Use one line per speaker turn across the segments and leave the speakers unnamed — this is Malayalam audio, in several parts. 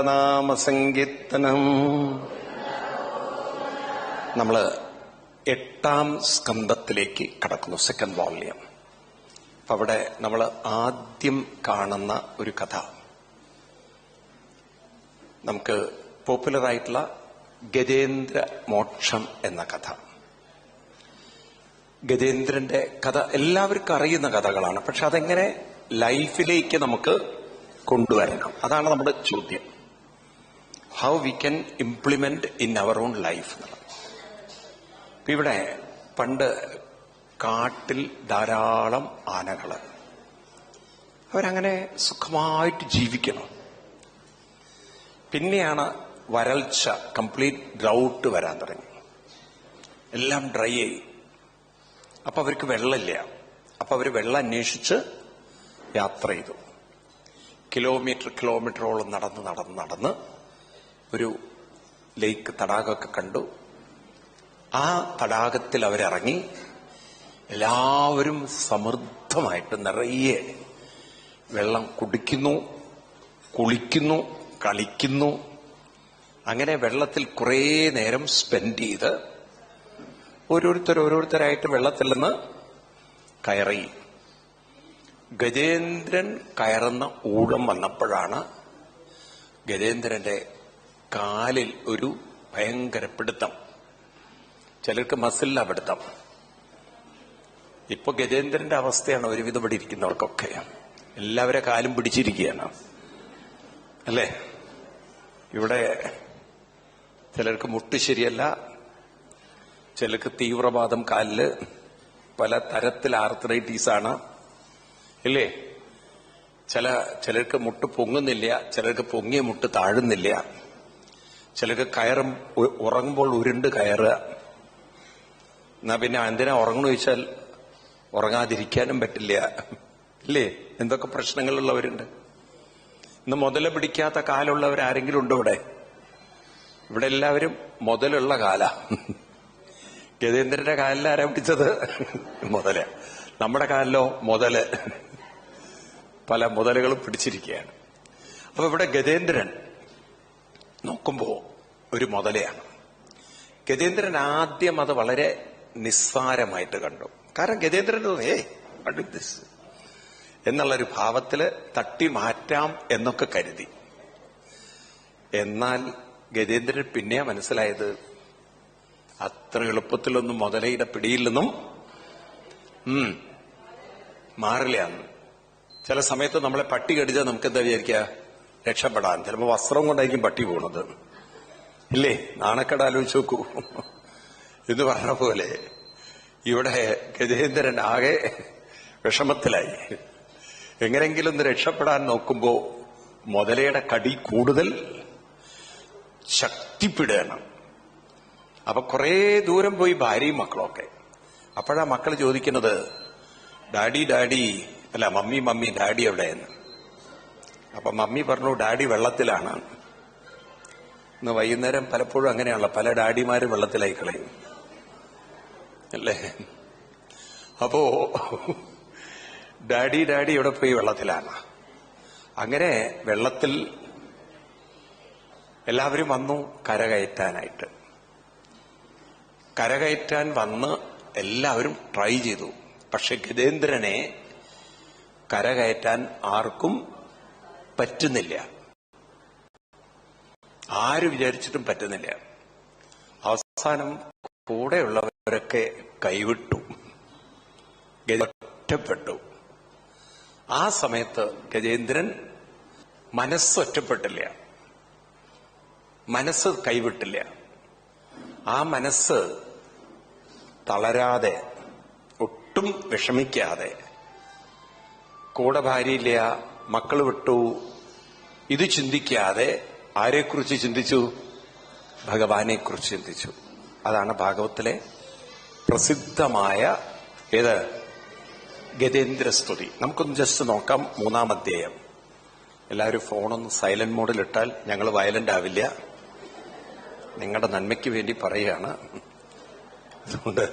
നാമസങ്കീർത്തനം. നമ്മള് 8ാം സ്കന്ധത്തിലേക്ക് കടക്കുന്നു, സെക്കൻഡ് വോള്യം. അപ്പൊ അവിടെ നമ്മൾ ആദ്യം കാണുന്ന ഒരു കഥ, നമുക്ക് പോപ്പുലറായിട്ടുള്ള ഗജേന്ദ്ര മോക്ഷം എന്ന കഥ. ഗജേന്ദ്രന്റെ കഥ എല്ലാവർക്കും അറിയുന്ന കഥകളാണ്. പക്ഷെ അതെങ്ങനെ ലൈഫിലേക്ക് നമുക്ക് കൊണ്ടുവരണം, അതാണ് നമ്മുടെ ചോദ്യം. How we can implement in our own life എന്നുള്ളത്. ഇവിടെ പണ്ട് കാട്ടിൽ ധാരാളം ആനകള്, അവരങ്ങനെ സുഖമായിട്ട് ജീവിക്കണം. പിന്നെയാണ് വരൾച്ച, കംപ്ലീറ്റ് ഡ്രൗട്ട് വരാൻ തുടങ്ങി. എല്ലാം ഡ്രൈ ആയി. അപ്പൊ അവർക്ക് വെള്ളമില്ല. അപ്പൊ അവര് വെള്ളം അന്വേഷിച്ച് യാത്ര ചെയ്തു. കിലോമീറ്ററോളം നടന്ന് ഒരു ലേക്ക്, തടാകമൊക്കെ കണ്ടു. ആ തടാകത്തിൽ അവരിറങ്ങി. എല്ലാവരും സമൃദ്ധമായിട്ട് നിറയെ വെള്ളം കുടിക്കുന്നു, കുളിക്കുന്നു, കളിക്കുന്നു. അങ്ങനെ വെള്ളത്തിൽ കുറേ നേരം സ്പെൻഡ് ചെയ്ത് ഓരോരുത്തരായിട്ട് വെള്ളത്തിൽ നിന്ന് കയറി. ഗജേന്ദ്രൻ കയറുന്ന ഊഴം വന്നപ്പോഴാണ് ഗജേന്ദ്രന്റെ കാലിൽ ഒരു ഭയങ്കര പിടുത്തം. ചിലർക്ക് മസിലിലാ പിടുത്തം. ഇപ്പൊ ഗജേന്ദ്രന്റെ അവസ്ഥയാണ് ഒരുവിധം ഇവിടെ ഇരിക്കുന്നവർക്കൊക്കെ. എല്ലാവരെ കാലും പിടിച്ചിരിക്കുകയാണ്, അല്ലേ? ഇവിടെ ചിലർക്ക് മുട്ട് ശരിയല്ല, ചിലർക്ക് തീവ്രവാദം കാലില്, പല തരത്തിൽ ആർത്രൈറ്റീസാണ്, ഇല്ലേ? ചിലർക്ക് മുട്ട് പൊങ്ങുന്നില്ല, ചിലർക്ക് പൊങ്ങിയ മുട്ട് താഴുന്നില്ല, ചിലർക്ക് കയറും ഉറങ്ങുമ്പോൾ ഉരുണ്ട് കയറുക. എന്നാ പിന്നെ എന്തിനാ ഉറങ്ങണമെന്ന് ചോദിച്ചാൽ ഉറങ്ങാതിരിക്കാനും പറ്റില്ല, ഇല്ലേ? എന്തൊക്കെ പ്രശ്നങ്ങളുള്ളവരുണ്ട്. ഇന്ന് മുതല പിടിക്കാത്ത കാലുള്ളവരാരെങ്കിലും ഉണ്ടോ ഇവിടെ? ഇവിടെ എല്ലാവരും മുതലുള്ള കാല. ഗജേന്ദ്രന്റെ കാലിൽ ആരാ പിടിച്ചത്? മുതല. നമ്മുടെ കാലിലോ മുതല്. പല മുതലുകളും പിടിച്ചിരിക്കുകയാണ്. അപ്പൊ ഇവിടെ ഗജേന്ദ്രൻ നോക്കുമ്പോ ഒരു മുതലയാണ്. ഗജേന്ദ്രൻ ആദ്യം അത് വളരെ നിസ്സാരമായിട്ട് കണ്ടു. കാരണം ഗജേന്ദ്രൻ എന്നുള്ളൊരു ഭാവത്തില് തട്ടി മാറ്റാം എന്നൊക്കെ കരുതി. എന്നാൽ ഗജേന്ദ്രൻ പിന്നെ മനസ്സിലായത് അത്ര എളുപ്പത്തിലൊന്നും മുതലയുടെ പിടിയിൽ നിന്നും മാറില്ല. ചില സമയത്ത് നമ്മളെ പട്ടി കടിച്ചാൽ നമുക്ക് എന്താ വിചാരിക്കുക? രക്ഷപ്പെടാൻ. ചിലപ്പോൾ വസ്ത്രം കൊണ്ടായിരിക്കും പട്ടി പോണത്, ഇല്ലേ? നാണക്കേട് ആലോചിച്ച് നോക്കൂ എന്ന് പറഞ്ഞ പോലെ ഇവിടെ ഗജേന്ദ്രൻ ആകെ വിഷമത്തിലായി. എങ്ങനെങ്കിലും ഒന്ന് രക്ഷപ്പെടാൻ നോക്കുമ്പോ മുതലയുടെ കടി കൂടുതൽ ശക്തിപ്പെടുകയാണ്. അപ്പൊ കുറെ ദൂരം പോയി ഭാര്യയും മക്കളൊക്കെ. അപ്പോഴാ മക്കൾ ചോദിക്കുന്നത്, ഡാഡി അല്ല മമ്മി ഡാഡി എവിടെയെന്ന്. അപ്പൊ മമ്മി പറഞ്ഞു, ഡാഡി വെള്ളത്തിലാണ്. ഇന്ന് വൈകുന്നേരം പലപ്പോഴും അങ്ങനെയാണല്ലോ, പല ഡാഡിമാരും വെള്ളത്തിലായി കളയും, അല്ലേ? അപ്പോ ഡാഡി ഇവിടെ പോയി വെള്ളത്തിലാണ്. അങ്ങനെ വെള്ളത്തിൽ എല്ലാവരും വന്നു കരകയറ്റാനായിട്ട്. കരകയറ്റാൻ വന്ന് എല്ലാവരും ട്രൈ ചെയ്തു. പക്ഷെ ഗജേന്ദ്രനെ കരകയറ്റാൻ ആർക്കും പറ്റുന്നില്ല. ആര് വിചാരിച്ചിട്ടും പറ്റുന്നില്ല. അവസാനം കൂടെയുള്ളവരൊക്കെ കൈവിട്ടു, ഒറ്റപ്പെട്ടു. ആ സമയത്ത് ഗജേന്ദ്രൻ മനസ്സൊറ്റപ്പെട്ടില്ല, മനസ്സ് കൈവിട്ടില്ല. ആ മനസ്സ് തളരാതെ, ഒട്ടും വിഷമിക്കാതെ, കൂടെ ഭാര്യയില്ല, മക്കൾ വിട്ടു, ഇത് ചിന്തിക്കാതെ ആരെക്കുറിച്ച് ചിന്തിച്ചു? ഭഗവാനെക്കുറിച്ച് ചിന്തിച്ചു. അതാണ് ഭാഗവത്തിലെ പ്രസിദ്ധമായ ഗജേന്ദ്രസ്തുതി. നമുക്കൊന്ന് ജസ്റ്റ് നോക്കാം. 3-ാം അധ്യായം. എല്ലാവരും ഫോണൊന്ന് സൈലന്റ് മോഡിലിട്ടാൽ ഞങ്ങൾ വയലന്റ് ആവില്ല. നിങ്ങളുടെ നന്മയ്ക്ക് വേണ്ടി പറയുകയാണ്. അതുകൊണ്ട്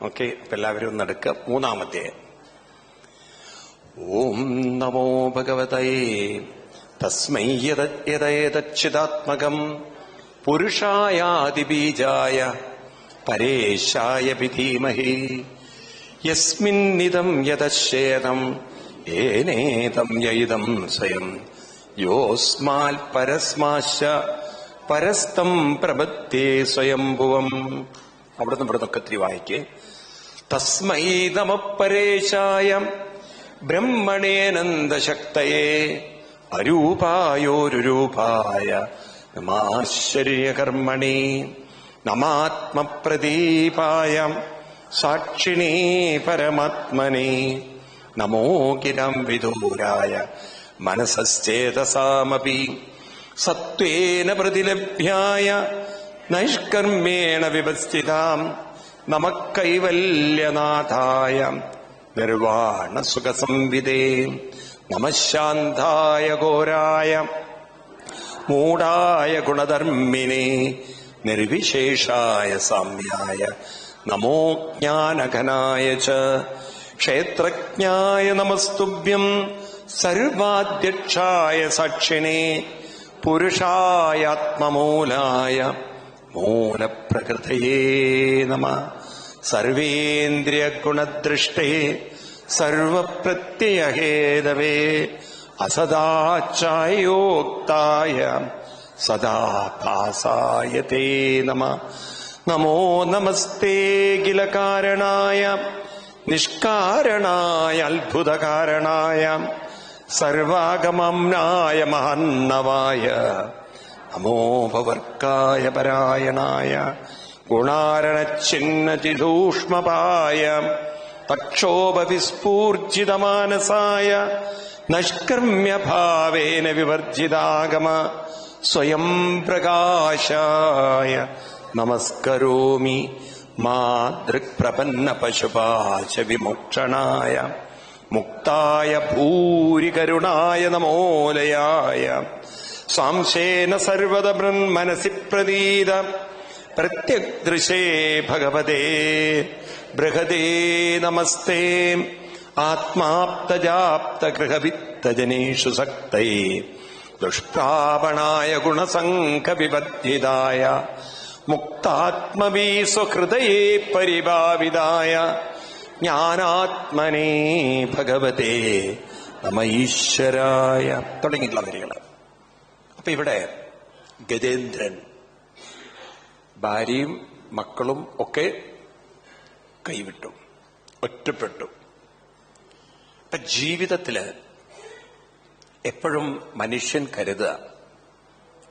ഓക്കെ, അപ്പൊ എല്ലാവരും ഒന്ന് എടുക്കുക. 3-ാം അധ്യായം. ഓം നമോ ഭഗവതേ തസ്മൈ യതേതച്ചിദാത്മകം പുരുഷായാദിബീജായ പരേശായ ധീമഹി യസ്മിന്നിദം യതശ്ചേദം ഏനേദം യൈദം സ്വയം യോസ്മാൽ പരസ്മാശ്ച പരസ്തം പ്രപദ്യേ സ്വയംഭുവം. അവിടുന്ന് ഇവിടെ നിന്നൊക്കെ വായിക്കേ. തസ്മൈ നമഃപരേശായ ബ്രഹ്മണേനന്ദശക്തയേ അരൂപായോരുരൂപായ നമാശ്ചര്യകർമ്മണി നമാത്മപ്രദീപായ സാക്ഷിണീ പരമാത്മനി നമോ ഗിരം വിദൂരായ മനസശ്ചേതസാമപി സത്വേന പ്രതിലഭ്യായ നൈഷ്കർമ്മേണ വിവസ്ഥിതാം നമഃ കൈവല്യനാഥായ നിർവാണസുഖസംവിദേ നമഃ ശാന്തായ ഘോരായ മൂഢായ ഗുണധർമ്മിനേ നിർവിശേഷായ സാമ്യായ നമോ ജ്ഞാനഘനായ ച ക്ഷേത്രജ്ഞായ നമസ്തുഭ്യം സർവാധ്യക്ഷായ സാക്ഷിണേ പുരുഷായാത്മമൂലായ മൂലപ്രകൃതയേ നമഃ സർവേന്ദ്രിയഗുണദൃഷ്ടേ സർവപ്രത്യയഹേതവേ അസദാചായോക്തായ സദാഭാസായ തേ നമഃ. നമോ നമസ്തേ കിലകാരണായ നിഷ്കാരണായ അത്ഭുതകാരണായ സർവാഗമംനായ മഹന്നവായ നമോ ഭവർക്കായ പരായണായ ഗുണാരണച്ഛിന്നതിധൂഷ്മപായ തക്ഷോഭവിസ്ഫൂർജിതമാനസായ നൈഷ്കർമ്മ്യഭാവേന വിവർജിതാഗമ സ്വയം പ്രകാശായ നമസ്കരോമി മാതൃക്പ്രപന്ന പശുപാശ വിമോക്ഷണായ മുക്തായ ഭൂരികരുണായ നമോലയായ സാംശേന സർവദ ബ്രഹ്മനസി പ്രതീത പ്രത്യഗ്ദൃശേ ഭഗവതേ ബൃഹദേ നമസ്തേ ആത്മാപ്തജാപ്തഗൃഹവിത്തജനേഷു സക്തൈ ദുഷ്പ്രാപണായ ഗുണസംഘവിവർജിതായ മുക്താത്മവീ സ്വഹൃദയേ പരിഭാവിതായ ജ്ഞാനാത്മനേ ഭഗവതേ നമ ഈശ്വരായ തുടങ്ങിയിട്ടുള്ള വരികൾ. അപ്പൊ ഇവിടെ ഗജേന്ദ്രൻ ഭാര്യയും മക്കളും ഒക്കെ കൈവിട്ടു, ഒറ്റപ്പെട്ടു. ഇപ്പൊ ജീവിതത്തില് എപ്പോഴും മനുഷ്യൻ കരുതുക,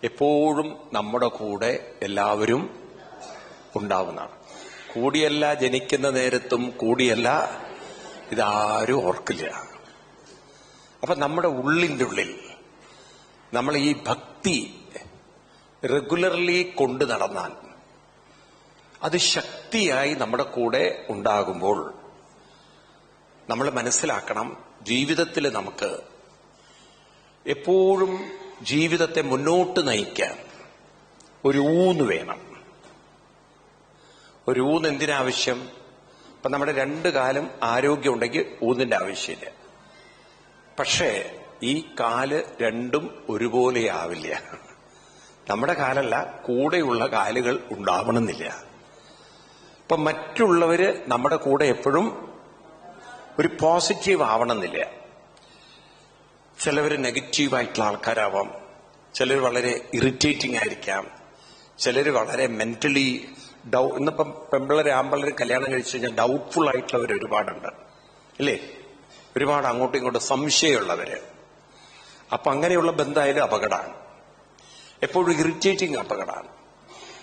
എപ്പോഴും നമ്മുടെ കൂടെ എല്ലാവരും ഉണ്ടാവുന്നതാണ്. കൂടിയല്ല ജനിക്കുന്ന നേരത്തും കൂടിയല്ല ഇതാരും ഓർക്കില്ല. അപ്പൊ നമ്മുടെ ഉള്ളിൻ്റെ ഉള്ളിൽ നമ്മൾ ഈ ഭക്തി റെഗുലർലി കൊണ്ടു നടന്നാൽ അത് ശക്തിയായി നമ്മുടെ കൂടെ ഉണ്ടാകുമ്പോൾ നമ്മൾ മനസ്സിലാക്കണം, ജീവിതത്തിൽ നമുക്ക് എപ്പോഴും ജീവിതത്തെ മുന്നോട്ട് നയിക്കാൻ ഒരു ഊന്ന് വേണം. ഒരു ഊന്ന് എന്തിനാവശ്യം? ഇപ്പൊ നമ്മുടെ രണ്ട് കാലും ആരോഗ്യം ഉണ്ടെങ്കിൽ ഊന്നിന്റെ ആവശ്യമില്ല. പക്ഷേ ഈ കാല് രണ്ടും ഒരുപോലെ ആവില്ല. നമ്മുടെ കാലല്ല, കൂടെയുള്ള കാലുകൾ ഉണ്ടാവണമെന്നില്ല. ഇപ്പൊ മറ്റുള്ളവര് നമ്മുടെ കൂടെ എപ്പോഴും ഒരു പോസിറ്റീവ് ആവണമെന്നില്ല. ചിലവർ നെഗറ്റീവായിട്ടുള്ള ആൾക്കാരാവാം, ചിലർ വളരെ ഇറിറ്റേറ്റിംഗ് ആയിരിക്കാം, ചിലർ വളരെ മെന്റലി ഇന്നിപ്പം പെമ്പിള്ളേർ ആമ്പിള്ളേർ കല്യാണം കഴിച്ചു കഴിഞ്ഞാൽ ഡൗട്ട്ഫുൾ ആയിട്ടുള്ളവർ ഒരുപാടുണ്ട്, ഇല്ലേ? ഒരുപാട് അങ്ങോട്ടും ഇങ്ങോട്ടും സംശയമുള്ളവര്. അപ്പൊ അങ്ങനെയുള്ള ബന്ധമായാലും അപകടമാണ്. എപ്പോഴും ഇറിറ്റേറ്റിംഗ് അപകടമാണ്.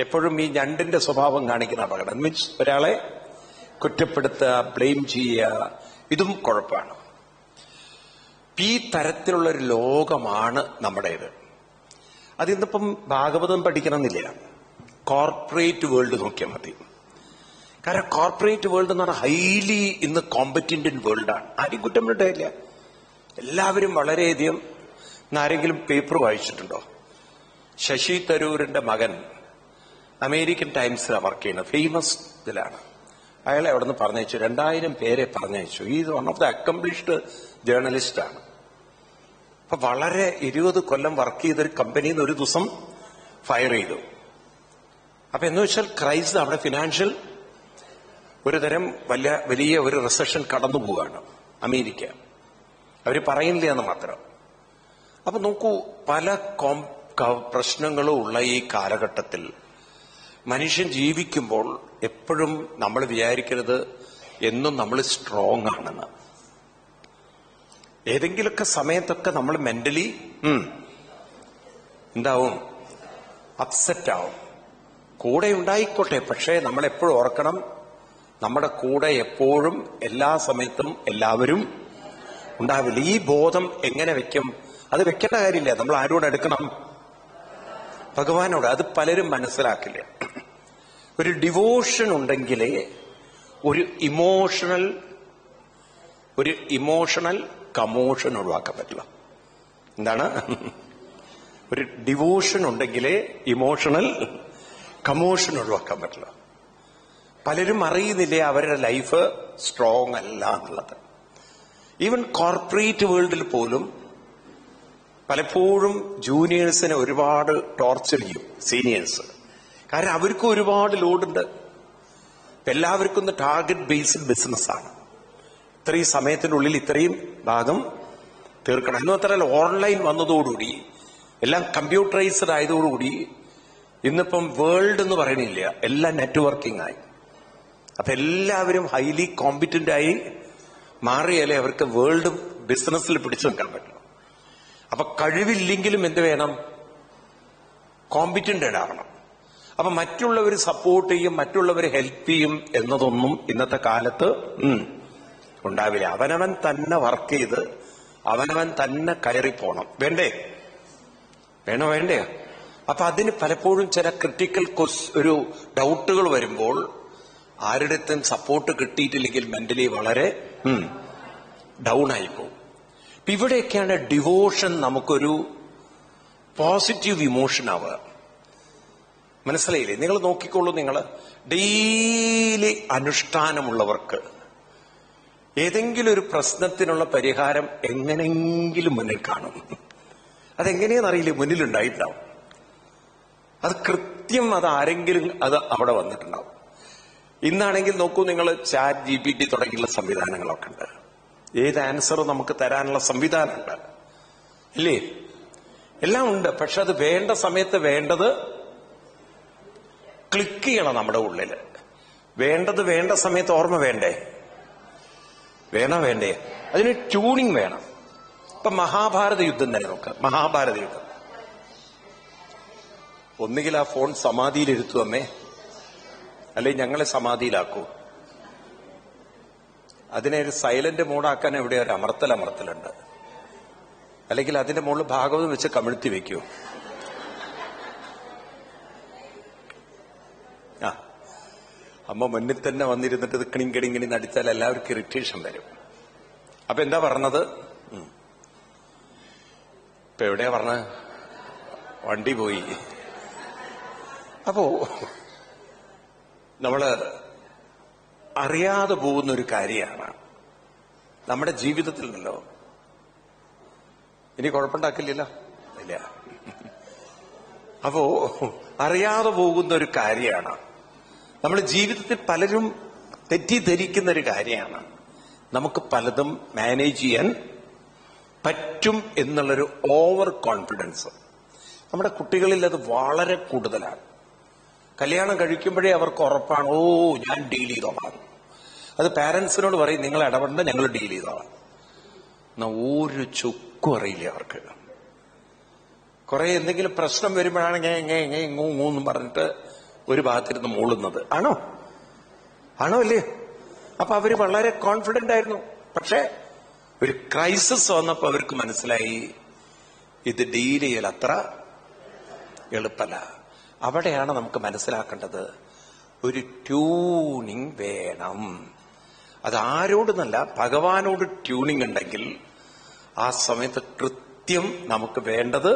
എപ്പോഴും ഈ ഞണ്ടിന്റെ സ്വഭാവം കാണിക്കുന്ന അപകടം. മീൻസ് ഒരാളെ കുറ്റപ്പെടുത്തുക, ബ്ലെയിം ചെയ്യുക, ഇതും കുഴപ്പമാണ്. ഈ തരത്തിലുള്ളൊരു ലോകമാണ് നമ്മുടേത്. അതിന്നിപ്പം ഭാഗവതം പഠിക്കണമെന്നില്ല, കോർപ്പറേറ്റ് വേൾഡ് നോക്കിയാൽ മതി. കാരണം കോർപ്പറേറ്റ് വേൾഡ് എന്ന് പറഞ്ഞാൽ ഹൈലി ഇന്ന് കോമ്പറ്റന്റ് വേൾഡാണ്. ആരും കുറ്റം പറഞ്ഞിട്ടില്ല. എല്ലാവരും വളരെയധികം. ആരെങ്കിലും പേപ്പർ വായിച്ചിട്ടുണ്ടോ? ശശി തരൂരിന്റെ മകൻ അമേരിക്കൻ ടൈംസിലാണ് വർക്ക് ചെയ്യുന്നത്, ഫേമസ് ഇതിലാണ്. അയാളെ അവിടെ നിന്ന് പറഞ്ഞയച്ചു, 2000 പേരെ പറഞ്ഞയച്ചു. Is one of the accomplished journalist ആണ്. അപ്പൊ വളരെ 20 കൊല്ലം വർക്ക് ചെയ്തൊരു കമ്പനിയിൽ നിന്ന് ഒരു ദിവസം ഫയർ ചെയ്തു. അപ്പൊ എന്ന് വെച്ചാൽ ക്രൈസിസ്, അവിടെ ഫിനാൻഷ്യൽ ഒരു തരം വലിയ ഒരു റിസഷൻ കടന്നു പോവുകയാണ് അമേരിക്ക. അവര് പറയുന്നില്ല എന്ന് മാത്രം. അപ്പൊ നോക്കൂ, പല പ്രശ്നങ്ങളും ഉള്ള ഈ കാലഘട്ടത്തിൽ മനുഷ്യൻ ജീവിക്കുമ്പോൾ എപ്പോഴും നമ്മൾ വിചാരിക്കരുത് എന്നും നമ്മൾ സ്ട്രോങ് ആണെന്ന്. ഏതെങ്കിലുമൊക്കെ സമയത്തൊക്കെ നമ്മൾ മെന്റലി എന്താവും, അപ്സെറ്റ് ആവും. കൂടെ ഉണ്ടായിക്കോട്ടെ, പക്ഷേ നമ്മൾ എപ്പോഴും ഓർക്കണം, നമ്മുടെ കൂടെ എപ്പോഴും എല്ലാ സമയത്തും എല്ലാവരും ഉണ്ടാവില്ല. ഈ ബോധം എങ്ങനെ വെക്കും? അത് വെക്കേണ്ട കാര്യമില്ല. നമ്മൾ ആരോട് എടുക്കണം? ഭഗവാനോട്. അത് പലരും മനസ്സിലാക്കില്ല. ഒരു ഡിവോഷൻ ഉണ്ടെങ്കിലേ ഒരു ഇമോഷണൽ കമോഷൻ ഒഴിവാക്കാൻ പറ്റില്ല. എന്താണ്? ഒരു ഡിവോഷൻ ഉണ്ടെങ്കിലേ ഇമോഷണൽ കമോഷൻ ഒഴിവാക്കാൻ പറ്റില്ല. പലരും അറിയുന്നില്ലേ അവരുടെ ലൈഫ് സ്ട്രോങ് അല്ല എന്നുള്ളത്. ഈവൻ കോർപ്പറേറ്റ് വേൾഡിൽ പോലും പലപ്പോഴും ജൂനിയേഴ്സിനെ ഒരുപാട് ടോർച്ചർ ചെയ്യും സീനിയേഴ്സ്. കാരണം അവർക്കും ഒരുപാട് ലോഡുണ്ട്. എല്ലാവർക്കും ടാർഗറ്റ് ബേസ്ഡ് ബിസിനസ്സാണ്. ഇത്രയും സമയത്തിനുള്ളിൽ ഇത്രയും ഭാഗം തീർക്കണം. എന്ന് മാത്രമല്ല, ഓൺലൈൻ വന്നതോടുകൂടി എല്ലാം കമ്പ്യൂട്ടറൈസ്ഡ് ആയതോടുകൂടി ഇന്നിപ്പം വേൾഡ് എന്ന് പറയണില്ല, എല്ലാം നെറ്റ്വർക്കിംഗ് ആയി. അപ്പൊ എല്ലാവരും ഹൈലി കോമ്പിറ്റന്റ് ആയി മാറിയാലേ അവർക്ക് വേൾഡ് ബിസിനസ്സിൽ പിടിച്ചു നിൽക്കാൻ പറ്റുള്ളൂ. അപ്പൊ കഴിവില്ലെങ്കിലും എന്ത് വേണം? കോമ്പിറ്റന്റ് ആവണം. അപ്പൊ മറ്റുള്ളവർ സപ്പോർട്ട് ചെയ്യും, മറ്റുള്ളവർ ഹെൽപ്പ് ചെയ്യും എന്നതൊന്നും ഇന്നത്തെ കാലത്ത് ഉണ്ടാവില്ല. അവനവൻ തന്നെ വർക്ക് ചെയ്ത് അവനവൻ തന്നെ കയറിപ്പോണം. വേണ്ടേ? വേണ്ടേ? അപ്പൊ അതിന് പലപ്പോഴും ചില ക്രിട്ടിക്കൽ ഒരു ഡൗട്ടുകൾ വരുമ്പോൾ ആരുടെത്തും സപ്പോർട്ട് കിട്ടിയിട്ടില്ലെങ്കിൽ മെന്റലി വളരെ ഡൗൺ ആയിപ്പോകും. ഇവിടെയൊക്കെയാണ് ഡിവോഷൻ നമുക്കൊരു പോസിറ്റീവ് ഇമോഷൻ ആവുക. മനസ്സിലായില്ലേ? നിങ്ങൾ നോക്കിക്കോളൂ, നിങ്ങൾ ഡെയിലി അനുഷ്ഠാനമുള്ളവർക്ക് ഏതെങ്കിലും ഒരു പ്രശ്നത്തിനുള്ള പരിഹാരം എങ്ങനെയെങ്കിലും മുന്നിൽ കാണും. അതെങ്ങനെയെന്നറിയില്ല, മുന്നിലുണ്ടായിട്ടുണ്ടാവും. അത് കൃത്യം അത് ആരെങ്കിലും അത് അവിടെ വന്നിട്ടുണ്ടാവും. ഇന്നാണെങ്കിൽ നോക്കൂ, നിങ്ങൾ ചാറ്റ് GPT തുടങ്ങിയുള്ള സംവിധാനങ്ങളൊക്കെ ഉണ്ട്. ഏത് ആൻസറും നമുക്ക് തരാനുള്ള സംവിധാനമുണ്ട്, ഇല്ലേ? എല്ലാം ഉണ്ട്. പക്ഷെ അത് വേണ്ട സമയത്ത് വേണ്ടത് ക്ലിക്ക് ചെയ്യണം നമ്മുടെ ഉള്ളിൽ. വേണ്ടത് വേണ്ട സമയത്ത് ഓർമ്മ വേണ്ടേ? വേണ്ടേ? അതിന് ട്യൂണിങ് വേണം. ഇപ്പൊ മഹാഭാരത യുദ്ധം തന്നെ നോക്കാം. മഹാഭാരത യുദ്ധം ഒന്നുകിൽ ആ ഫോൺ സമാധിയിലിരുത്തു അമ്മേ, അല്ലെങ്കിൽ ഞങ്ങളെ സമാധിയിലാക്കൂ. അതിനെ ഒരു സൈലന്റ് മോഡാക്കാൻ എവിടെ ഒരു അമർത്തലുണ്ട്. അല്ലെങ്കിൽ അതിന്റെ മുകളിൽ ഭാഗവതം വെച്ച് കമിഴ്ത്തി വെക്കൂ. അമ്മ മുന്നിൽ തന്നെ വന്നിരുന്നിട്ട് ഇത് കിണിങ്കിണിങ്ങിണി നടിച്ചാൽ എല്ലാവർക്കും ഇറിറ്റേഷൻ വരും. അപ്പൊ എന്താ പറഞ്ഞത്? ഇപ്പൊ എവിടെയാ പറഞ്ഞത്? വണ്ടി പോയി. അപ്പോ നമ്മള് അറിയാതെ പോകുന്നൊരു കാര്യമാണ് നമ്മുടെ ജീവിതത്തിൽ നിന്നല്ലോ. ഇനി കുഴപ്പമുണ്ടാക്കില്ലല്ലോ, ഇല്ല. അപ്പോ അറിയാതെ പോകുന്ന ഒരു കാര്യമാണ്. നമ്മുടെ ജീവിതത്തിൽ പലരും തെറ്റിദ്ധരിക്കുന്ന ഒരു കാര്യമാണ്. നമുക്ക് പലതും മാനേജ് ചെയ്യാൻ പറ്റും എന്നുള്ളൊരു ഓവർ കോൺഫിഡൻസ് നമ്മുടെ കുട്ടികളിൽ അത് വളരെ കൂടുതലാണ്. കല്യാണം കഴിക്കുമ്പോഴേ അവർക്ക് ഉറപ്പാണ്, ഓ ഞാൻ ഡീൽ ചെയ്തോളാം. അത് പാരന്റ്സിനോട് പറയും, നിങ്ങൾ ഇടപെടേണ്ട, ഞങ്ങൾ ഡീൽ ചെയ്തോളാം. എന്നാ ഒരു ചുക്കും അറിയില്ല അവർക്ക്. കുറെ എന്തെങ്കിലും പ്രശ്നം വരുമ്പോഴാണ് എന്നും പറഞ്ഞിട്ട് ഒരു ഭാഗത്തിരുന്ന് മൂളുന്നത്. ആണോ അല്ലേ? അപ്പൊ അവര് വളരെ കോൺഫിഡന്റ് ആയിരുന്നു. പക്ഷെ ഒരു ക്രൈസിസ് വന്നപ്പോ അവർക്ക് മനസ്സിലായി ഇത് ഡീൽ ചെയ്യൽ അത്ര എളുപ്പമല്ല. അവിടെയാണ് നമുക്ക് മനസ്സിലാക്കേണ്ടത്, ഒരു ട്യൂണിങ് വേണം. അത് ആരോടെന്നല്ല, ഭഗവാനോട് ട്യൂണിങ് ഉണ്ടെങ്കിൽ ആ സമയത്ത് കൃത്യം നമുക്ക് വേണ്ടത്,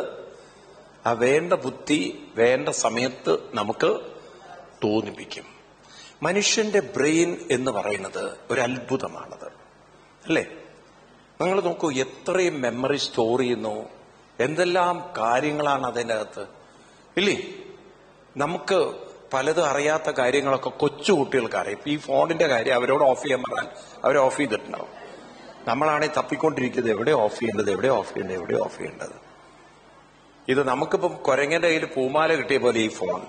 ആ വേണ്ട ബുദ്ധി വേണ്ട സമയത്ത് നമുക്ക് തോന്നിപ്പിക്കും. മനുഷ്യന്റെ ബ്രെയിൻ എന്ന് പറയുന്നത് ഒരു അത്ഭുതമാണത്, അല്ലേ? നിങ്ങൾ നോക്കൂ, എത്രയും മെമ്മറി സ്റ്റോർ ചെയ്യുന്നു, എന്തെല്ലാം കാര്യങ്ങളാണ് അതിൻ്റെ അകത്ത്, ഇല്ലേ? നമുക്ക് പലതും അറിയാത്ത കാര്യങ്ങളൊക്കെ കൊച്ചു കുട്ടികൾക്ക് അറിയാം. ഇപ്പൊ ഈ ഫോണിന്റെ കാര്യം അവരോട് ഓഫ് ചെയ്യാൻ പറഞ്ഞാൽ അവർ ഓഫ് ചെയ്തിട്ടുണ്ടാവും. നമ്മളാണെങ്കിൽ തപ്പിക്കൊണ്ടിരിക്കുന്നത് എവിടെ ഓഫ് ചെയ്യേണ്ടത്, എവിടെ ഓഫ് ചെയ്യേണ്ടത്, എവിടെ ഓഫ് ചെയ്യേണ്ടത്. ഇത് നമുക്കിപ്പം കുരങ്ങന്റെ കയ്യിൽ പൂമാല കിട്ടിയ പോലെ ഈ ഫോൺ.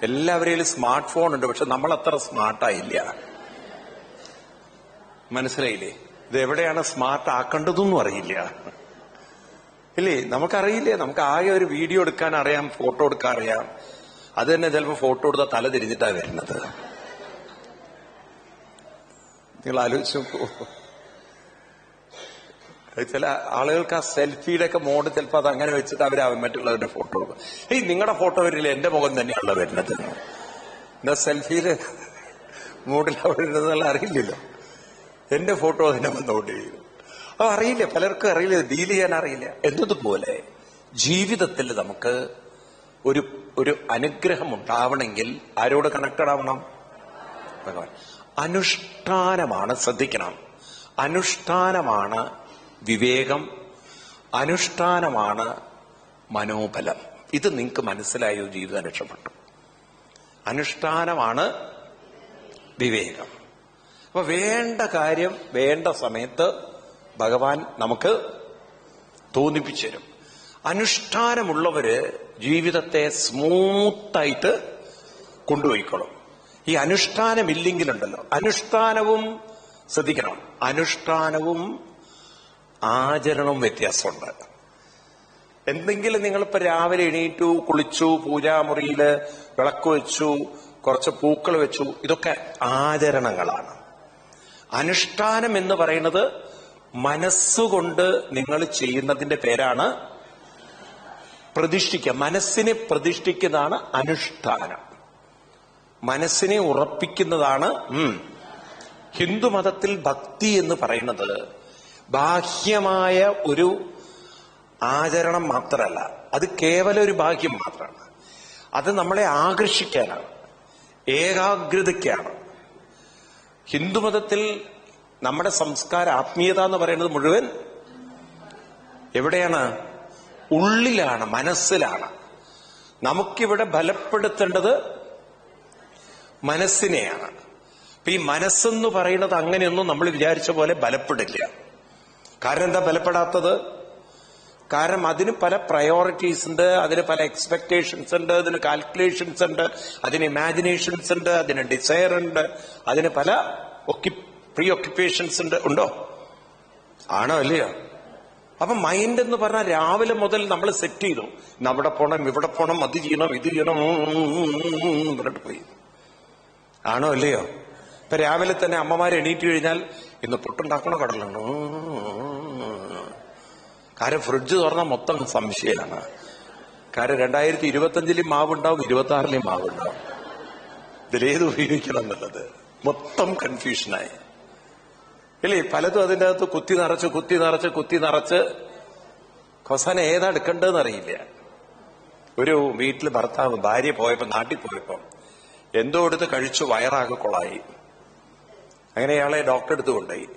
എല്ലാവരെയും സ്മാർട്ട് ഫോൺ ഉണ്ട്, പക്ഷെ നമ്മൾ അത്ര സ്മാർട്ടായില്ല. മനസ്സിലായില്ലേ? ഇത് എവിടെയാണ് സ്മാർട്ട് ആക്കേണ്ടതെന്നും അറിയില്ല, ഇല്ലേ? നമുക്കറിയില്ലേ. നമുക്ക് ആകെ ഒരു വീഡിയോ എടുക്കാൻ അറിയാം, ഫോട്ടോ എടുക്കാൻ അറിയാം. അത് തന്നെ ചിലപ്പോൾ ഫോട്ടോ എടുത്താൽ തല തിരിഞ്ഞിട്ടാണ് വരുന്നത്. നിങ്ങൾ ആലോചിച്ച് നോക്കൂ. ചില ആളുകൾക്ക് ആ സെൽഫിയുടെ ഒക്കെ മോഡ് ചിലപ്പോൾ അത് അങ്ങനെ വെച്ചിട്ട് അവർ മറ്റുള്ളവരുടെ ഫോട്ടോ എടുക്കും. നിങ്ങളുടെ ഫോട്ടോ വരില്ല, എന്റെ മുഖം തന്നെയാണല്ലോ വരുന്നത്. എന്താ സെൽഫിയില് മോഡിൽ വരുന്നതെന്നുള്ള അറിയില്ലല്ലോ. എന്റെ ഫോട്ടോ അതിനെ വന്നുകൊണ്ട് ചെയ്യും. അത് അറിയില്ല, പലർക്കും അറിയില്ല, ഡീൽ ചെയ്യാൻ അറിയില്ല. എന്നതുപോലെ ജീവിതത്തിൽ നമുക്ക് ഒരു അനുഗ്രഹം ഉണ്ടാവണമെങ്കിൽ ആരോട് കണക്റ്റഡ് ആവണം? ഭഗവാൻ. അനുഷ്ഠാനമാണ്, ശ്രദ്ധിക്കണം, അനുഷ്ഠാനമാണ് വിവേകം, അനുഷ്ഠാനമാണ് മനോബലം. ഇത് നിങ്ങൾക്ക് മനസ്സിലായോ? ജീവിതം രക്ഷപ്പെട്ടു. അനുഷ്ഠാനമാണ് വിവേകം. അപ്പൊ വേണ്ട കാര്യം വേണ്ട സമയത്ത് ഭഗവാൻ നമുക്ക് തോന്നിപ്പിച്ചു തരും. അനുഷ്ഠാനമുള്ളവര് ജീവിതത്തെ സ്മൂത്തായിട്ട് കൊണ്ടുപോയിക്കോളും. ഈ അനുഷ്ഠാനമില്ലെങ്കിലുണ്ടല്ലോ, അനുഷ്ഠാനവും ശ്രദ്ധിക്കണം, അനുഷ്ഠാനവും ആചരണവും വ്യത്യാസമുണ്ട്. എന്തെങ്കിലും നിങ്ങളിപ്പോ രാവിലെ എണീറ്റു, കുളിച്ചു, പൂജാമുറിയില് വിളക്ക് വെച്ചു, കുറച്ച് പൂക്കൾ വെച്ചു, ഇതൊക്കെ ആചരണങ്ങളാണ്. അനുഷ്ഠാനം എന്ന് പറയുന്നത് മനസ്സുകൊണ്ട് നിങ്ങൾ ചെയ്യുന്നതിന്റെ പേരാണ് പ്രതിഷ്ഠിക്കുക. മനസ്സിനെ പ്രതിഷ്ഠിക്കുന്നതാണ് അനുഷ്ഠാനം. മനസ്സിനെ ഉറപ്പിക്കുന്നതാണ്. ഹിന്ദുമതത്തിൽ ഭക്തി എന്ന് പറയുന്നത് ബാഹ്യമായ ഒരു ആചരണം മാത്രമല്ല, അത് കേവലം ഒരു ഭാഗ്യം മാത്രമാണ്. അത് നമ്മളെ ആകർഷിക്കാനാണ്, ഏകാഗ്രതയ്ക്കാണ്. ഹിന്ദുമതത്തിൽ നമ്മുടെ സംസ്കാര ആത്മീയത എന്ന് പറയുന്നത് മുഴുവൻ എവിടെയാണ്? ഉള്ളിലാണ്, മനസ്സിലാണ്. നമുക്കിവിടെ ബലപ്പെടുത്തേണ്ടത് മനസ്സിനെയാണ്. അപ്പൊ ഈ മനസ്സെന്ന് പറയുന്നത് അങ്ങനെയൊന്നും നമ്മൾ വിചാരിച്ച പോലെ ബലപ്പെടില്ല. കാരണം എന്താ ബലപ്പെടാത്തത്? കാരണം അതിന് പല പ്രയോറിറ്റീസ് ഉണ്ട്, അതിന് പല എക്സ്പെക്ടേഷൻസ് ഉണ്ട്, അതിന് കാൽക്കുലേഷൻസ് ഉണ്ട്, അതിന് ഇമാജിനേഷൻസ് ഉണ്ട്, അതിന് ഡിസയർ ഉണ്ട്, അതിന് പല പ്രീ ഓക്യുപ്പേഷൻസ് ഉണ്ട്. ഉണ്ടോ? ആണോ അല്ലയോ? അപ്പൊ മൈൻഡ് എന്ന് പറഞ്ഞാൽ രാവിലെ മുതൽ നമ്മൾ സെറ്റ് ചെയ്തു, അവിടെ പോണം, ഇവിടെ പോണം, അത് ചെയ്യണം, ഇത് ചെയ്യണം, പറഞ്ഞിട്ട് പോയി. ആണോ അല്ലയോ? ഇപ്പൊ രാവിലെ തന്നെ അമ്മമാർ എണീറ്റ് കഴിഞ്ഞാൽ ഇന്ന് പുട്ടുണ്ടാക്കണോ കടലാണോ? കാര്യം ഫ്രിഡ്ജ് തുറന്നാൽ മൊത്തം സംശയമാണ്. കാര്യം 2025 മാവുണ്ടാവും, 26 മാവുണ്ടാവും. ഇതിലേത് ഉപയോഗിക്കണം എന്നുള്ളത് മൊത്തം കൺഫ്യൂഷനായി, ഇല്ലേ? പലതും അതിൻ്റെ അകത്ത് കുത്തി നിറച്ച് അവസാനം ഏതാ എടുക്കേണ്ടതെന്ന് അറിയില്ല. ഒരു വീട്ടിൽ ഭാര്യ പോയപ്പോ, നാട്ടിൽ പോയപ്പോ എന്തോ എടുത്ത് കഴിച്ചു, വയറാകെ കൊളായി. അങ്ങനെ ഇയാളെ ഡോക്ടറെ അടുത്ത് കൊണ്ടുപോയി.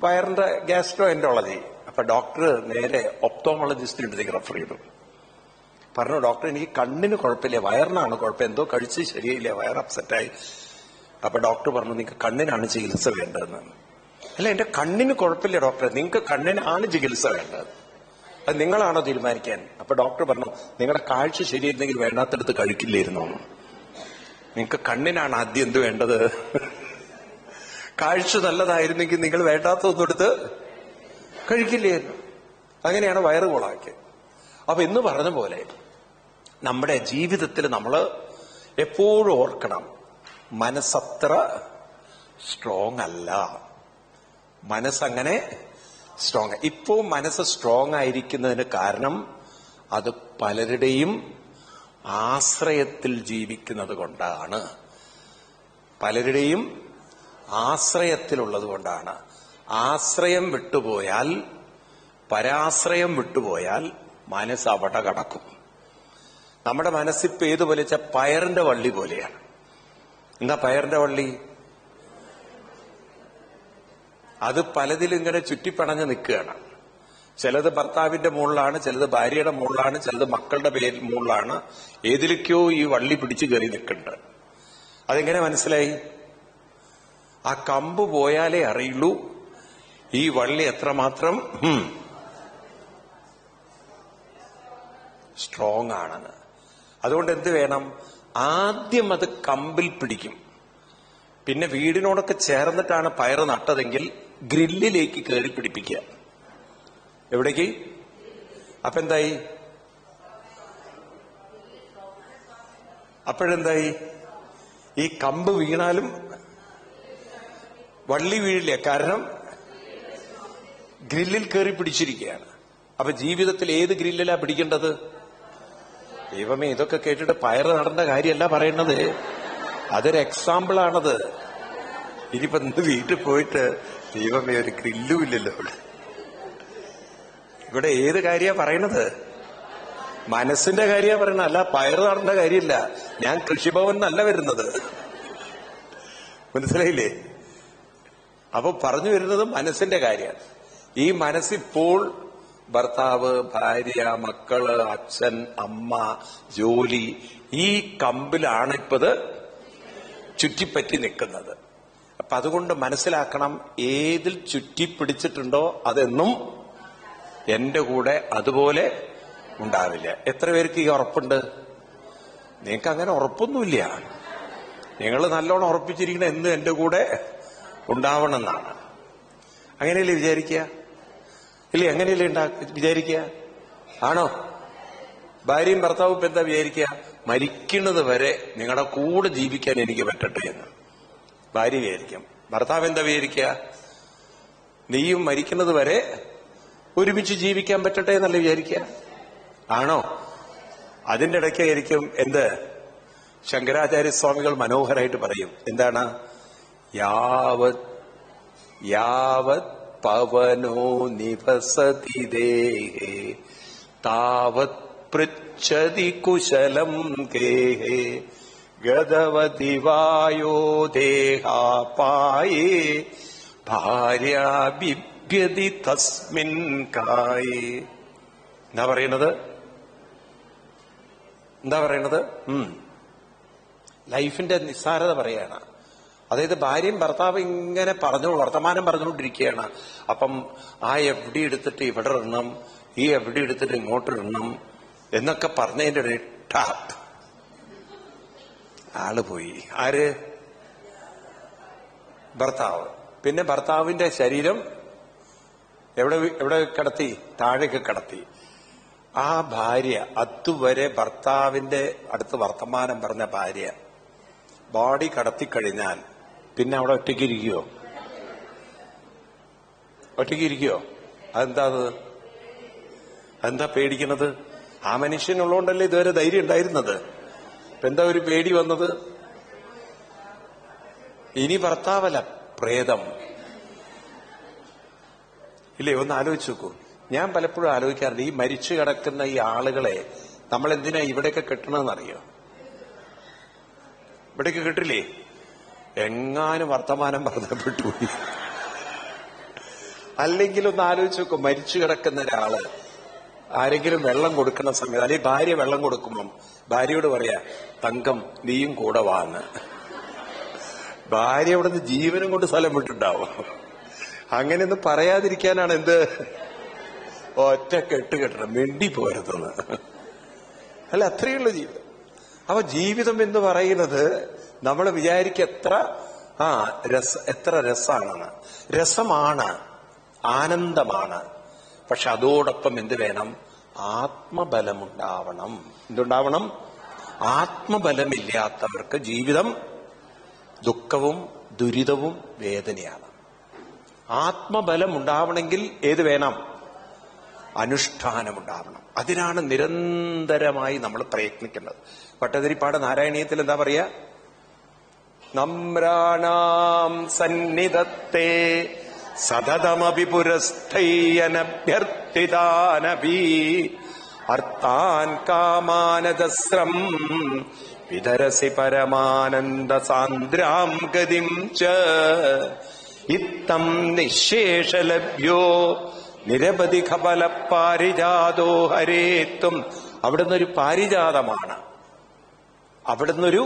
വയറിന്റെ ഗ്യാസ്ട്രോ എൻട്രോളജി. അപ്പൊ ഡോക്ടർ നേരെ ഒപ്തോമോളജിസ്റ്റിന്റെ അടുത്തേക്ക് റെഫർ ചെയ്തു. പറഞ്ഞു, ഡോക്ടർ എനിക്ക് കണ്ണിന് കുഴപ്പമില്ല, വയറിനാണ് കുഴപ്പം, എന്തോ കഴിച്ച് ശരിയില്ല, വയർ അപ്സെറ്റായി. അപ്പൊ ഡോക്ടർ പറഞ്ഞു, നിങ്ങൾക്ക് കണ്ണിനാണ് ചികിത്സ വേണ്ടതെന്ന്. അല്ല, എന്റെ കണ്ണിന് കുഴപ്പമില്ല ഡോക്ടർ, നിങ്ങൾക്ക് കണ്ണിനാണ് ചികിത്സ വേണ്ടത്, അത് നിങ്ങളാണോ തീരുമാനിക്കാൻ? അപ്പൊ ഡോക്ടർ പറഞ്ഞു, നിങ്ങളുടെ കാഴ്ച ശരിയായിരുന്നെങ്കിൽ വേണ്ടാത്തടുത്ത് കഴിക്കില്ലായിരുന്നു. നിങ്ങൾക്ക് കണ്ണിനാണ് ആദ്യം എന്ത് വേണ്ടത്? കാഴ്ച നല്ലതായിരുന്നെങ്കിൽ നിങ്ങൾ വേണ്ടാത്തൊന്നും എടുത്ത് കഴിക്കില്ലായിരുന്നു. അങ്ങനെയാണ് വയറ് കൊളാക്കിയത്. അപ്പൊ എന്ന് പറഞ്ഞ പോലെ നമ്മുടെ ജീവിതത്തിൽ നമ്മൾ എപ്പോഴും ഓർക്കണം, മനസ്സത്ര സ്ട്രോങ് അല്ല. മനസ്സങ്ങനെ സ്ട്രോങ്. ഇപ്പോ മനസ്സ് സ്ട്രോങ് ആയിരിക്കുന്നതിന് കാരണം അത് പലരുടെയും ആശ്രയത്തിൽ ജീവിക്കുന്നത് കൊണ്ടാണ്. പലരുടെയും ആശ്രയത്തിലുള്ളത് കൊണ്ടാണ്. ആശ്രയം വിട്ടുപോയാൽ, പരാശ്രയം വിട്ടുപോയാൽ മനസ്സ് അവിടെ കടക്കും. നമ്മുടെ മനസ്സിപ്പോ ഏതുപോലെ വെച്ചാൽ പയറിന്റെ വള്ളി പോലെയാണ്. എന്താ പയറിന്റെ വള്ളി? അത് പലതിലും ഇങ്ങനെ ചുറ്റിപ്പണഞ്ഞ് നിൽക്കുകയാണ്. ചിലത് ഭർത്താവിന്റെ മുകളിലാണ്, ചിലത് ഭാര്യയുടെ മുകളിലാണ്, ചിലത് മക്കളുടെ പേരിൽ മുകളിലാണ്. ഏതിലേക്കോ ഈ വള്ളി പിടിച്ചു കയറി നിൽക്കുന്നുണ്ട്. അതെങ്ങനെ മനസ്സിലായി? ആ കമ്പ് പോയാലേ അറിയുള്ളൂ ഈ വള്ളി എത്രമാത്രം സ്ട്രോങ് ആണെന്ന്. അതുകൊണ്ട് എന്ത് വേണം? ആദ്യം അത് കമ്പിൽ പിടിക്കും. പിന്നെ വീടിനോടൊക്കെ ചേർന്നിട്ടാണ് പയറ് നട്ടതെങ്കിൽ ഗ്രില്ലിലേക്ക് കയറി പിടിപ്പിക്കുക. എവിടേക്ക്? അപ്പൊ എന്തായി? അപ്പോഴെന്തായി? ഈ കമ്പ് വീണാലും വള്ളി വീഴില്ല, കാരണം ഗ്രില്ലിൽ കയറി പിടിച്ചിരിക്കുകയാണ്. അപ്പൊ ജീവിതത്തിൽ ഏത് ഗ്രില്ലിലാ പിടിക്കേണ്ടത്? ദൈവമേ, ഇതൊക്കെ കേട്ടിട്ട് പയറ് നടന്ന കാര്യമല്ല പറയണത്, അതൊരു എക്സാമ്പിളാണത്. ഇനിയിപ്പോ ഇന്ന് വീട്ടിൽ പോയിട്ട് ദൈവമേ ഒരു ഗ്രില്ലും ഇല്ലല്ലോ ഇവിടെ ഏത് കാര്യ പറയണത്? മനസ്സിന്റെ കാര്യ പറയണ, അല്ല പയറ് നടന്ന കാര്യമില്ല. ഞാൻ കൃഷിഭവൻ എന്നല്ല വരുന്നത്, മനസ്സിലായില്ലേ? അപ്പൊ പറഞ്ഞു വരുന്നത് മനസ്സിന്റെ കാര്യമാണ്. ഈ മനസ്സിപ്പോൾ ഭർത്താവ്, ഭാര്യ, മക്കള്, അച്ഛൻ, അമ്മ, ജോലി, ഈ കമ്പിലാണ് ഇപ്പത് ചുറ്റിപ്പറ്റി നിൽക്കുന്നത്. അപ്പൊ അതുകൊണ്ട് മനസ്സിലാക്കണം, ഏതിൽ ചുറ്റിപ്പിടിച്ചിട്ടുണ്ടോ അതെന്നും എന്റെ കൂടെ അതുപോലെ ഉണ്ടാവില്ല. എത്ര പേർക്ക് ഈ ഉറപ്പുണ്ട്? നിങ്ങൾക്ക് അങ്ങനെ ഉറപ്പൊന്നുമില്ല. നിങ്ങൾ നല്ലോണം ഉറപ്പിച്ചിരിക്കണം എന്നും എന്റെ കൂടെ ഉണ്ടാവണമെന്നാണ്. അങ്ങനെയല്ലേ വിചാരിക്കുക? ഇല്ലേ? അങ്ങനെയല്ലേ വിചാരിക്കുക? ആണോ? ഭാര്യയും ഭർത്താവും ഇപ്പൊ എന്താ വിചാരിക്കുക? മരിക്കുന്നത് വരെ നിങ്ങളുടെ കൂടെ ജീവിക്കാൻ എനിക്ക് പറ്റട്ടെ എന്ന് ഭാര്യ വിചാരിക്കും. ഭർത്താവ് എന്താ വിചാരിക്കുക? നീയും മരിക്കുന്നത് വരെ ഒരുമിച്ച് ജീവിക്കാൻ പറ്റട്ടെ എന്നല്ല വിചാരിക്കുക. ആണോ? അതിന്റെ ഇടയ്ക്കായിരിക്കും എന്ത് ശങ്കരാചാര്യസ്വാമികൾ മനോഹരായിട്ട് പറയും. എന്താണ്? യാവത് പവനോ നിവസതി ദേഹേ താവത് പൃച്ഛതി കുശലം ഗേഹേ ഗതവതി വായോ ദേഹാപായേ ഭാര്യ ബിഭ്യതി തസ്മിൻ കായേ. എന്താ പറയണത്? ലൈഫിന്റെ നിസ്സാരത പറയാണ്. അതായത് ഭാര്യയും ഭർത്താവ് ഇങ്ങനെ വർത്തമാനം പറഞ്ഞുകൊണ്ടിരിക്കുകയാണ്. അപ്പം ആ FD എടുത്തിട്ട് ഇവിടെ ഇടണം, ഈ FD എടുത്തിട്ട് ഇങ്ങോട്ട് ഇടണം എന്നൊക്കെ പറഞ്ഞതിന്റെ ഇടയിൽ ടാപ്പ് ആള് പോയി. ആര്? ഭർത്താവ്. പിന്നെ ഭർത്താവിന്റെ ശരീരം എവിടെ കിടത്തി? താഴേക്ക് കിടത്തി. ആ ഭാര്യ, അതുവരെ ഭർത്താവിന്റെ അടുത്ത് വർത്തമാനം പറഞ്ഞ ഭാര്യ ബോഡി കടത്തിക്കഴിഞ്ഞാൽ പിന്നെ അവിടെ ഒറ്റയ്ക്ക് ഇരിക്കുവോ? അതെന്താ പേടിക്കണത്? ആ മനുഷ്യനുള്ളതുകൊണ്ടല്ലേ ഇതുവരെ ധൈര്യം ഉണ്ടായിരുന്നത്. ഇപ്പൊ എന്താ ഒരു പേടി വന്നത്? ഇനി ഭർത്താവല്ല, പ്രേതം. ഇല്ലേ? ഒന്ന് ആലോചിച്ച് നോക്കൂ. ഞാൻ പലപ്പോഴും ആലോചിക്കാറുണ്ട്, ഈ മരിച്ചു കിടക്കുന്ന ഈ ആളുകളെ നമ്മൾ എന്തിനാ ഇവിടെയൊക്കെ കെട്ടണമെന്നറിയോ? ഇവിടേക്ക് കിട്ടില്ലേ? എങ്ങാനും വർത്തമാനം പറഞ്ഞപ്പെട്ടുപോയി. അല്ലെങ്കിൽ ഒന്ന് ആലോചിച്ച് നോക്കും, മരിച്ചു കിടക്കുന്ന ഒരാള് ആരെങ്കിലും വെള്ളം കൊടുക്കുന്ന സമയത്ത്, അല്ലെങ്കിൽ ഭാര്യ വെള്ളം കൊടുക്കുമ്പം ഭാര്യയോട് പറയാ, തങ്കം നീയും കൂടെ വാന്ന്. ഭാര്യ അവിടെ നിന്ന് ജീവനും കൊണ്ട് സ്ഥലം വിട്ടുണ്ടാവും. അങ്ങനെയൊന്നും പറയാതിരിക്കാനാണ് എന്ത് ഒറ്റ കെട്ടണം, മിണ്ടി പോരുതെന്ന്. അല്ല, അത്രയുള്ള ജീവിതം. അപ്പൊ ജീവിതം എന്ന് പറയുന്നത് നമ്മൾ വിചാരിക്കുക എത്ര രസമാണെന്ന്. രസമാണ്, ആനന്ദമാണ്. പക്ഷെ അതോടൊപ്പം എന്ത് വേണം? ആത്മബലമുണ്ടാവണം. എന്തുണ്ടാവണം? ആത്മബലമില്ലാത്തവർക്ക് ജീവിതം ദുഃഖവും ദുരിതവും വേദനയാണ്. ആത്മബലം ഉണ്ടാവണമെങ്കിൽ ഏത് വേണം? അനുഷ്ഠാനമുണ്ടാവണം. അതിനാണ് നിരന്തരമായി നമ്മൾ പ്രയത്നിക്കുന്നത്. ഭട്ടതിരിപ്പാട് നാരായണീയത്തിൽ എന്താ പറയാ? നമ്രാണാം സന്നിധത്തെ സതതമപി പുരസ്ഥൈയനഭ്യർത്ഥിതാനപി അർത്ഥാൻ കാമാനദസ്രം വിതരസി പരമാനന്ദ സാന്ദ്രാം ഗതിം ച ഇത്തം നിശേഷലഭ്യോ നിരവധി ഖബല പാരിജാതോ ഹരേത്വം. അവിടുന്ന് ഒരു പാരിജാതമാണ്. അവിടുന്നൊരു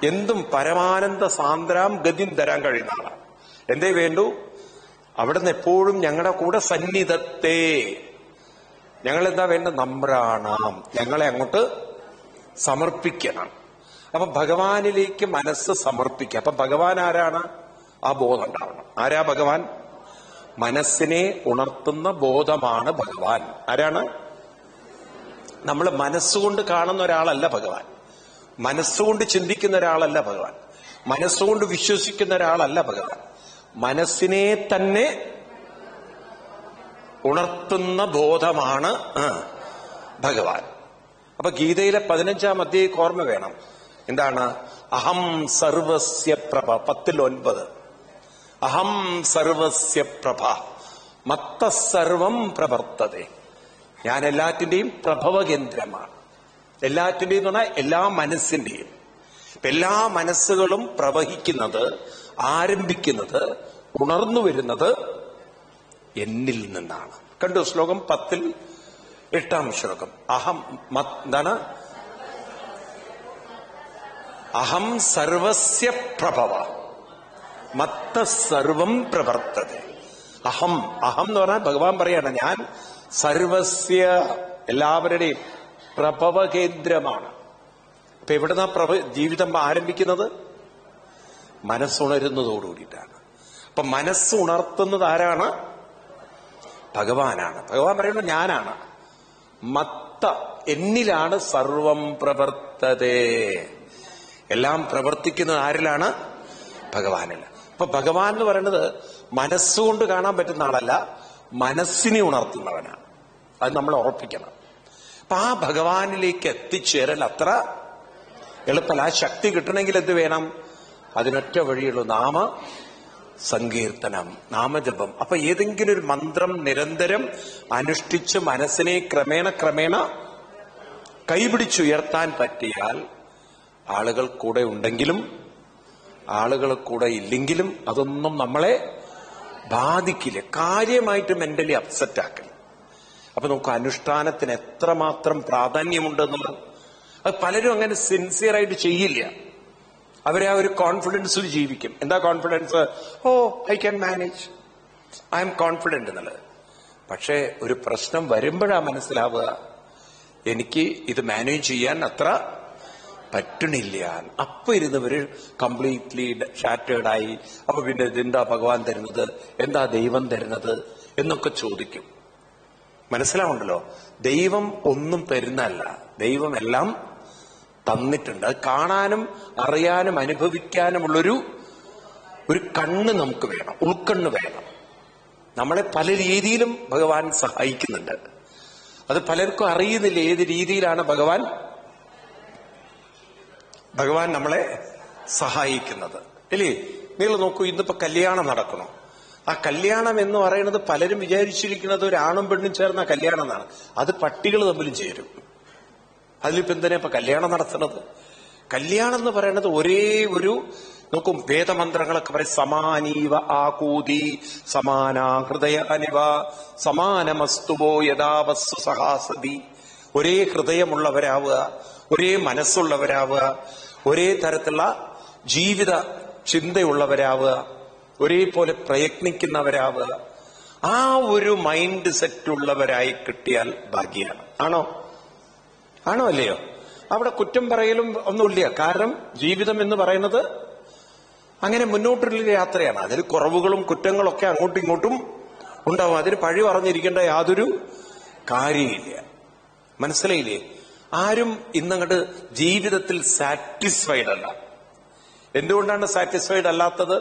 എന്തും പരമാനന്ദ സാന്ദ്രാം ഗതിം തരാൻ കഴിയുന്ന ആളാണ്. എന്തേ വേണ്ടു? അവിടുന്ന് എപ്പോഴും ഞങ്ങളുടെ കൂടെ സന്നിധത്തെ. ഞങ്ങളെന്താ വേണ്ട? നമ്രാണാം, ഞങ്ങളെ അങ്ങോട്ട് സമർപ്പിക്കണം. അപ്പൊ ഭഗവാനിലേക്ക് മനസ്സ് സമർപ്പിക്കുക. അപ്പൊ ഭഗവാൻ ആരാണ്? ആ ബോധം ഉണ്ടാവണം. ആരാ ഭഗവാൻ? മനസ്സിനെ ഉണർത്തുന്ന ബോധമാണ് ഭഗവാൻ. ആരാണ്? നമ്മൾ മനസ്സുകൊണ്ട് കാണുന്ന ഒരാളല്ല ഭഗവാൻ. മനസ്സുകൊണ്ട് ചിന്തിക്കുന്ന ഒരാളല്ല ഭഗവാൻ. മനസ്സുകൊണ്ട് വിശ്വസിക്കുന്ന ഒരാളല്ല ഭഗവാൻ. മനസ്സിനെ തന്നെ ഉണർത്തുന്ന ബോധമാണ് ഭഗവാൻ. അപ്പൊ ഗീതയിലെ 15-ാം അധ്യായം ഓർമ്മ വേണം. എന്താണ്? അഹം സർവസ്യ പ്രഭ. 10-9. അഹം സർവസ്യ പ്രഭ മത്തസർവം പ്രവർത്തതേ. ഞാൻ എല്ലാറ്റിന്റെയും പ്രഭവ കേന്ദ്രമാണ്. എല്ലാറ്റിന്റെയും എന്ന് പറഞ്ഞാൽ എല്ലാ മനസ്സിന്റെയും. എല്ലാ മനസ്സുകളും പ്രവഹിക്കുന്നത്, ആരംഭിക്കുന്നത്, ഉണർന്നു വരുന്നത് എന്നിൽ നിന്നാണ്. കണ്ടു? ശ്ലോകം 10-8 ശ്ലോകം. അഹം എന്താണ്? അഹം സർവസ്യ പ്രഭവ മത്ത സർവം പ്രവർത്തതേ. അഹം അഹം എന്ന് പറഞ്ഞാൽ ഭഗവാൻ പറയാണ് ഞാൻ സർവസ്യ എല്ലാവരുടെയും പ്രഭവ കേന്ദ്രമാണ്. അപ്പൊ എവിടുന്ന ജീവിതം ആരംഭിക്കുന്നത്? മനസ്സുണരുന്നതോടുകൂടിയിട്ടാണ്. അപ്പൊ മനസ്സ് ഉണർത്തുന്നത് ആരാണ്? ഭഗവാനാണ്. ഭഗവാൻ പറയുന്നത് ഞാനാണ്. മത്ത എന്നിലാണ് സർവം പ്രവർത്തതേ. എല്ലാം പ്രവർത്തിക്കുന്നത് ആരിലാണ്? ഭഗവാനിൽ. അപ്പൊ ഭഗവാൻ എന്ന് പറയുന്നത് മനസ്സുകൊണ്ട് കാണാൻ പറ്റുന്ന ആളല്ല, മനസ്സിനെ ഉണർത്തുന്നവനാണ്. അത് നമ്മൾ ഉറപ്പിക്കണം. അപ്പൊ ആ ഭഗവാനിലേക്ക് എത്തിച്ചേരൽ അത്ര എളുപ്പമല്ല. ആ ശക്തി കിട്ടണമെങ്കിൽ എന്ത് വേണം? അതിനൊറ്റ വഴിയുള്ളൂ, നാമ സങ്കീർത്തനം, നാമജപം. അപ്പൊ ഏതെങ്കിലും ഒരു മന്ത്രം നിരന്തരം അനുഷ്ഠിച്ച് മനസ്സിനെ ക്രമേണ ക്രമേണ കൈപിടിച്ചുയർത്താൻ പറ്റിയാൽ ആളുകൾ കൂടെ ഉണ്ടെങ്കിലും ആളുകൾ കൂടെ ഇല്ലെങ്കിലും അതൊന്നും നമ്മളെ ബാധിക്കില്ല. കാര്യമായിട്ട് മെന്റലി അപ്സെറ്റ് ആക്കില്ല. അപ്പൊ നമുക്ക് അനുഷ്ഠാനത്തിന് എത്രമാത്രം പ്രാധാന്യമുണ്ടെന്നുള്ളത് അത് പലരും അങ്ങനെ സിൻസിയറായിട്ട് ചെയ്യില്ല. അവരെ ആ ഒരു കോൺഫിഡൻസിൽ ജീവിക്കും. എന്താ confidence? Oh I can manage, I'm confident എന്നുള്ളത്. പക്ഷേ ഒരു പ്രശ്നം വരുമ്പോഴാണ് മനസ്സിലാവുക എനിക്ക് ഇത് മാനേജ് ചെയ്യാൻ അത്ര പറ്റണില്ല. അപ്പൊ ഇരുന്നവര് കംപ്ലീറ്റ്ലി ഷാറ്റേർഡായി. അപ്പൊ പിന്നെ ഇതെന്താ ഭഗവാൻ തരുന്നത്, എന്താ ദൈവം തരുന്നത് എന്നൊക്കെ ചോദിക്കും. മനസ്സിലാവുണ്ടല്ലോ, ദൈവം ഒന്നും തരുന്നതല്ല, ദൈവം എല്ലാം തന്നിട്ടുണ്ട്. അത് കാണാനും അറിയാനും അനുഭവിക്കാനുമുള്ളൊരു കണ്ണ് നമുക്ക് വേണം, ഉൾക്കണ്ണ് വേണം. നമ്മളെ പല രീതിയിലും ഭഗവാൻ സഹായിക്കുന്നുണ്ട്. അത് പലർക്കും അറിയുന്നില്ല ഏത് രീതിയിലാണ് ഭഗവാൻ നമ്മളെ സഹായിക്കുന്നത്. ഇല്ലേ? നിങ്ങൾ നോക്കൂ, ഇന്നിപ്പോ കല്യാണം നടക്കണം. ആ കല്യാണം എന്ന് പറയുന്നത് പലരും വിചാരിച്ചിരിക്കുന്നത് ഒരു ആണും പെണ്ണും ചേർന്ന കല്യാണം എന്നാണ്. അത് പട്ടികൾ തമ്മിലും ചേരും. അതിലിപ്പോ എന്തിനാ ഇപ്പൊ കല്യാണം നടത്തുന്നത്? കല്യാണം എന്ന് പറയുന്നത് ഒരേ ഒരു നോക്കും, വേദമന്ത്രങ്ങളൊക്കെ പറയും സമാനീവ ആകൂതി സമാനാ ഹൃദയാനിവ സമാനമസ്തുവോ യഥാവസ്തു സഹാസതി. ഒരേ ഹൃദയമുള്ളവരാവുക, ഒരേ മനസ്സുള്ളവരാവുക, ഒരേ തരത്തിലുള്ള ജീവിത ചിന്തയുള്ളവരാവുക, ഒരേപോലെ പ്രയത്നിക്കുന്നവരാവുക. ആ ഒരു മൈൻഡ് സെറ്റ് ഉള്ളവരായി കിട്ടിയാൽ ഭാഗ്യമാണ്. ആണോ അല്ലയോ? അവിടെ കുറ്റം പറയലും ഒന്നുമില്ല. കാരണം ജീവിതം എന്ന് പറയുന്നത് അങ്ങനെ മുന്നോട്ടുള്ള യാത്രയാണ്. അതിൽ കുറവുകളും കുറ്റങ്ങളൊക്കെ അങ്ങോട്ടും ഇങ്ങോട്ടും ഉണ്ടാവും. അതിന് പഴി പറഞ്ഞിരിക്കേണ്ട യാതൊരു കാര്യമില്ല. മനസ്സിലായില്ലേ? ആരും ഇന്നങ്ങോട്ട് ജീവിതത്തിൽ സാറ്റിസ്ഫൈഡ് അല്ല. എന്തുകൊണ്ടാണ് സാറ്റിസ്ഫൈഡ് അല്ലാത്തത്?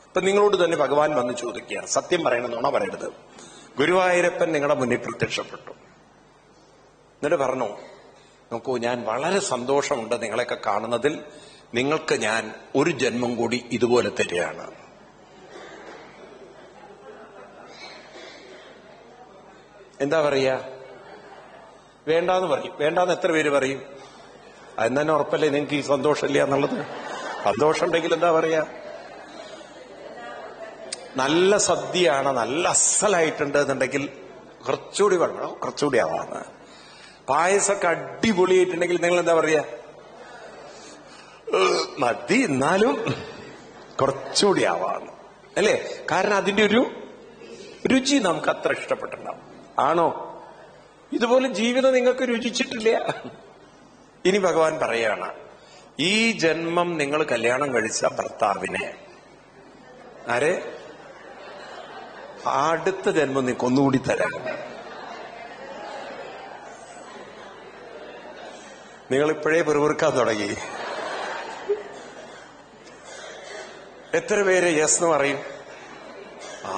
ഇപ്പൊ നിങ്ങളോട് തന്നെ ഭഗവാൻ വന്ന് ചോദിക്കുകയാണ്, സത്യം പറയണമെന്നാണോ പറയരുത്. ഗുരുവായൂരപ്പൻ നിങ്ങളുടെ മുന്നിൽ പ്രത്യക്ഷപ്പെട്ടു, എന്നിട്ട് പറഞ്ഞു, നോക്കൂ, ഞാൻ വളരെ സന്തോഷമുണ്ട് നിങ്ങളെയൊക്കെ കാണുന്നതിൽ. നിങ്ങൾക്ക് ഞാൻ ഒരു ജന്മം കൂടി ഇതുപോലെ തരികയാണ്. എന്താ പറയാ? വേണ്ടാന്ന് പറയും. വേണ്ടാന്ന് എത്ര പേര് പറയും? അതിന് തന്നെ ഉറപ്പല്ലേ നിങ്ങൾക്ക് ഈ സന്തോഷമില്ല എന്നുള്ളത്? സന്തോഷം ഉണ്ടെങ്കിൽ എന്താ പറയാ? നല്ല സദ്യയാണ്, നല്ല അസലായിട്ടുണ്ട് എന്നുണ്ടെങ്കിൽ കുറച്ചുകൂടി വേണം, കുറച്ചുകൂടി ആവാന്ന്. പായസമൊക്കെ അടിപൊളിയായിട്ടുണ്ടെങ്കിൽ നിങ്ങൾ എന്താ പറയാ, മതി എന്നാലും കുറച്ചുകൂടി ആവാന്ന് അല്ലേ? കാരണം അതിന്റെ ഒരു രുചി നമുക്ക് അത്ര ഇഷ്ടപ്പെട്ടിട്ടുണ്ടാവും. ആണോ? ഇതുപോലെ ജീവിതം നിങ്ങൾക്ക് രുചിച്ചിട്ടില്ല. ഇനി ഭഗവാൻ പറയാണ്, ഈ ജന്മം നിങ്ങൾ കല്യാണം കഴിച്ച ഭർത്താവിനെ ആരെ അടുത്ത ജന്മം നിങ്ങൾക്ക് ഒന്നുകൂടി തരാം. നിങ്ങളിപ്പോഴേ പെറുപിറുക്കാൻ തുടങ്ങി. എത്ര പേര് യെസ് എന്ന് പറയും?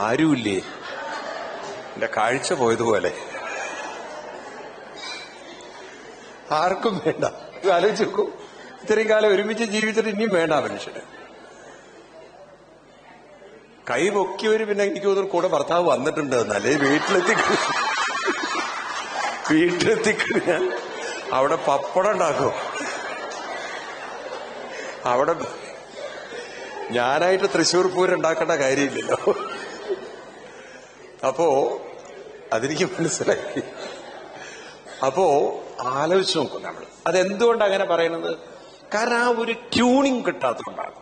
ആരുമില്ലേ? എന്റെ കാഴ്ച പോയതുപോലെ ആർക്കും വേണ്ട. ആലോചിച്ച് നോക്കൂ, ഇത്രയും കാലം ഒരുമിച്ച് ജീവിച്ചിട്ട് ഇനിയും വേണ്ട മനുഷ്യന്. കൈ പൊക്കിയവര് പിന്നെ എനിക്ക് തോന്നുന്നു കൂടെ ഭർത്താവ് വന്നിട്ടുണ്ട് എന്നല്ലേ. വീട്ടിലെത്തിക്കഴിഞ്ഞാൽ അവിടെ പപ്പടം ഉണ്ടാക്കും. അവിടെ ഞാനായിട്ട് തൃശ്ശൂർ പൂരം ഉണ്ടാക്കേണ്ട കാര്യമില്ലല്ലോ. അപ്പോ അതെനിക്ക് മനസ്സിലായി. അപ്പോ ആലോചിച്ച് നോക്കും നമ്മൾ. അതെന്തുകൊണ്ട് അങ്ങനെ പറയുന്നത്? കാരണം ആ ഒരു ട്യൂണിങ് കിട്ടാത്തതുകൊണ്ടാണ്.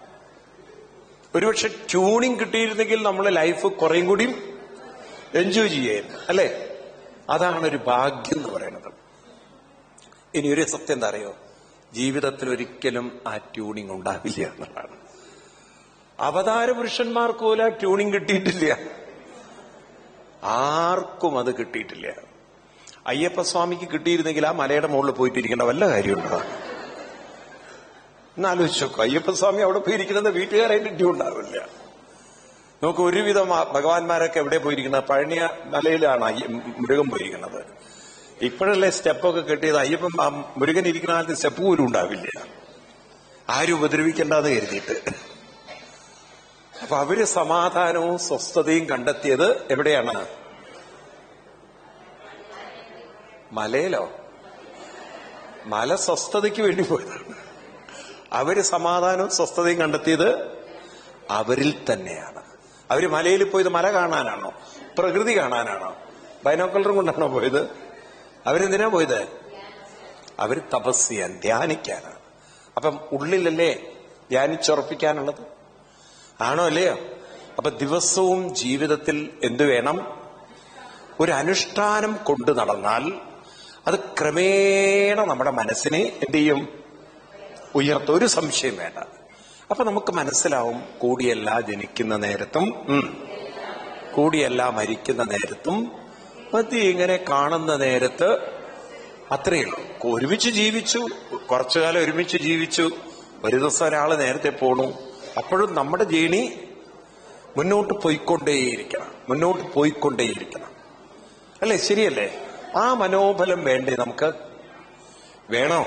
ഒരുപക്ഷെ ട്യൂണിങ് കിട്ടിയിരുന്നെങ്കിൽ നമ്മളെ ലൈഫ് കുറേയും കൂടി എൻജോയ് ചെയ്യായിരുന്നു അല്ലേ? അതാണ് ഒരു ഭാഗ്യം എന്ന് പറയുന്നത്. ഇനി ഒരു സത്യം എന്താ അറിയോ? ജീവിതത്തിൽ ഒരിക്കലും ആ ട്യൂണിങ് ഉണ്ടാവില്ല എന്നുള്ളതാണ്. അവതാര പുരുഷന്മാർക്ക് പോലും ആ ട്യൂണിങ് കിട്ടിയിട്ടില്ല. ആർക്കും അത് കിട്ടിയിട്ടില്ല. അയ്യപ്പസ്വാമിക്ക് കിട്ടിയിരുന്നെങ്കിൽ ആ മലയുടെ മുകളിൽ പോയിട്ടിരിക്കേണ്ട വല്ല കാര്യമുണ്ടോ? എന്നാലോചിച്ച് നോക്കും. അയ്യപ്പസ്വാമി അവിടെ പോയിരിക്കുന്നത് വീട്ടുകാരായിട്ട് ട്യൂൺ ഉണ്ടാവില്ല. നമുക്ക് ഒരുവിധം ഭഗവാന്മാരൊക്കെ എവിടെ പോയിരിക്കുന്നത്? പഴനിയ മലയിലാണ് മുരുകൻ പോയിരിക്കുന്നത്. ഇപ്പോഴല്ലേ സ്റ്റെപ്പൊക്കെ കെട്ടിയത്. അയ്യപ്പൻ മുരുകൻ ഇരിക്കുന്ന കാലത്ത് സ്റ്റെപ്പ് പോലും ഉണ്ടാവില്ല, ആരും ഉപദ്രവിക്കേണ്ടെന്ന് കരുതിയിട്ട്. അപ്പൊ അവര് സമാധാനവും സ്വസ്ഥതയും കണ്ടെത്തിയത് എവിടെയാണ്? മലയിലോ? മല സ്വസ്ഥതയ്ക്ക് വേണ്ടി പോയതാണ്. അവര് സമാധാനവും സ്വസ്ഥതയും കണ്ടെത്തിയത് അവരിൽ തന്നെയാണ്. അവര് മലയിൽ പോയത് മല കാണാനാണോ? പ്രകൃതി കാണാനാണോ? ബൈനോക്കുലറും കൊണ്ടാണോ പോയത്? അവരെന്തിനാ പോയത്? അവര് തപസ് ചെയ്യാൻ, ധ്യാനിക്കാനാണ്. അപ്പം ഉള്ളിലല്ലേ ധ്യാനിച്ചുറപ്പിക്കാനുള്ളത്? ആണോ അല്ലയോ? അപ്പൊ ദിവസവും ജീവിതത്തിൽ എന്തു വേണം? ഒരു അനുഷ്ഠാനം കൊണ്ടു നടന്നാൽ അത് ക്രമേണ നമ്മുടെ മനസ്സിനെ എന്ത് ചെയ്യും? ഉയർത്തും. ഒരു സംശയം വേണ്ട. അപ്പൊ നമുക്ക് മനസ്സിലാവും, കൂടിയല്ല ജനിക്കുന്ന നേരത്തും കൂടിയല്ല മരിക്കുന്ന നേരത്തും മതി. ഇങ്ങനെ കാണുന്ന നേരത്ത് അത്രയേ ഉള്ളൂ. ഒരുമിച്ച് ജീവിച്ചു, കുറച്ചു കാലം ഒരുമിച്ച് ജീവിച്ചു, ഒരു ദിവസം ഒരാള് നേരത്തെ പോണു. അപ്പോഴും നമ്മുടെ ജേണി മുന്നോട്ട് പോയിക്കൊണ്ടേയിരിക്കണം, മുന്നോട്ട് പോയിക്കൊണ്ടേയിരിക്കണം അല്ലേ? ശരിയല്ലേ? ആ മനോബലം വേണ്ടേ നമുക്ക്? വേണോ?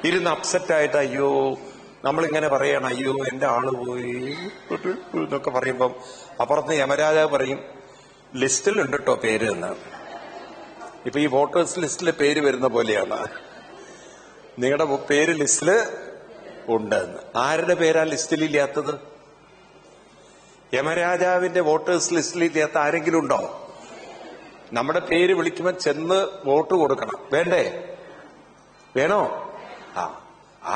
ഇരുന്ന് അപ്സെറ്റായിട്ട് അയ്യോ നമ്മളിങ്ങനെ പറയണം, അയ്യോ എന്റെ ആള് പോയി എന്നൊക്കെ പറയുമ്പം അപ്പുറത്ത് യമരാജാവ് പറയും, ലിസ്റ്റിലുണ്ട് കേട്ടോ പേര് എന്ന്. ഇപ്പൊ ഈ വോട്ടേഴ്സ് ലിസ്റ്റില് പേര് വരുന്ന പോലെയാണ്. നിങ്ങളുടെ പേര് ലിസ്റ്റില് ഉണ്ടെന്ന്. ആരുടെ പേരാ ലിസ്റ്റിലില്ലാത്തത്? യമരാജാവിന്റെ വോട്ടേഴ്സ് ലിസ്റ്റിലില്ലാത്ത ആരെങ്കിലും ഉണ്ടോ? നമ്മുടെ പേര് വിളിക്കുമ്പോൾ ചെന്ന് വോട്ട് കൊടുക്കണം, വേണ്ടേ? വേണോ?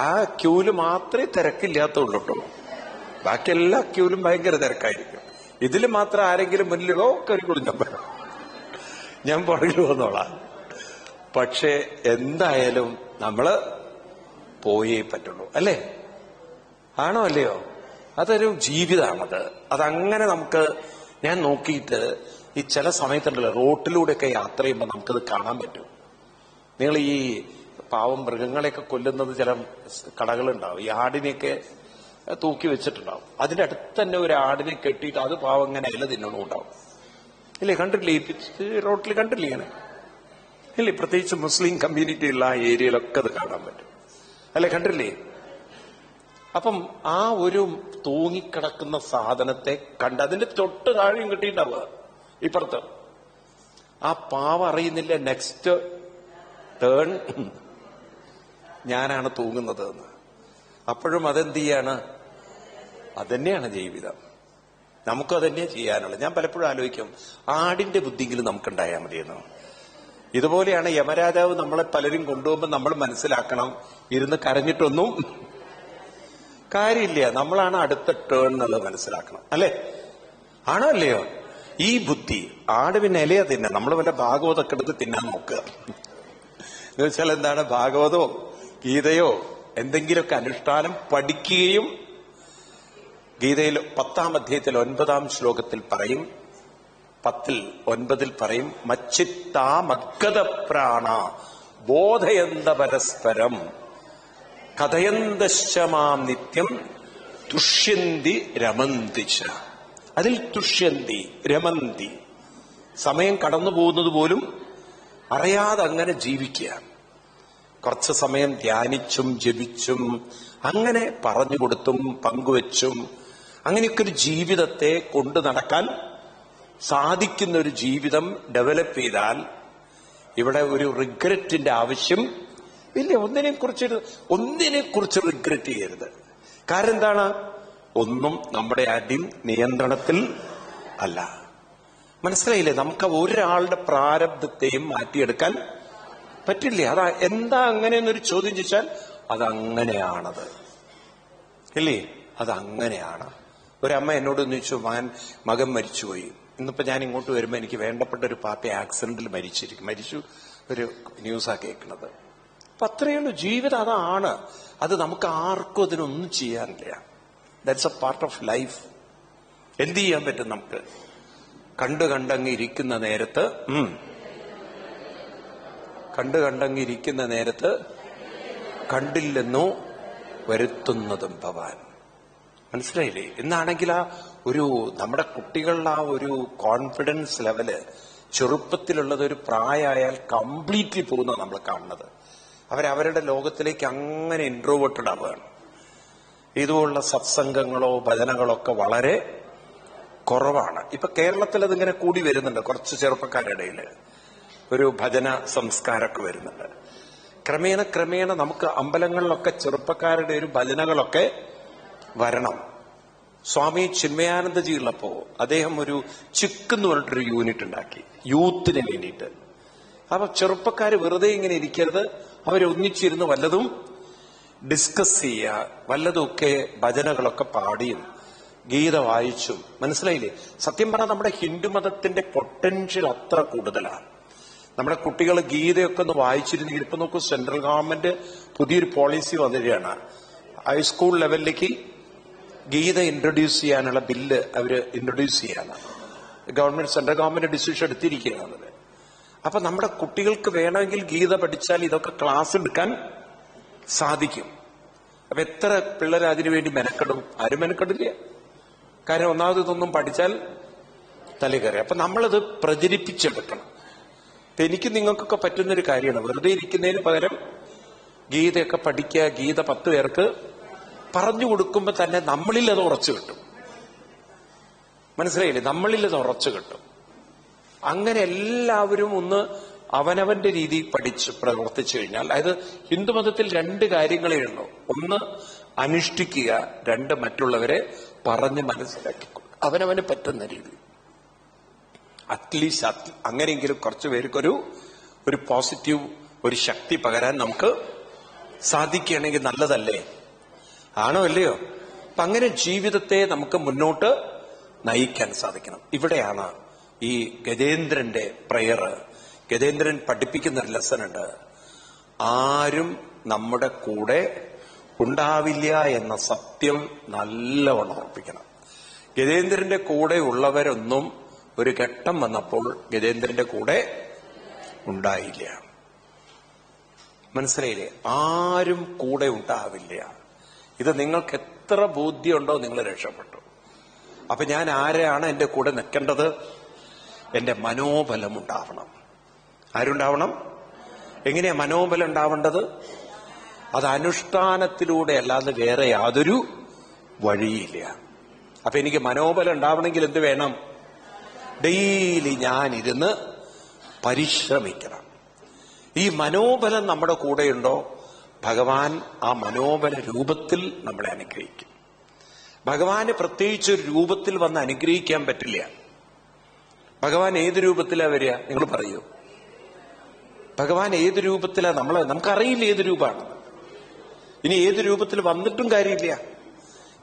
ആ ക്യൂല് മാത്രമേ തിരക്കില്ലാത്തുള്ളൂ കേട്ടോ. ബാക്കി എല്ലാ ക്യൂലും ഭയങ്കര തിരക്കായിരിക്കും. ഇതിൽ മാത്രം ആരെങ്കിലും മുന്നിലോ കരുക്കൂടും ഞാൻ പുറകിൽ വന്നോളാം. പക്ഷെ എന്തായാലും നമ്മള് പോയേ പറ്റുള്ളൂ അല്ലേ? ആണോ അല്ലയോ? അതൊരു ജീവിതമാണത്. അതങ്ങനെ നമുക്ക്, ഞാൻ നോക്കിയിട്ട് ഈ ചില സമയത്തുണ്ടല്ലോ റോട്ടിലൂടെയൊക്കെ യാത്ര ചെയ്യുമ്പോൾ നമുക്കത് കാണാൻ പറ്റും. നിങ്ങൾ ഈ പാവം മൃഗങ്ങളെയൊക്കെ കൊല്ലുന്നത് ചില കടകളുണ്ടാവും. ഈ ആടിനെയൊക്കെ തൂക്കി വെച്ചിട്ടുണ്ടാവും. അതിന്റെ അടുത്ത് തന്നെ ഒരു ആടിനെ കെട്ടിയിട്ട് അത് പാവം ഇങ്ങനെ ഇല തിന്നണമുണ്ടാവും ഇല്ലേ? കണ്ടില്ലേ? റോട്ടിൽ കണ്ടില്ലേ ഇങ്ങനെ? ഇല്ലേ? പ്രത്യേകിച്ച് മുസ്ലിം കമ്മ്യൂണിറ്റി ഉള്ള ആ ഏരിയയിലൊക്കെ അത് കാണാൻ പറ്റും അല്ലെ? കണ്ടില്ലേ? അപ്പം ആ ഒരു തൂങ്ങിക്കിടക്കുന്ന സാധനത്തെ കണ്ട് അതിന്റെ തൊട്ട് താഴെയും കിട്ടിയിട്ടുണ്ടാവുക ഇപ്പുറത്ത്. ആ പാവം അറിയുന്നില്ല നെക്സ്റ്റ് ടേൺ ഞാനാണ് തൂങ്ങുന്നത് എന്ന്. അപ്പോഴും അതെന്ത് ചെയ്യാണ്? അതന്നെയാണ് ജീവിതം. നമുക്കും അതന്നെ ചെയ്യാനുള്ളത്. ഞാൻ പലപ്പോഴും ആലോചിക്കും, ആടിന്റെ ബുദ്ധിയെങ്കിലും നമുക്കുണ്ടായാൽ മതിയെന്ന്. ഇതുപോലെയാണ് യമരാജാവ് നമ്മളെ പലരും കൊണ്ടുപോകുമ്പോൾ നമ്മൾ മനസ്സിലാക്കണം, ഇരുന്ന് കരഞ്ഞിട്ടൊന്നും കാര്യമില്ല, നമ്മളാണ് അടുത്ത ടേൺ എന്നുള്ളത് മനസ്സിലാക്കണം. അല്ലേ? ആണോ അല്ലയോ? ഈ ബുദ്ധി ആട് പിന്നെ ഇലയാ തിന്നാം, നമ്മൾ വല്ല ഭാഗവതമൊക്കെ എടുത്ത് തിന്നാൻ നോക്കുക. എന്ന് വെച്ചാൽ എന്താണ്, ഭാഗവതോ ഗീതയോ എന്തെങ്കിലുമൊക്കെ അനുഷ്ഠാനം പഠിക്കുകയും, ഗീതയിൽ 10-ാം അധ്യായത്തിൽ 9-ാം ശ്ലോകത്തിൽ പറയും, 10-9 പറയും, മച്ചിത്താ മദ്ഗത പ്രാണ ബോധയന്ത പരസ്പരം കഥയന്തശ്ചമാം നിത്യം തുഷ്യന്തി രമന്തി ച. അതിൽ തുഷ്യന്തി രമന്തി, സമയം കടന്നു പോകുന്നത് പോലും അറിയാതെ അങ്ങനെ ജീവിക്കുക. കുറച്ച് സമയം ധ്യാനിച്ചും ജപിച്ചും അങ്ങനെ പറഞ്ഞു കൊടുത്തും പങ്കുവെച്ചും അങ്ങനെയൊക്കെ ഒരു ജീവിതത്തെ കൊണ്ടു നടക്കാൻ സാധിക്കുന്ന ഒരു ജീവിതം ഡെവലപ്പ് ചെയ്താൽ ഇവിടെ ഒരു റിഗ്രറ്റിന്റെ ആവശ്യം ഇല്ല. ഒന്നിനെക്കുറിച്ച് റിഗ്രറ്റ് ചെയ്യരുത്. കാരണം എന്താണ്? ഒന്നും നമ്മുടെ ആരുടെയും നിയന്ത്രണത്തിൽ അല്ല. മനസ്സിലായില്ലേ? നമുക്ക് ഒരാളുടെ പ്രാരബ്ധത്തെയും മാറ്റിയെടുക്കാൻ പറ്റില്ല. അതാ എന്താ അങ്ങനെയെന്നൊരു ചോദ്യം ചോദിച്ചാൽ അതങ്ങനെയാണത്, ഇല്ലേ? അതങ്ങനെയാണ്. ഒരമ്മ എന്നോട് ചോദിച്ചു, മകൻ മരിച്ചുപോയി. ഇന്നിപ്പോ ഞാൻ ഇങ്ങോട്ട് വരുമ്പോ എനിക്ക് വേണ്ടപ്പെട്ട ഒരു പാർട്ടി ആക്സിഡന്റിൽ മരിച്ചു ഒരു ന്യൂസാ കേൾക്കുന്നത്. അപ്പൊ അത്രയുള്ളൂ ജീവിതം. അതാണ്. അത് നമുക്ക് ആർക്കും അതിനൊന്നും ചെയ്യാനില്ല. That's A part of life. എന്ത് ചെയ്യാൻ പറ്റും നമുക്ക്? കണ്ടങ്ങിരിക്കുന്ന നേരത്ത് കണ്ടില്ലെന്നോ വരുത്തുന്നതും ഭവാൻ. മനസ്സിലായില്ലേ? എന്നാണെങ്കിൽ ആ ഒരു നമ്മുടെ കുട്ടികളുടെ ആ ഒരു കോൺഫിഡൻസ് ലെവല് ചെറുപ്പത്തിലുള്ളത് ഒരു പ്രായമായാൽ കംപ്ലീറ്റ്ലി പോകുന്ന നമ്മൾ കാണുന്നത്. അവരവരുടെ ലോകത്തിലേക്ക് അങ്ങനെ ഇൻട്രോവേർട്ടഡ് ആവുകയാണ്. ഇതുപോലുള്ള സത്സംഗങ്ങളോ ഭജനകളോ ഒക്കെ വളരെ കുറവാണ്. ഇപ്പൊ കേരളത്തിൽ അതിങ്ങനെ കൂടി വരുന്നുണ്ട്. കുറച്ച് ചെറുപ്പക്കാരുടെ ഇടയിൽ ഒരു ഭജന സംസ്കാരമൊക്കെ വരുന്നുണ്ട്. ക്രമേണ നമുക്ക് അമ്പലങ്ങളിലൊക്കെ ചെറുപ്പക്കാരുടെ ഒരു ഭജനകളൊക്കെ വരണം. സ്വാമി ചിന്മയാനന്ദജി ഉള്ളപ്പോ അദ്ദേഹം ഒരു ചിക്ക് എന്ന് പറഞ്ഞിട്ടൊരു യൂണിറ്റ് ഉണ്ടാക്കി യൂത്തിന് വേണ്ടിയിട്ട്. അപ്പൊ ചെറുപ്പക്കാർ വെറുതെ ഇങ്ങനെ ഇരിക്കരുത്, അവരൊന്നിച്ചിരുന്ന് വല്ലതും ഡിസ്കസ് ചെയ്യുക, വല്ലതുമൊക്കെ ഭജനകളൊക്കെ പാടിയും ഗീത വായിച്ചും. മനസ്സിലായില്ലേ? സത്യം പറഞ്ഞാൽ നമ്മുടെ ഹിന്ദുമതത്തിന്റെ പൊട്ടൻഷ്യൽ അത്ര കൂടുതലാണ്. നമ്മുടെ കുട്ടികൾ ഗീതയൊക്കെ ഒന്ന് വായിച്ചിരുന്നെങ്കിൽ, ഇപ്പൊ നോക്കൂ, സെൻട്രൽ ഗവൺമെന്റ് പുതിയൊരു പോളിസി വന്നിരിക്കുകയാണ്. ഹൈസ്കൂൾ ലെവലിലേക്ക് ഗീത ഇൻട്രൊഡ്യൂസ് ചെയ്യാനുള്ള ബില്ല് അവര് ഇൻട്രൊഡ്യൂസ് ചെയ്യാണ്. സെൻട്രൽ ഗവൺമെന്റ് ഡിസിഷൻ എടുത്തിരിക്കുകയാണത്. അപ്പൊ നമ്മുടെ കുട്ടികൾക്ക് വേണമെങ്കിൽ ഗീത പഠിച്ചാൽ ഇതൊക്കെ ക്ലാസ് എടുക്കാൻ സാധിക്കും. അപ്പൊ എത്ര പിള്ളേർ അതിനുവേണ്ടി മെനക്കെടും? ആരും മെനക്കെടില്ല. കാരണം ഒന്നാമത് ഇതൊന്നും പഠിച്ചാൽ തലകയറി. അപ്പൊ നമ്മളത് പ്രചരിപ്പിച്ചെടുക്കണം. അപ്പൊ എനിക്ക് നിങ്ങൾക്കൊക്കെ പറ്റുന്നൊരു കാര്യമാണ്. വെറുതെ ഇരിക്കുന്നതിന് പകരം ഗീതയൊക്കെ പഠിക്കുക. ഗീത 10 പേർക്ക് പറഞ്ഞു കൊടുക്കുമ്പോ തന്നെ നമ്മളിൽ അത് ഉറച്ചു കിട്ടും. മനസ്സിലായില്ലേ? നമ്മളിൽ അത് ഉറച്ചു കിട്ടും. അങ്ങനെ എല്ലാവരും ഒന്ന് അവനവന്റെ രീതി പഠിച്ച് പ്രവർത്തിച്ചു കഴിഞ്ഞാൽ, അതായത് ഹിന്ദുമതത്തിൽ 2 കാര്യങ്ങളേ ഉള്ളൂ. ഒന്ന് അനുഷ്ഠിക്കുക, 2 മറ്റുള്ളവരെ പറഞ്ഞ് മനസ്സിലാക്കി കൊടുക്കുക. അവനവന് പറ്റുന്ന രീതി. അറ്റ്ലീസ്റ്റ് അങ്ങനെയെങ്കിലും കുറച്ചു പേർക്കൊരു പോസിറ്റീവ് ഒരു ശക്തി പകരാൻ നമുക്ക് സാധിക്കുകയാണെങ്കിൽ നല്ലതല്ലേ? ആണോ അല്ലയോ? അപ്പൊ അങ്ങനെ ജീവിതത്തെ നമുക്ക് മുന്നോട്ട് നയിക്കാൻ സാധിക്കണം. ഇവിടെയാണ് ഈ ഗജേന്ദ്രന്റെ പ്രയർ. ഗജേന്ദ്രൻ പഠിപ്പിക്കുന്ന ഒരു ലെസൺ ഉണ്ട്. ആരും നമ്മുടെ കൂടെ ഉണ്ടാവില്ല എന്ന സത്യം നല്ലവണ്ണം ഉറപ്പിക്കണം. ഗജേന്ദ്രന്റെ കൂടെ ഉള്ളവരൊന്നും ഒരു ഘട്ടം വന്നപ്പോൾ ഗജേന്ദ്രന്റെ കൂടെ ഉണ്ടായില്ല. മനസ്സിലായില്ലേ? ആരും കൂടെ ഉണ്ടാവില്ല. ഇത് നിങ്ങൾക്ക് എത്ര ബോധ്യമുണ്ടോ നിങ്ങൾ രക്ഷപ്പെട്ടു. അപ്പൊ ഞാൻ ആരെയാണ് എന്റെ കൂടെ നിൽക്കേണ്ടത്? എന്റെ മനോബലം ഉണ്ടാവണം. ആരുണ്ടാവണം? എങ്ങനെയാ മനോബലം ഉണ്ടാവേണ്ടത്? അത് അനുഷ്ഠാനത്തിലൂടെ അല്ലാതെ വേറെ യാതൊരു വഴിയില്ല. അപ്പൊ എനിക്ക് മനോബലം ഉണ്ടാവണമെങ്കിൽ എന്ത് വേണം? ഡെയിലി ഞാനിരുന്ന് പരിശ്രമിക്കണം. ഈ മനോബലം നമ്മുടെ കൂടെയുണ്ടോ, ഭഗവാൻ ആ മനോബല രൂപത്തിൽ നമ്മളെ അനുഗ്രഹിക്കും. ഭഗവാന് പ്രത്യേകിച്ച് ഒരു രൂപത്തിൽ വന്ന് അനുഗ്രഹിക്കാൻ പറ്റില്ല. ഭഗവാൻ ഏത് രൂപത്തിലാ വരിക? നിങ്ങൾ പറയൂ. ഭഗവാൻ ഏത് രൂപത്തിലാ? നമുക്കറിയില്ല ഏത് രൂപമാണ്. ഇനി ഏത് രൂപത്തിൽ വന്നിട്ടും കാര്യമില്ല.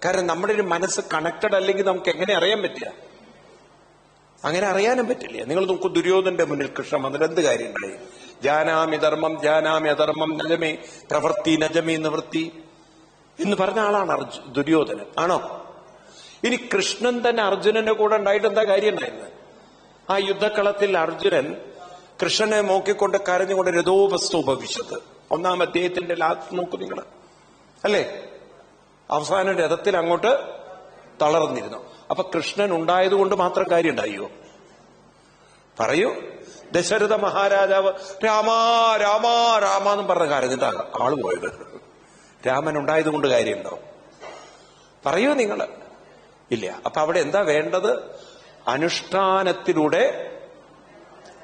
കാരണം നമ്മുടെ ഒരു മനസ്സ് കണക്റ്റഡ് അല്ലെങ്കിൽ നമുക്ക് എങ്ങനെ അറിയാൻ പറ്റില്ല? അങ്ങനെ അറിയാനും പറ്റില്ല. നിങ്ങൾ നോക്കൂ, ദുര്യോധന്റെ മുന്നിൽ കൃഷ്ണൻ വന്നിട്ട് എന്ത് കാര്യം ഉണ്ടായി? ജാനാമി ധർമ്മം ജാനാമി അധർമ്മം നജമേ പ്രവൃത്തി നജമേ നിവൃത്തി എന്ന് പറഞ്ഞ ആളാണ് ദുര്യോധനൻ. ആണോ? ഇനി കൃഷ്ണൻ തന്നെ അർജുനന്റെ കൂടെ ഉണ്ടായിട്ട് എന്താ കാര്യം ഉണ്ടായിരുന്നത്? ആ യുദ്ധക്കളത്തിൽ അർജുനൻ കൃഷ്ണനെ നോക്കിക്കൊണ്ട് കരഞ്ഞുകൊണ്ട് രഥോപസ്ഥ ഭവിഷ്യത്ത് 1-ാം അധ്യായത്തിന്റെ ലാസ്റ്റ് നോക്കൂ നിങ്ങൾ, അല്ലേ? അവസാനം രഥത്തിൽ അങ്ങോട്ട് തളർന്നിരുന്നു. അപ്പൊ കൃഷ്ണൻ ഉണ്ടായതുകൊണ്ട് മാത്രം കാര്യം ഉണ്ടായോ? പറയൂ. ദശരഥ മഹാരാജാവ് രാമാ രാമാ രാമ എന്നും പറഞ്ഞ കരഞ്ഞിട്ടാണ് ആള് പോയത്. രാമൻ ഉണ്ടായത് കൊണ്ട് കാര്യമുണ്ടോ? പറയൂ നിങ്ങൾ. ഇല്ല. അപ്പൊ അവിടെ എന്താ വേണ്ടത്? അനുഷ്ഠാനത്തിലൂടെ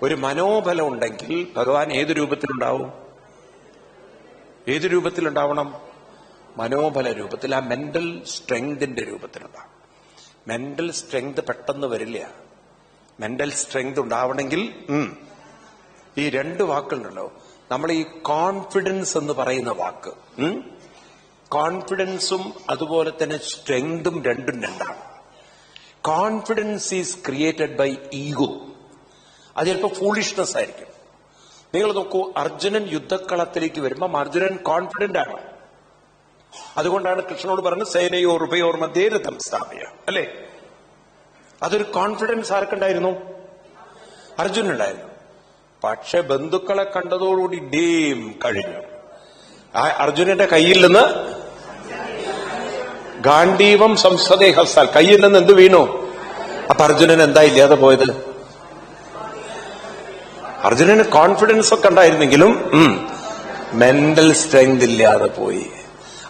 ഒരു മനോബലം ഉണ്ടെങ്കിൽ ഭഗവാൻ ഏത് രൂപത്തിലുണ്ടാവും? ഏത് രൂപത്തിലുണ്ടാവണം? മനോബല രൂപത്തിൽ, ആ മെന്റൽ സ്ട്രെങ്തിന്റെ രൂപത്തിലുണ്ടാവും. മെന്റൽ സ്ട്രെങ്ത് പെട്ടെന്ന് വരില്ല. മെന്റൽ സ്ട്രെങ്ത് ഉണ്ടാവണമെങ്കിൽ ഈ 2 വാക്കുകളുണ്ടല്ലോ. നമ്മൾ ഈ കോൺഫിഡൻസ് എന്ന് പറയുന്ന വാക്ക്, കോൺഫിഡൻസും അതുപോലെ തന്നെ സ്ട്രെങ്തും രണ്ടും രണ്ടാണ്. Confidence is created by ego. അത് ചിലപ്പോൾ ഫൂളിഷ്നെസ് ആയിരിക്കും. നിങ്ങൾ നോക്കൂ, അർജുനൻ യുദ്ധക്കളത്തിലേക്ക് വരുമ്പം അർജുനൻ കോൺഫിഡന്റ് ആണ്. അതുകൊണ്ടാണ് കൃഷ്ണനോട് പറഞ്ഞത് സേനയോർ ഉഭയോർ മധ്യേ രഥം സ്ഥാപയ, അല്ലേ? അതൊരു കോൺഫിഡൻസ് ആർക്കുണ്ടായിരുന്നു? അർജുനുണ്ടായിരുന്നു. പക്ഷെ ബന്ധുക്കളെ കണ്ടതോടുകൂടി ഡേം കഴിഞ്ഞു. ആ അർജുനന്റെ കയ്യിൽ നിന്ന് ഗാണ്ഡീവം സംസദേ ഹസ്താൽ, കയ്യിൽ നിന്ന് എന്ത് വീണു? അപ്പൊ അർജുനൻ എന്താ ഇല്ലാതെ പോയത്? അർജുനന് കോൺഫിഡൻസ് ഒക്കെ ഉണ്ടായിരുന്നെങ്കിലും മെന്റൽ സ്ട്രെങ്ത് ഇല്ലാതെ പോയി.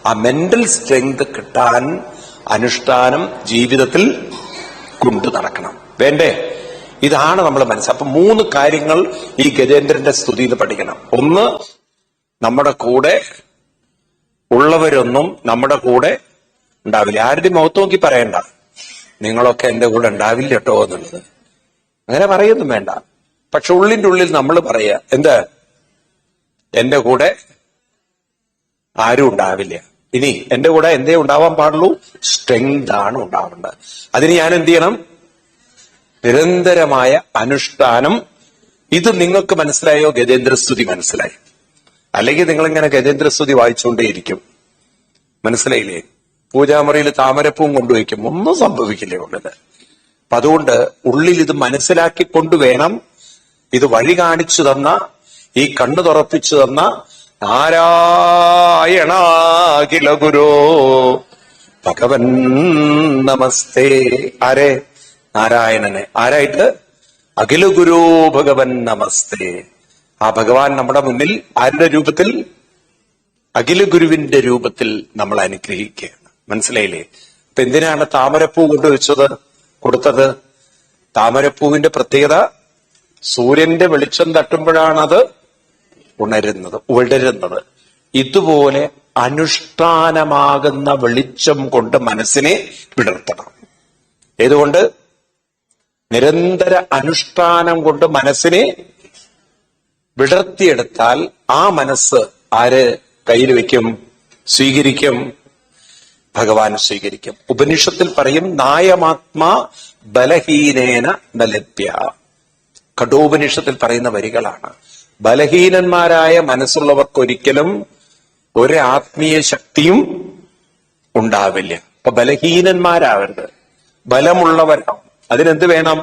ആ മെന്റൽ സ്ട്രെങ്ത് കിട്ടാൻ അനുഷ്ഠാനം ജീവിതത്തിൽ കൊണ്ടു നടക്കണം, വേണ്ടേ? ഇതാണ് നമ്മൾ മനസ്സിലാക്കുക. അപ്പൊ 3 കാര്യങ്ങൾ ഈ ഗജേന്ദ്രന്റെ സ്തുതിയിൽ പഠിക്കണം. ഒന്ന്, നമ്മുടെ കൂടെ ഉള്ളവരൊന്നും നമ്മുടെ കൂടെ ഉണ്ടാവില്ല. ആരുടെയും മുഖത്ത് നോക്കി പറയണ്ട നിങ്ങളൊക്കെ എന്റെ കൂടെ ഉണ്ടാവില്ല കേട്ടോ എന്നുള്ളത്. അങ്ങനെ പറയൊന്നും വേണ്ട. പക്ഷെ ഉള്ളിന്റെ ഉള്ളിൽ നമ്മൾ പറയുക, എന്താ? എന്റെ കൂടെ ആരും ഉണ്ടാവില്ല. ഇനി എന്റെ കൂടെ എന്തേ ഉണ്ടാവാൻ പാടുള്ളൂ? സ്ട്രെങ്ത് ആണ് ഉണ്ടാവേണ്ടത്. അതിന് ഞാൻ എന്ത് ചെയ്യണം? നിരന്തരമായ അനുഷ്ഠാനം. ഇത് നിങ്ങൾക്ക് മനസ്സിലായോ? ഗജേന്ദ്രസ്തുതി മനസ്സിലായി? അല്ലെങ്കിൽ നിങ്ങളിങ്ങനെ ഗജേന്ദ്രസ്തുതി വായിച്ചുകൊണ്ടേയിരിക്കും. മനസ്സിലായില്ലേ? പൂജാമുറിയിൽ താമരപ്പൂവും കൊണ്ടുവയ്ക്കും, ഒന്നും സംഭവിക്കില്ലേ ഉള്ളത്. അപ്പൊ അതുകൊണ്ട് ഉള്ളിൽ ഇത് മനസ്സിലാക്കിക്കൊണ്ട് വേണം. ഇത് വഴി കാണിച്ചു തന്ന, ഈ കണ്ണു തുറപ്പിച്ചു തന്ന നാരായണാഖില ഗുരോ ഭഗവൻ നമസ്തേ. ആരെ? നാരായണനെ. ആരായിട്ട്? അഖില ഗുരോ ഭഗവൻ നമസ്തേ. ആ ഭഗവാൻ നമ്മുടെ മുന്നിൽ ആരുടെ രൂപത്തിൽ? അഖില ഗുരുവിന്റെ രൂപത്തിൽ നമ്മൾ അനുഗ്രഹിക്കുകയാണ്. മനസ്സിലായില്ലേ? അപ്പൊ എന്തിനാണ് താമരപ്പൂ കൊടുത്തത്? താമരപ്പൂവിന്റെ പ്രത്യേകത, സൂര്യന്റെ വെളിച്ചം തട്ടുമ്പോഴാണത് ഉണരുന്നത്. ഇതുപോലെ അനുഷ്ഠാനമാകുന്ന വെളിച്ചം കൊണ്ട് മനസ്സിനെ വിടർത്തണം. ഏതുകൊണ്ട്? നിരന്തര അനുഷ്ഠാനം കൊണ്ട് മനസ്സിനെ വിടർത്തിയെടുത്താൽ ആ മനസ്സ് ആര് കയ്യിൽ വെക്കും? സ്വീകരിക്കും. ഭഗവാൻ സ്വീകരിക്കും. ഉപനിഷത്തിൽ പറയും, നായമാത്മാ ബലഹീനേന നലഭ്യ. കഠോപനിഷത്തിൽ പറയുന്ന വരികളാണ്. ബലഹീനന്മാരായ മനസ്സുള്ളവർക്കൊരിക്കലും ഒരു ആത്മീയ ശക്തിയും ഉണ്ടാവില്ല. അപ്പൊ ബലഹീനന്മാരാവരുത്, ബലമുള്ളവരാവും. അതിനെന്ത് വേണം?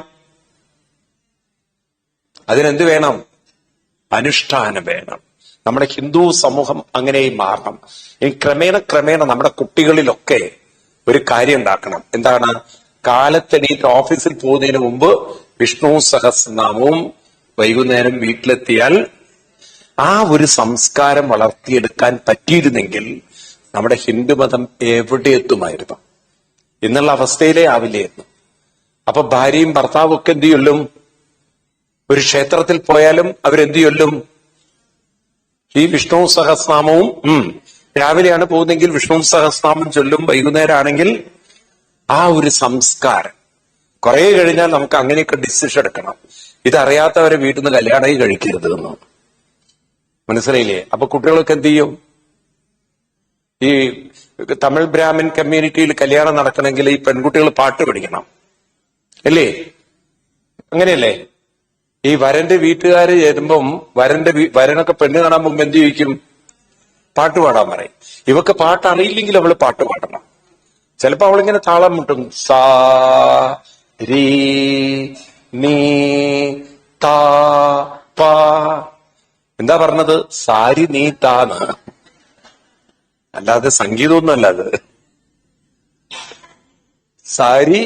അനുഷ്ഠാനം വേണം. നമ്മുടെ ഹിന്ദു സമൂഹം അങ്ങനെ മാറണം. ഇനി ക്രമേണ നമ്മുടെ കുട്ടികളിലൊക്കെ ഒരു കാര്യം ഉണ്ടാക്കണം. എന്താണ്? കാലത്തെണീറ്റ് ഓഫീസിൽ പോകുന്നതിന് മുമ്പ് വിഷ്ണു സഹസ്രനാമവും വൈകുന്നേരം വീട്ടിലെത്തിയാൽ ആ ഒരു സംസ്കാരം വളർത്തിയെടുക്കാൻ പറ്റിയിരുന്നെങ്കിൽ നമ്മുടെ ഹിന്ദുമതം എവിടെ എത്തുമായിരുന്നു? എന്നുള്ള അവസ്ഥയിലേ ആവില്ലായിരുന്നു. അപ്പൊ ഭാര്യയും ഭർത്താവും ഒക്കെ എന്ത് ചൊല്ലും? ഒരു ക്ഷേത്രത്തിൽ പോയാലും അവരെന്ത് ചൊല്ലും? ഈ വിഷ്ണു സഹസ്രനാമവും രാവിലെയാണ് പോകുന്നെങ്കിൽ വിഷ്ണു സഹസ്രനാമം ചൊല്ലും, വൈകുന്നേരം ആണെങ്കിൽ ആ ഒരു സംസ്കാരം കുറെ കഴിഞ്ഞാൽ നമുക്ക് അങ്ങനെയൊക്കെ ഡിസിഷൻ എടുക്കണം. ഇതറിയാത്തവരെ വീട്ടിൽ നിന്ന് കല്യാണം കഴിക്കരുത് എന്ന്. മനസ്സിലായില്ലേ? അപ്പൊ കുട്ടികളൊക്കെ എന്ത് ചെയ്യും? ഈ തമിഴ് ബ്രാഹ്മിൻ കമ്മ്യൂണിറ്റിയിൽ കല്യാണം നടക്കണമെങ്കിൽ ഈ പെൺകുട്ടികൾ പാട്ട് പഠിക്കണം, അല്ലേ? അങ്ങനെയല്ലേ? ഈ വരന്റെ വീട്ടുകാര് ചേരുമ്പം വരനൊക്കെ പെണ്ണ് കാണാൻ പോകുമ്പോ എന്ത് ചോദിക്കും? പാട്ട് പാടാൻ പറയും. ഇവക്ക് പാട്ട് അറിയില്ലെങ്കിൽ അവള് പാട്ട് പാടണം. ചിലപ്പോ അവളിങ്ങനെ താളം മുട്ടും. സാ രീ നീ താ പാ. എന്താ പറഞ്ഞത്? സാരി നീ താന്ന്. അല്ലാതെ സംഗീതമൊന്നും അല്ല അത്. സാരി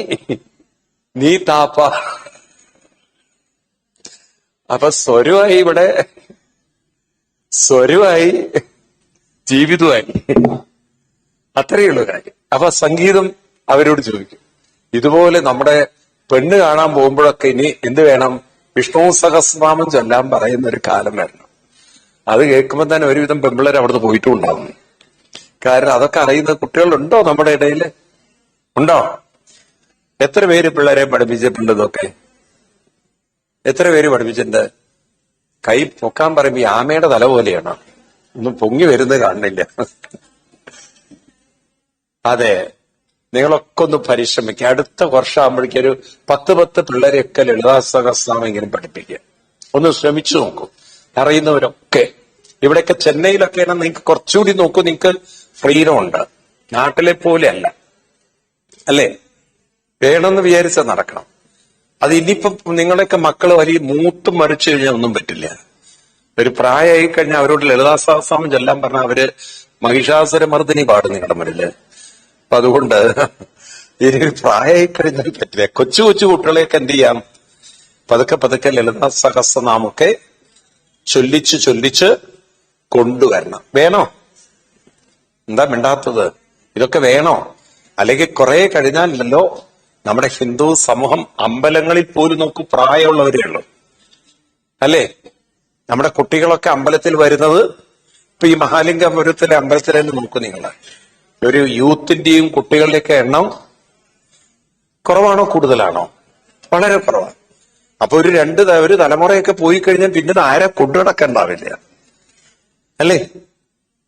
നീ താപ്പ. അപ്പൊ സ്വരമായി ഇവിടെ, സ്വരമായി ജീവിതമായി. അത്രയേ ഉള്ളൂ കാര്യം. അപ്പൊ സംഗീതം അവരോട് ചോദിക്കും. ഇതുപോലെ നമ്മുടെ പെണ്ണ് കാണാൻ പോകുമ്പോഴൊക്കെ ഇനി എന്ത് വേണം? വിഷ്ണു സഹസ്രനാമം ചൊല്ലാൻ പറയുന്ന ഒരു കാലം വരണം. അത് കേൾക്കുമ്പോൾ തന്നെ ഒരുവിധം പെമ്പിള്ളേർ അവിടുന്ന് പോയിട്ടും ഉണ്ടാവും. കാരണം അതൊക്കെ അറിയുന്ന കുട്ടികളുണ്ടോ നമ്മുടെ ഇടയിൽ? ഉണ്ടോ? എത്ര പേര് പിള്ളേരെ പഠിപ്പിച്ചിട്ടുണ്ട് ഇതൊക്കെ? എത്ര പേര് പഠിപ്പിച്ചിട്ടുണ്ട്? കൈ പൊക്കാൻ പറയുമ്പോ ഈ ആമയുടെ തല പോലെയാണ്, ഒന്നും പൊങ്ങി വരുന്നത് കാണുന്നില്ല. അതെ, നിങ്ങളൊക്കെ ഒന്ന് പരിശ്രമിക്കുക. അടുത്ത വർഷം ആകുമ്പോഴേക്കും ഒരു 10 പിള്ളേരെയൊക്കെ ലളിതാ സഹസ്രനാമം ഇങ്ങനെ പഠിപ്പിക്കുക. ഒന്ന് ശ്രമിച്ചു നോക്കൂ. അറിയുന്നവരൊക്കെ ഇവിടെയൊക്കെ ചെന്നൈയിലൊക്കെയാണ്. നിങ്ങൾക്ക് കുറച്ചുകൂടി നോക്കൂ, നിങ്ങൾക്ക് ഫ്രീഡം ഉണ്ട്. നാട്ടിലെ പോലെ അല്ല, അല്ലേ? വേണമെന്ന് വിചാരിച്ച നടക്കണം. അത് ഇനിയിപ്പം നിങ്ങളുടെയൊക്കെ മക്കള് വലിയ മൂത്തും മറിച്ചു കഴിഞ്ഞാൽ ഒന്നും പറ്റില്ല. ഒരു പ്രായമായി കഴിഞ്ഞാൽ അവരോട് ലളിതാ സഹസ്രനാമം ചൊല്ലാൻ പറഞ്ഞാൽ അവര് മഹിഷാസുരമർദ്ദിനി പാടും നിങ്ങളുടെ മുന്നില്. അപ്പൊ അതുകൊണ്ട് ഇനി പ്രായമായി കഴിഞ്ഞാൽ പറ്റില്ല. കൊച്ചു കൊച്ചു കുട്ടികളെയൊക്കെ എന്ത് ചെയ്യാം? പതുക്കെ ലളിതാ സഹസ്രനാമൊക്കെ ചൊല്ലിച്ച് കൊണ്ടുവരണം. വേണോ? എന്താ മിണ്ടാത്തത്? ഇതൊക്കെ വേണോ? അല്ലെങ്കിൽ കുറെ കഴിഞ്ഞാലല്ലോ നമ്മുടെ ഹിന്ദു സമൂഹം അമ്പലങ്ങളിൽ പോലും നോക്കൂ, പ്രായമുള്ളവരേ ഉള്ളൂ, അല്ലേ? നമ്മുടെ കുട്ടികളൊക്കെ അമ്പലത്തിൽ വരുന്നത് ഇപ്പൊ ഈ മഹാലിംഗപുരത്തിലെ അമ്പലത്തിൽ തന്നെ നോക്കൂ നിങ്ങൾ. ഒരു യൂത്തിന്റെയും കുട്ടികളുടെയൊക്കെ എണ്ണം കുറവാണോ കൂടുതലാണോ? വളരെ കുറവാണ്. അപ്പൊ ഒരു തലമുറയൊക്കെ പോയി കഴിഞ്ഞാൽ പിന്നെ ആരെ കൊണ്ടുനടക്കണ്ടാവില്ല, അല്ലേ?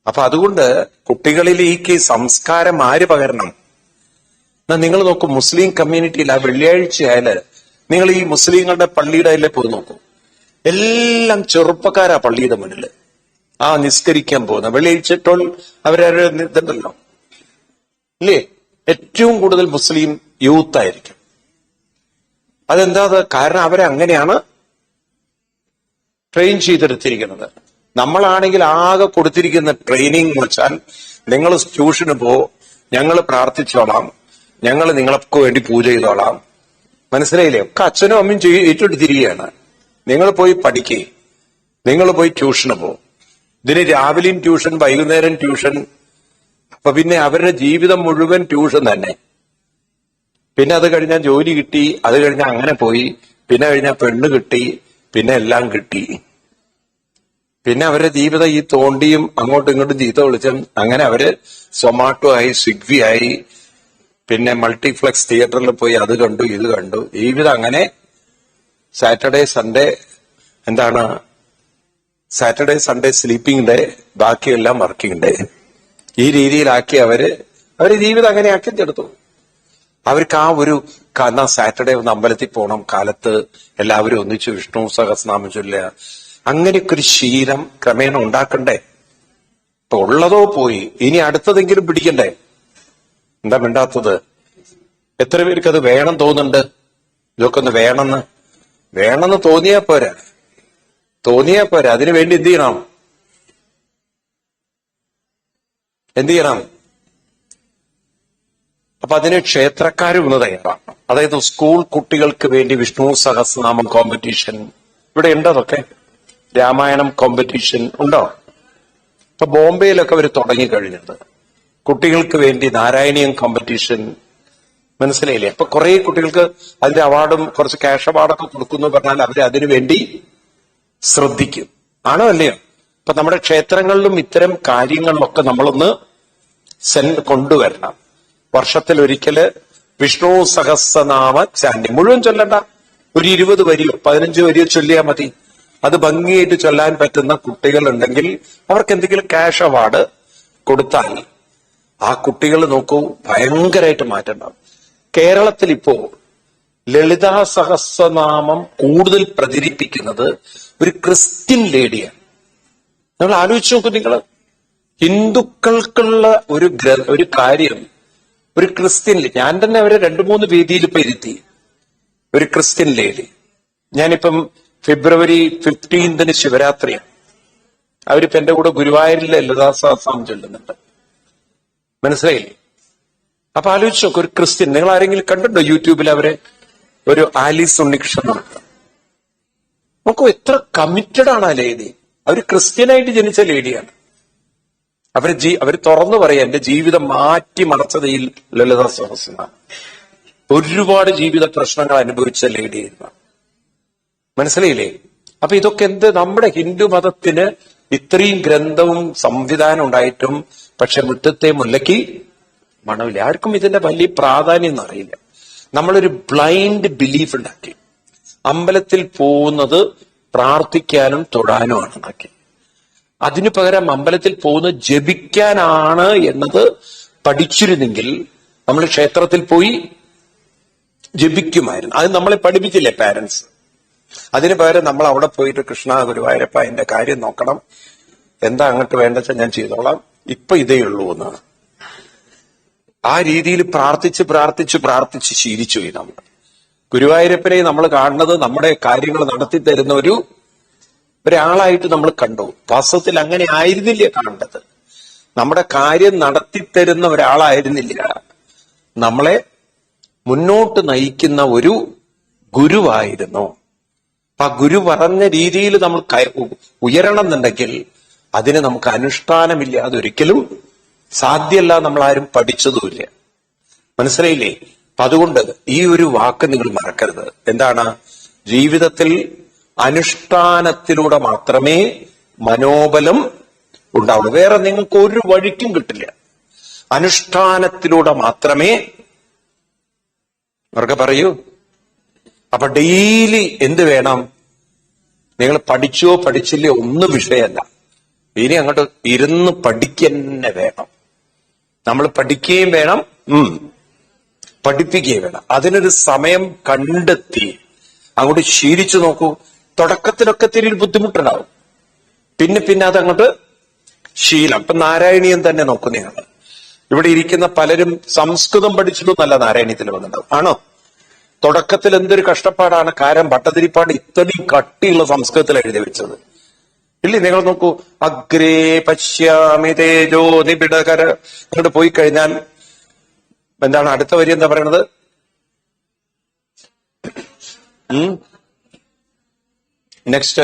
അപ്പൊ അതുകൊണ്ട് കുട്ടികളിലേക്ക് ഈ സംസ്കാരം ആര് പകരണം? എന്നാ നിങ്ങൾ നോക്കൂ, മുസ്ലിം കമ്മ്യൂണിറ്റിയിൽ ആ വെള്ളിയാഴ്ചയായാല് നിങ്ങൾ ഈ മുസ്ലിങ്ങളുടെ പള്ളിയുടെ അതിലെ പോയി നോക്കൂ. എല്ലാം ചെറുപ്പക്കാരാ പള്ളിയുടെ മുന്നില് നിസ്കരിക്കാൻ പോകുന്ന. വെള്ളിയാഴ്ച അവരവരുടെ ഇതുണ്ടല്ലോ, ഇല്ലേ? ഏറ്റവും കൂടുതൽ മുസ്ലിം യൂത്ത് ആയിരിക്കും. അതെന്താ? കാരണം അവരെ അങ്ങനെയാണ് ട്രെയിൻ ചെയ്തെടുത്തിരിക്കുന്നത്. നമ്മളാണെങ്കിൽ ആകെ കൊടുത്തിരിക്കുന്ന ട്രെയിനിങ് എന്ന് വെച്ചാൽ നിങ്ങൾ ട്യൂഷന് പോ, ഞങ്ങൾ പ്രാർത്ഥിച്ചോളാം, ഞങ്ങൾ നിങ്ങൾക്ക് വേണ്ടി പൂജ ചെയ്തോളാം. മനസ്സിലായില്ലേ? ഒക്കെ അച്ഛനും അമ്മയും ഏറ്റെടുത്തിരിക്കുകയാണ്. നിങ്ങൾ പോയി പഠിക്കേ, നിങ്ങൾ പോയി ട്യൂഷന് പോ. ഇതിന് രാവിലെയും ട്യൂഷൻ, വൈകുന്നേരം ട്യൂഷൻ. അപ്പൊ പിന്നെ അവരുടെ ജീവിതം മുഴുവൻ ട്യൂഷൻ തന്നെ. പിന്നെ അത് കഴിഞ്ഞാൽ ജോലി കിട്ടി, അത് കഴിഞ്ഞാൽ അങ്ങനെ പോയി, പിന്നെ കഴിഞ്ഞാൽ പെണ്ണ് കിട്ടി, പിന്നെ എല്ലാം കിട്ടി. പിന്നെ അവരുടെ ജീവിതം ഈ തോണ്ടിയും അങ്ങോട്ടും ഇങ്ങോട്ടും ചീത്ത വിളിച്ചും അങ്ങനെ അവര് സൊമാറ്റോ ആയി, സ്വിഗ്ഗി ആയി, പിന്നെ മൾട്ടിപ്ലക്സ് തിയേറ്ററിൽ പോയി അത് കണ്ടു ഇത് കണ്ടു. ജീവിതം അങ്ങനെ സാറ്റർഡേ സൺഡേ സ്ലീപ്പിംഗ് ഡേ, ബാക്കിയെല്ലാം വർക്കിംഗ് ഡേ. ഈ രീതിയിലാക്കി അവര് ജീവിതം അങ്ങനെ ആക്കിയെടുത്തു. അവർക്ക് ആ ഒരു സാറ്റർഡേ ഒന്ന് അമ്പലത്തിൽ പോകണം, കാലത്ത് എല്ലാവരും ഒന്നിച്ച് വിഷ്ണു സഹസ്രനാമം ചൊല്ലുക, അങ്ങനെയൊക്കെ ഒരു ശീലം ക്രമേണ ഉണ്ടാക്കണ്ടേ? ഇപ്പൊ ഉള്ളതോ പോയി, ഇനി അടുത്തതെങ്കിലും പിടിക്കണ്ടേ? എന്താ മിണ്ടാത്തത്? എത്ര പേർക്ക് അത് വേണം തോന്നുന്നുണ്ട്? ഇതൊക്കെ ഒന്ന് വേണമെന്ന് തോന്നിയാ പോരാ. അതിനു വേണ്ടി എന്ത് ചെയ്യണം? അപ്പൊ അതിന് ക്ഷേത്രക്കാരും ഒന്ന് തയ്യാറാണ്. അതായത് സ്കൂൾ കുട്ടികൾക്ക് വേണ്ടി വിഷ്ണു സഹസ്രനാമം കോമ്പറ്റീഷൻ ഇവിടെ ഉണ്ട്. അതൊക്കെ രാമായണം കോമ്പറ്റീഷൻ ഉണ്ടോ? ഇപ്പൊ ബോംബെയിലൊക്കെ അവർ തുടങ്ങിക്കഴിഞ്ഞത് കുട്ടികൾക്ക് വേണ്ടി നാരായണീയം കോമ്പറ്റീഷൻ. മനസ്സിലായില്ലേ? അപ്പൊ കുറെ കുട്ടികൾക്ക് അതിന്റെ അവാർഡും കുറച്ച് ക്യാഷ് അവാർഡൊക്കെ കൊടുക്കുന്നു പറഞ്ഞാൽ അവര് അതിനു വേണ്ടി ശ്രദ്ധിക്കും. ആണോ അല്ലയോ? അപ്പൊ നമ്മുടെ ക്ഷേത്രങ്ങളിലും ഇത്തരം കാര്യങ്ങളിലൊക്കെ നമ്മളൊന്ന് കൊണ്ടുവരണം. വർഷത്തിൽ ഒരിക്കല് വിഷ്ണു സഹസ്രനാമ ചാന്യം മുഴുവൻ ചൊല്ലണ്ട, ഒരു 20 വരിയോ 15 വരിയോ ചൊല്ലിയാൽ മതി. അത് ഭംഗിയായിട്ട് ചൊല്ലാൻ പറ്റുന്ന കുട്ടികളുണ്ടെങ്കിൽ അവർക്ക് എന്തെങ്കിലും ക്യാഷ് അവാർഡ് കൊടുത്താൽ ആ കുട്ടികൾ നോക്കൂ ഭയങ്കരമായിട്ട് മാറ്റണ്ടാവും. കേരളത്തിൽ ഇപ്പോ ലളിതാ സഹസ്രനാമം കൂടുതൽ പ്രചരിപ്പിക്കുന്നത് ഒരു ക്രിസ്ത്യൻ ലേഡിയാണ്. നിങ്ങൾ ആലോചിച്ച് നോക്കൂ, നിങ്ങൾ ഹിന്ദുക്കൾക്കുള്ള ഒരു കാര്യം ഒരു ക്രിസ്ത്യൻ, ഞാൻ തന്നെ അവരെ 2-3 വേദിയിൽ ഇപ്പൊ ഇരുത്തി. ഒരു ക്രിസ്ത്യൻ ലേഡി, ഞാനിപ്പം ഫെബ്രുവരി 15 ശിവരാത്രിയാണ്, അവരിപ്പോ എന്റെ കൂടെ ഗുരുവായൂരിലെ ലളിതാ സഹസ്രനാമം ചൊല്ലുന്നുണ്ട്. മനസ്സിലായില്ലേ? അപ്പൊ ആലോചിച്ച് നോക്ക്, ഒരു ക്രിസ്ത്യൻ, നിങ്ങൾ ആരെങ്കിലും കണ്ടിട്ടുണ്ടോ യൂട്യൂബിൽ അവരെ? ഒരു ആലീസ് ഉണ്ണികൃഷ്ണൻ നോക്കൂ, എത്ര കമ്മിറ്റഡ് ആണ് ആ ലേഡി. അവർ ക്രിസ്ത്യനായിട്ട് ജനിച്ച ലേഡിയാണ്. അവര് തുറന്നു പറയാം, എന്റെ ജീവിതം മാറ്റിമറിച്ചത് ഈ ലളിതാ സഹസ്രനാമം. ഒരുപാട് ജീവിത പ്രശ്നങ്ങൾ അനുഭവിച്ച ലേഡിയായിരുന്നു. മനസ്സിലായില്ലേ? അപ്പൊ ഇതൊക്കെ നമ്മുടെ ഹിന്ദു മതത്തിന് ഇത്രയും ഗ്രന്ഥവും സംവിധാനം ഉണ്ടായിട്ടും പക്ഷെ മുറ്റത്തെ മുല്ലയ്ക്ക് മണമില്ല. ആർക്കും ഇതിന്റെ വലിയ പ്രാധാന്യം ഒന്നും അറിയില്ല. നമ്മളൊരു ബ്ലൈൻഡ് ബിലീഫ് ഉണ്ടാക്കി. അമ്പലത്തിൽ പോകുന്നത് പ്രാർത്ഥിക്കാനും തൊഴാനുമാണ് ഉണ്ടാക്കി. അതിനു പകരം അമ്പലത്തിൽ പോകുന്നത് ജപിക്കാനാണ് എന്നത് പഠിച്ചിരുന്നെങ്കിൽ നമ്മൾ ക്ഷേത്രത്തിൽ പോയി ജപിക്കുമായിരുന്നു. അത് നമ്മളെ പഠിപ്പിച്ചില്ലേ പാരന്റ്സ്? അതിനു പകരം നമ്മൾ അവിടെ പോയിട്ട് കൃഷ്ണ ഗുരുവായൂരപ്പ എന്റെ കാര്യം നോക്കണം, എന്താ അങ്ങോട്ട് വേണ്ടെച്ചാൽ ഞാൻ ചെയ്തോളാം, ഇപ്പൊ ഇതേ ഉള്ളൂ എന്നാണ്. ആ രീതിയിൽ പ്രാർത്ഥിച്ച് പ്രാർത്ഥിച്ച് പ്രാർത്ഥിച്ച് ശീലിച്ചു പോയി നമ്മൾ. ഗുരുവായൂരപ്പനെ നമ്മൾ കാണുന്നത് നമ്മുടെ കാര്യങ്ങൾ നടത്തി തരുന്ന ഒരാളായിട്ട് നമ്മൾ കണ്ടു. വാസ്തവത്തിൽ അങ്ങനെ ആയിരുന്നില്ല കാണേണ്ടത്. നമ്മുടെ കാര്യം നടത്തിത്തരുന്ന ഒരാളായിരുന്നില്ല, നമ്മളെ മുന്നോട്ട് നയിക്കുന്ന ഒരു ഗുരുവായിരുന്നു. ആ ഗുരു പറഞ്ഞ രീതിയിൽ നമ്മൾ ഉയരണം എന്നുണ്ടെങ്കിൽ അതിന് നമുക്ക് അനുഷ്ഠാനമില്ലാതെ ഒരിക്കലും സാധ്യമല്ല. നമ്മളാരും പഠിച്ചതുമില്ല. മനസ്സിലായില്ലേ? അതുകൊണ്ട് ഈ ഒരു വാക്ക് നിങ്ങൾ മറക്കരുത്. എന്താണ്? ജീവിതത്തിൽ അനുഷ്ഠാനത്തിലൂടെ മാത്രമേ മനോബലം ഉണ്ടാവുള്ളൂ. വേറെ നിങ്ങൾക്ക് ഒരു വഴിക്കും കിട്ടില്ല. അനുഷ്ഠാനത്തിലൂടെ മാത്രമേ. അവർക്ക് പറയൂ. അപ്പൊ ഡെയിലി എന്ത് വേണം? നിങ്ങൾ പഠിച്ചോ പഠിച്ചില്ലേ ഒന്നും വിഷയമല്ല. ഇനി അങ്ങോട്ട് ഇരുന്ന് പഠിക്കന്നെ വേണം. നമ്മൾ പഠിക്കുകയും വേണം, പഠിപ്പിക്കുകയും വേണം. അതിനൊരു സമയം കണ്ടെത്തി അങ്ങോട്ട് ശീലിച്ചു നോക്കൂ. തുടക്കത്തിലൊക്കെ തിരി ബുദ്ധിമുട്ടുണ്ടാവും, പിന്നെ അതങ്ങോട്ട് ശീലം. ഇപ്പൊ നാരായണീയം തന്നെ നോക്കൂ നിങ്ങൾ. ഇവിടെ ഇരിക്കുന്ന പലരും സംസ്കൃതം പഠിച്ചിട്ടൊന്നല്ല നാരായണീയത്തിൽ വന്നിട്ടുണ്ടാവും. ആണോ? തുടക്കത്തിൽ എന്തൊരു കഷ്ടപ്പാടാണ്. കാരണം ഭട്ടതിരിപ്പാട് ഇത്രയും കട്ടിയുള്ള സംസ്കൃതത്തിൽ എഴുതി വെച്ചത് ഇല്ലേ? നിങ്ങൾ നോക്കൂ. അഗ്രേ പശ്യാമി തേജോ നിബിഡകര. അങ്ങോട്ട് പോയി കഴിഞ്ഞാൽ എന്താണ് അടുത്ത വരി? എന്താ പറയണത്? നെക്സ്റ്റ്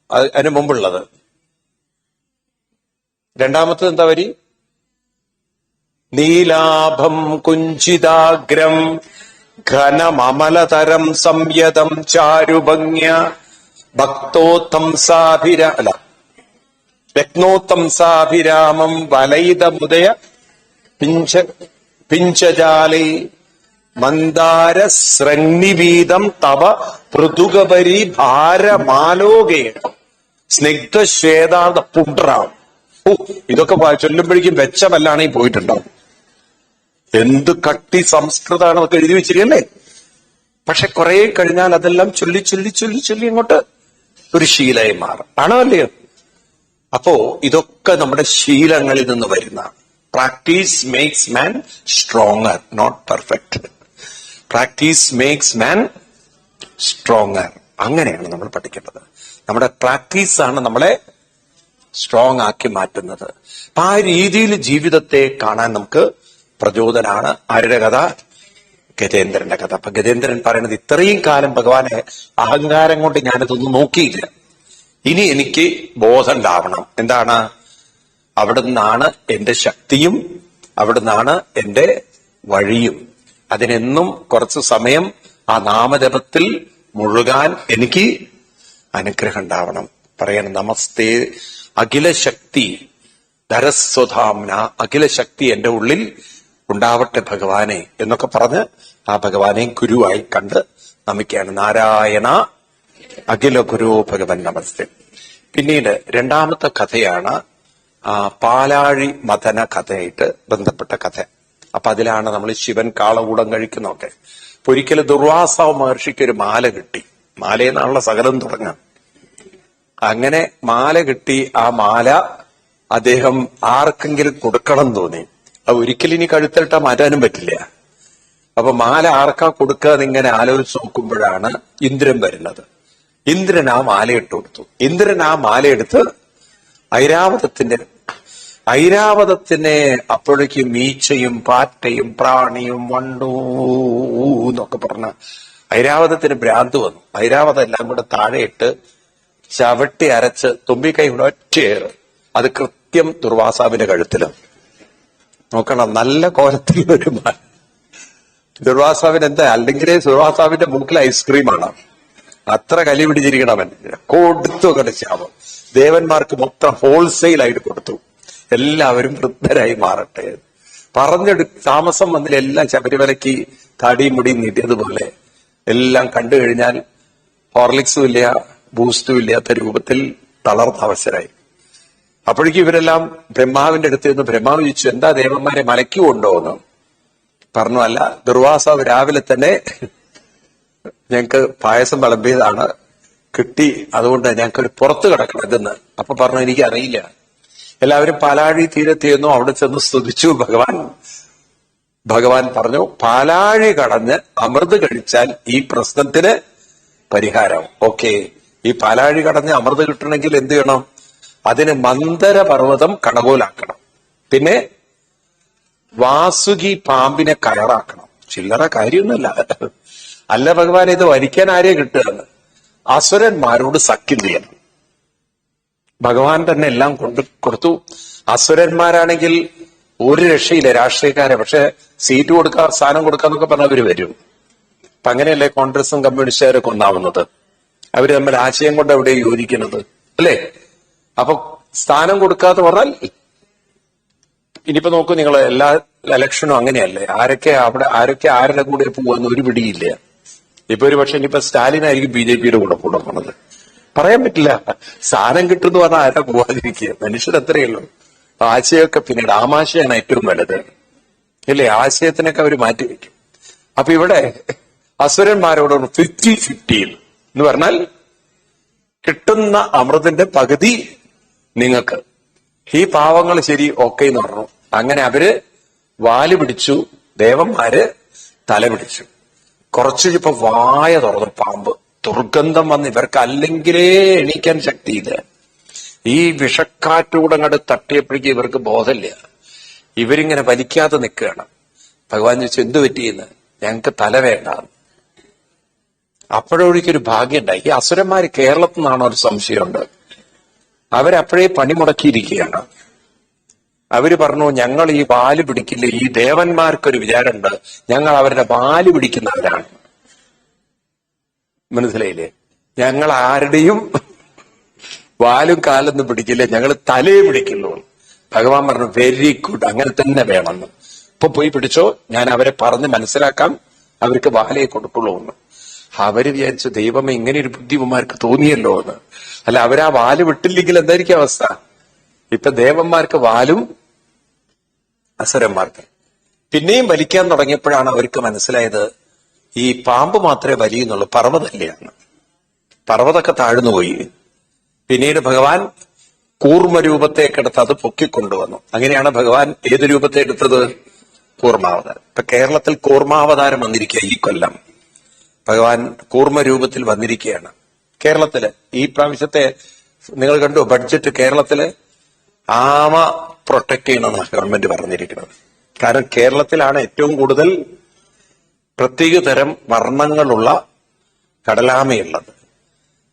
അതിന് മുമ്പുള്ളത് രണ്ടാമത്തത് എന്താ വരി? നീലാഭം കുഞ്ചിതാഗ്രം ഘനമമലതരം സംയതം ചാരുഭംഗ്യ രത്നോത്തംസാഭിരാമം വലയിതമുദയ പിഞ്ചജാലേ മന്ദാര സ്രഗ്നിവീതം തവ പൃഥുകപരി ഭാരമാലോകേണ സ്നിഗ്ധശ്വേതാർദ്ധ പുണ്ട്രാം. ഇതൊക്കെ ചൊല്ലുമ്പോഴേക്കും വെച്ചമല്ലാണെങ്കിൽ പോയിട്ടുണ്ടാവും. എന്ത് കട്ടി സംസ്കൃതമാണ് അതൊക്കെ എഴുതി വെച്ചിരിക്കല്ലേ. പക്ഷെ കുറെ കഴിഞ്ഞാൽ അതെല്ലാം ചൊല്ലി ചൊല്ലി ചൊല്ലി ചൊല്ലി അങ്ങോട്ട് ഒരു ശീലമായി മാറും. ആണോ അല്ലയോ? അപ്പോ ഇതൊക്കെ നമ്മുടെ ശീലങ്ങളിൽ നിന്ന് വരുന്ന. Practice makes man stronger, not perfect. Practice makes man stronger. അങ്ങനെയാണ് നമ്മൾ പഠിക്കേണ്ടത്. നമ്മുടെ പ്രാക്ടീസാണ് നമ്മളെ സ്ട്രോങ് ആക്കി മാറ്റുന്നത്. അപ്പൊ ആ രീതിയിൽ ജീവിതത്തെ കാണാൻ നമുക്ക് പ്രചോദനാണ്. ആരുടെ കഥ? ഗജേന്ദ്രന്റെ കഥ. അപ്പൊ ഗജേന്ദ്രൻ പറയുന്നത്, ഇത്രയും കാലം ഭഗവാനെ അഹങ്കാരം കൊണ്ട് ഞാനിതൊന്നും നോക്കിയില്ല, ഇനി എനിക്ക് ബോധം ഉണ്ടാവണം. എന്താണ്? അവിടുന്നാണ് എന്റെ ശക്തിയും അവിടുന്നാണ് എന്റെ വഴിയും. അതിനെന്നും കുറച്ച് സമയം ആ നാമജപത്തിൽ മുഴുകാൻ എനിക്ക് അനുഗ്രഹം ഉണ്ടാവണം. പറയണം, നമസ്തേ അഖില ശക്തി ധരസ്വധാംന. അഖില ശക്തി എന്റെ ഉള്ളിൽ ഉണ്ടാവട്ടെ ഭഗവാനെ എന്നൊക്കെ പറഞ്ഞ് ആ ഭഗവാനെ ഗുരുവായി കണ്ട് നമിക്കുകയാണ്. നാരായണ അഖില ഗുരു ഭഗവൻ നമസ്തേ. പിന്നീട് രണ്ടാമത്തെ കഥയാണ് പാലാഴി മദന കഥയായിട്ട് ബന്ധപ്പെട്ട കഥ. അപ്പൊ അതിലാണ് നമ്മൾ ശിവൻ കാളകൂടം കഴിക്കുന്നൊക്കെ. അപ്പൊ ഒരിക്കലും ദുർവാസാവ് മഹർഷിക്ക് ഒരു മാല കിട്ടി. മാലയെന്നാണുള്ള സകലം തുടങ്ങാം. അങ്ങനെ മാല കിട്ടി. ആ മാല അദ്ദേഹം ആർക്കെങ്കിലും കൊടുക്കണം തോന്നി. അത് ഒരിക്കലും ഇനി കഴുത്തിലിട്ടാ മാറ്റാനും പറ്റില്ല. അപ്പൊ മാല ആർക്കാ കൊടുക്കുക എന്നിങ്ങനെ ആലോചിച്ച് നോക്കുമ്പോഴാണ് ഇന്ദ്രൻ വരുന്നത്. ഇന്ദ്രൻ ആ മാല ഇട്ട് കൊടുത്തു. ഇന്ദ്രൻ ആ മാലയെടുത്ത് ഐരാവതത്തിനെ അപ്പോഴേക്കും മീച്ചയും പാറ്റയും പ്രാണിയും വണ്ടൂ എന്നൊക്കെ പറഞ്ഞ ഐരാവതത്തിന് ഭ്രാന്ത് വന്നു. ഐരാവതം എല്ലാം കൂടെ താഴെയിട്ട് ചവിട്ടി അരച്ച് തുമ്പിക്കൈ കൂടെ ഒറ്റയേറ്. അത് കൃത്യം ദുർവാസാവിന്റെ കഴുത്തിലും. നോക്കണം, നല്ല കോലത്തിൽ ഒരു മാല. ദുർവാസാവിന് എന്താ, അല്ലെങ്കിൽ ദുർവാസാവിന്റെ മൂക്കിൽ ഐസ്ക്രീമാണ്. അത്ര കലി പിടിച്ചിരിക്കണവൻ. കൊടുത്തു ശാപം. ദേവന്മാർക്ക് മൊത്തം ഹോൾസെയിലായിട്ട് കൊടുത്തു. എല്ലാവരും വൃദ്ധരായി മാറട്ടെ. താമസം വന്നില്ല. എല്ലാം ശബരിമലയ്ക്ക് തടിയും മുടിയും നീട്ടിയതുപോലെ എല്ലാം കണ്ടു കഴിഞ്ഞാൽ ഹോർലിക്സും ഇല്ല, ബൂസ്റ്റും ഇല്ലാത്ത രൂപത്തിൽ തളർന്ന അവസരമായി. അപ്പോഴേക്കും ഇവരെല്ലാം ബ്രഹ്മാവിന്റെ അടുത്ത് നിന്ന് ബ്രഹ്മാവ് ചോദിച്ചു, എന്താ ദേവന്മാരെ മലയ്ക്ക് കൊണ്ടുപോകുന്നു? പറഞ്ഞു, അല്ല, ദുർവാസാവ് രാവിലെ തന്നെ ഞങ്ങക്ക് പായസം വിളമ്പിയതാണ്, കിട്ടി, അതുകൊണ്ട് ഞങ്ങൾക്കൊരു പുറത്ത് കിടക്കണം ഇതെന്ന്. അപ്പൊ പറഞ്ഞു, എനിക്കറിയില്ല. എല്ലാവരും പാലാഴി തീരത്തിയെന്നു. അവിടെ ചെന്ന് സ്തുതിച്ചു. ഭഗവാൻ പറഞ്ഞു, പാലാഴി കടഞ്ഞ് അമൃത് കഴിച്ചാൽ ഈ പ്രശ്നത്തിന് പരിഹാരം. ഓക്കെ, ഈ പാലാഴി കടഞ്ഞ് അമൃത് കിട്ടണമെങ്കിൽ എന്ത് ചെയ്യണം? അതിന് മന്ദര പർവ്വതം കടകോലാക്കണം. പിന്നെ വാസുകി പാമ്പിനെ കയറാക്കണം. ചില്ലറ കാര്യമൊന്നുമല്ല. അല്ല ഭഗവാൻ, ഇത് വരിക്കാൻ ആരെയെ കിട്ടുകയെന്ന്? അസുരന്മാരോട് സഖ്യം ചെയ്യണം. ഭഗവാൻ തന്നെ എല്ലാം കൊടുത്തു. അസുരന്മാരാണെങ്കിൽ ഒരു രക്ഷയില്ല, രാഷ്ട്രീയക്കാരെ. പക്ഷെ സീറ്റ് കൊടുക്കുക, സ്ഥാനം കൊടുക്കാന്നൊക്കെ പറഞ്ഞവര് വരും. അപ്പൊ അങ്ങനെയല്ലേ കോൺഗ്രസും കമ്മ്യൂണിസ്റ്റുകാരൊക്കെ ഒന്നാവുന്നത്? അവര് തമ്മിൽ ആശയം കൊണ്ട് എവിടെ യോജിക്കുന്നത്, അല്ലേ? അപ്പൊ സ്ഥാനം കൊടുക്കാന്ന് പറഞ്ഞാൽ ഇനിയിപ്പോ നോക്കൂ, നിങ്ങൾ എല്ലാ ഇലക്ഷനും അങ്ങനെയല്ലേ? ആരൊക്കെ ആരുടെ കൂടെ പോവാന്ന് ഒരു പിടിയില്ല. ഇപ്പൊ ഒരു പക്ഷെ ഇനിയിപ്പോ സ്റ്റാലിനായിരിക്കും BJPയുടെ കൂടെ പോണത്. പറയാൻ പറ്റില്ല. സ്ഥാനം കിട്ടുമെന്ന് പറഞ്ഞാൽ ആരാ പോവാതിരിക്കുക? മനുഷ്യർ അത്രയുള്ളൂ. ആശയമൊക്കെ പിന്നീട് ആമാശയാണ് ഏറ്റവും വലുത്, ഇല്ലേ? ആശയത്തിനൊക്കെ അവർ മാറ്റിവെക്കും. അപ്പൊ ഇവിടെ അസുരന്മാരോട് 50-50 എന്ന് പറഞ്ഞാൽ കിട്ടുന്ന അമൃതിന്റെ പകുതി നിങ്ങൾക്ക്. ഈ പാവങ്ങൾ ശരി, ഓക്കെ എന്ന് പറഞ്ഞു. അങ്ങനെ അവര് വാല് പിടിച്ചു, ദേവന്മാര് തല പിടിച്ചു. കുറച്ച് ഇപ്പൊ വായ തുറന്നു പാമ്പ്. ദുർഗന്ധം വന്ന് ഇവർക്ക് അല്ലെങ്കിലേ എണീക്കാൻ ശക്തിയില്ല. ഈ വിഷക്കാറ്റൂടെ അങ്ങോട്ട് തട്ടിയപ്പോഴേക്കും ഇവർക്ക് ബോധമില്ല. ഇവരിങ്ങനെ വലിക്കാതെ നിൽക്കുകയാണ്. ഭഗവാൻ ചോദിച്ചു, എന്ത് പറ്റിയെന്ന്? ഞങ്ങൾക്ക് തല വേണ്ട. അപ്പോഴൊഴിക്കൊരു ഭാഗ്യം ഉണ്ടായി. ഈ അസുരന്മാര് കേരളത്തിൽ നിന്നാണോ ഒരു സംശയമുണ്ട്. അവരപ്പോഴേ പണിമുടക്കിയിരിക്കുകയാണ്. അവര് പറഞ്ഞു, ഞങ്ങൾ ഈ വാല് പിടിക്കില്ല. ഈ ദേവന്മാർക്കൊരു വിചാരമുണ്ട്, ഞങ്ങൾ അവരുടെ വാല് പിടിക്കുന്നവരാണ്. മനസ്സിലായില്ലേ? ഞങ്ങൾ ആരുടെയും വാലും കാലൊന്നും പിടിക്കില്ല, ഞങ്ങൾ തലയെ പിടിക്കുള്ളൂ. ഭഗവാൻ പറഞ്ഞു, വെരി ഗുഡ്, അങ്ങനെ തന്നെ വേണമെന്ന്. ഇപ്പൊ പോയി പിടിച്ചോ, ഞാൻ അവരെ പറഞ്ഞ് മനസ്സിലാക്കാം, അവർക്ക് വാലയെ കൊടുക്കുള്ളൂ എന്ന്. അവര് വിചാരിച്ചു, ദൈവമേ, ഇങ്ങനെ ഒരു ബുദ്ധിമാർക്ക് തോന്നിയല്ലോ എന്ന്. അല്ല, അവരാ വാല് വിട്ടില്ലെങ്കിൽ എന്തായിരിക്കും അവസ്ഥ? ഇപ്പൊ ദേവന്മാർക്ക് വാലും അസുരന്മാർക്ക്. പിന്നെയും വലിക്കാൻ തുടങ്ങിയപ്പോഴാണ് അവർക്ക് മനസ്സിലായത്, ഈ പാമ്പ് മാത്രമേ വലിയുന്നുള്ളൂ, പർവ്വതല്ലാണ്. പർവ്വതൊക്കെ താഴ്ന്നുപോയി. പിന്നീട് ഭഗവാൻ കൂർമ്മരൂപത്തേക്കെടുത്ത് അത് പൊക്കിക്കൊണ്ടുവന്നു. അങ്ങനെയാണ് ഭഗവാൻ ഏത് രൂപത്തെ എടുത്തത്? കൂർമാവതാരം. ഇപ്പൊ കേരളത്തിൽ കൂർമാവതാരം വന്നിരിക്കുക. ഈ കൊല്ലം ഭഗവാൻ കൂർമ്മരൂപത്തിൽ വന്നിരിക്കുകയാണ് കേരളത്തില്. ഈ പ്രാവശ്യത്തെ നിങ്ങൾ കണ്ടു ബഡ്ജറ്റ് കേരളത്തില് ആമ പ്രൊട്ടക്ട് ചെയ്യണമെന്നാണ് ഗവൺമെന്റ് പറഞ്ഞിരിക്കുന്നത്. കാരണം കേരളത്തിലാണ് ഏറ്റവും കൂടുതൽ പ്രത്യേക തരം വർണ്ണങ്ങളുള്ള കടലാമയുള്ളത്.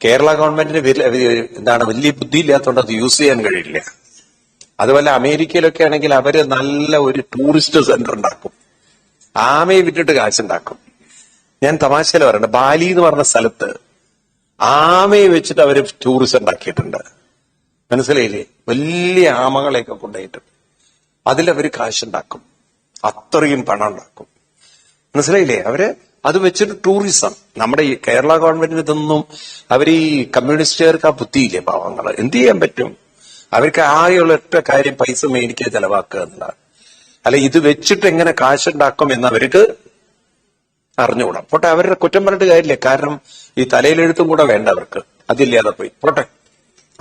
കേരള ഗവൺമെന്റിന് വലിയ ബുദ്ധിയില്ലാത്തതുകൊണ്ട് അത് യൂസ് ചെയ്യാൻ കഴിയില്ല. അതുപോലെ അമേരിക്കയിലൊക്കെ ആണെങ്കിൽ അവര് നല്ല ഒരു ടൂറിസ്റ്റ് സെന്റർ ഉണ്ടാക്കും, ആമയെ വിറ്റിട്ട് കാശുണ്ടാക്കും. ഞാൻ തമാശയിൽ പറയണ്ട, ബാലി എന്ന് പറഞ്ഞ സ്ഥലത്ത് ആമയെ വെച്ചിട്ട് അവര് ടൂറിസം ഉണ്ടാക്കിയിട്ടുണ്ട്. മനസ്സിലായില്ലേ? വലിയ ആമകളെയൊക്കെ കൊണ്ടുപോയിട്ട് അതിലവര് കാശുണ്ടാക്കും. അത്രയും പണം ഉണ്ടാക്കും. മനസ്സിലായില്ലേ? അവര് അത് വെച്ചിട്ട് ടൂറിസം. നമ്മുടെ ഈ കേരള ഗവൺമെന്റിന് ഇതൊന്നും, അവർ ഈ കമ്മ്യൂണിസ്റ്റുകാർക്ക് ആ ബുദ്ധിയില്ലേ പാവങ്ങൾ. എന്ത് ചെയ്യാൻ പറ്റും? അവർക്ക് ആകെയുള്ള ഒറ്റ കാര്യം പൈസ മേടിക്കുക, ചെലവാക്കുക എന്നതാണ്. അല്ല, ഇത് വെച്ചിട്ട് എങ്ങനെ കാശുണ്ടാക്കും എന്ന് അവർക്ക് അറിഞ്ഞുകൂടാ. പോട്ടെ, അവരുടെ കുറ്റം പറഞ്ഞിട്ട് കാര്യമില്ല. കാരണം ഈ തലയിലെഴുത്തും കൂടെ വേണ്ട അവർക്ക്. അതില്ലാതെ പോയി പോട്ടെ.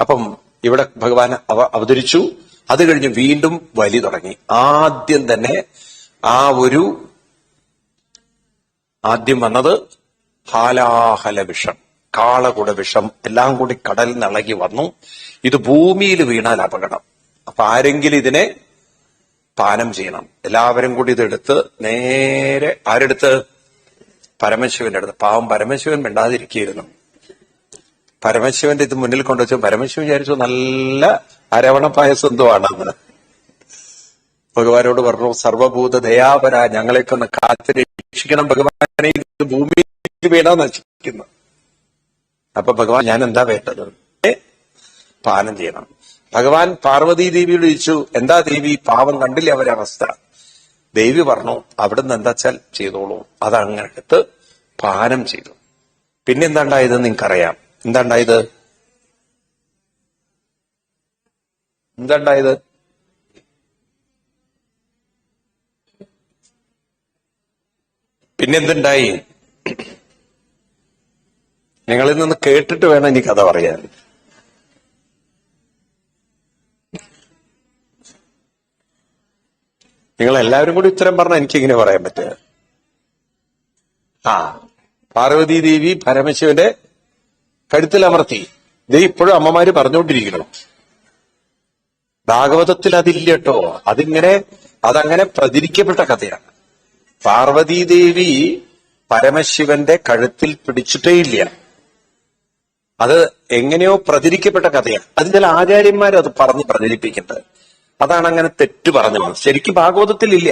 അപ്പം ഇവിടെ ഭഗവാൻ അവതരിച്ചു. അത് കഴിഞ്ഞ് വീണ്ടും വലി തുടങ്ങി. ആദ്യം തന്നെ ആദ്യം വന്നത് ഹാലാഹല വിഷം, കാളകുട വിഷം എല്ലാം കൂടി കടലിൽ നിളകി വന്നു. ഇത് ഭൂമിയിൽ വീണാൽ അപകടം. അപ്പൊ ആരെങ്കിലും ഇതിനെ പാനം ചെയ്യണം. എല്ലാവരും കൂടി ഇതെടുത്ത് നേരെ ആരെടുത്ത്? പരമശിവന്റെ അടുത്ത്. പാവം പരമശിവൻ മിണ്ടാതിരിക്കുകയായിരുന്നു. പരമശിവന്റെ ഇത് മുന്നിൽ കൊണ്ടുവച്ചു. പരമശിവൻ വിചാരിച്ചു നല്ല അരവണ പായസന്ധമാണെന്ന്. ഭഗവാനോട് പറഞ്ഞു, സർവഭൂത ദയാപര, ഞങ്ങളെയൊക്കെ ഒന്ന് കാത്ത് രക്ഷിക്കണം ഭഗവാനെ, ഇത് ഭൂമിയിൽ വീണാ നശിക്കുന്നു. അപ്പൊ ഭഗവാൻ, ഞാൻ എന്താ വേണ്ടത്? പാനം ചെയ്യണം. ഭഗവാൻ പാർവതീ ദേവിയോട് ചോദിച്ചു, എന്താ ദേവി, പാവം കണ്ടില്ലേ അവരെ അവസ്ഥ? ദേവി പറഞ്ഞു, അവിടുന്ന് എന്താ വെച്ചാൽ ചെയ്തോളൂ. അതങ്ങനെ എടുത്ത് പാനം ചെയ്തു. പിന്നെന്താ ഉണ്ടായത് നിങ്ങൾക്കറിയാം. എന്താ ഉണ്ടായത്? പിന്നെന്തുണ്ടായി? നിങ്ങളിൽ നിന്ന് കേട്ടിട്ട് വേണം എനിക്ക് കഥ പറയാൻ. നിങ്ങൾ എല്ലാവരും കൂടി ഉത്തരം പറഞ്ഞാൽ എനിക്കിങ്ങനെ പറയാൻ പറ്റുക. പാർവതീ ദേവി പരമശിവന്റെ കഴുത്തിൽ അമർത്തി. ഇത് ഇപ്പോഴും അമ്മമാര് പറഞ്ഞുകൊണ്ടിരിക്കണം. ഭാഗവതത്തിൽ അതില്ല കേട്ടോ. അതങ്ങനെ പ്രചരിക്കപ്പെട്ട കഥയാണ്. പാർവതീദേവി പരമശിവന്റെ കഴുത്തിൽ പിടിച്ചിട്ടേ ഇല്ല. അത് എങ്ങനെയോ പ്രചരിക്കപ്പെട്ട കഥയാണ്. അത് ചില ആചാര്യന്മാർ അത് പറഞ്ഞ് പ്രചരിപ്പിക്കുന്നത്. അതാണ് അങ്ങനെ തെറ്റ് പറഞ്ഞത്. ശരിക്കും ഭാഗവതത്തിലില്ല.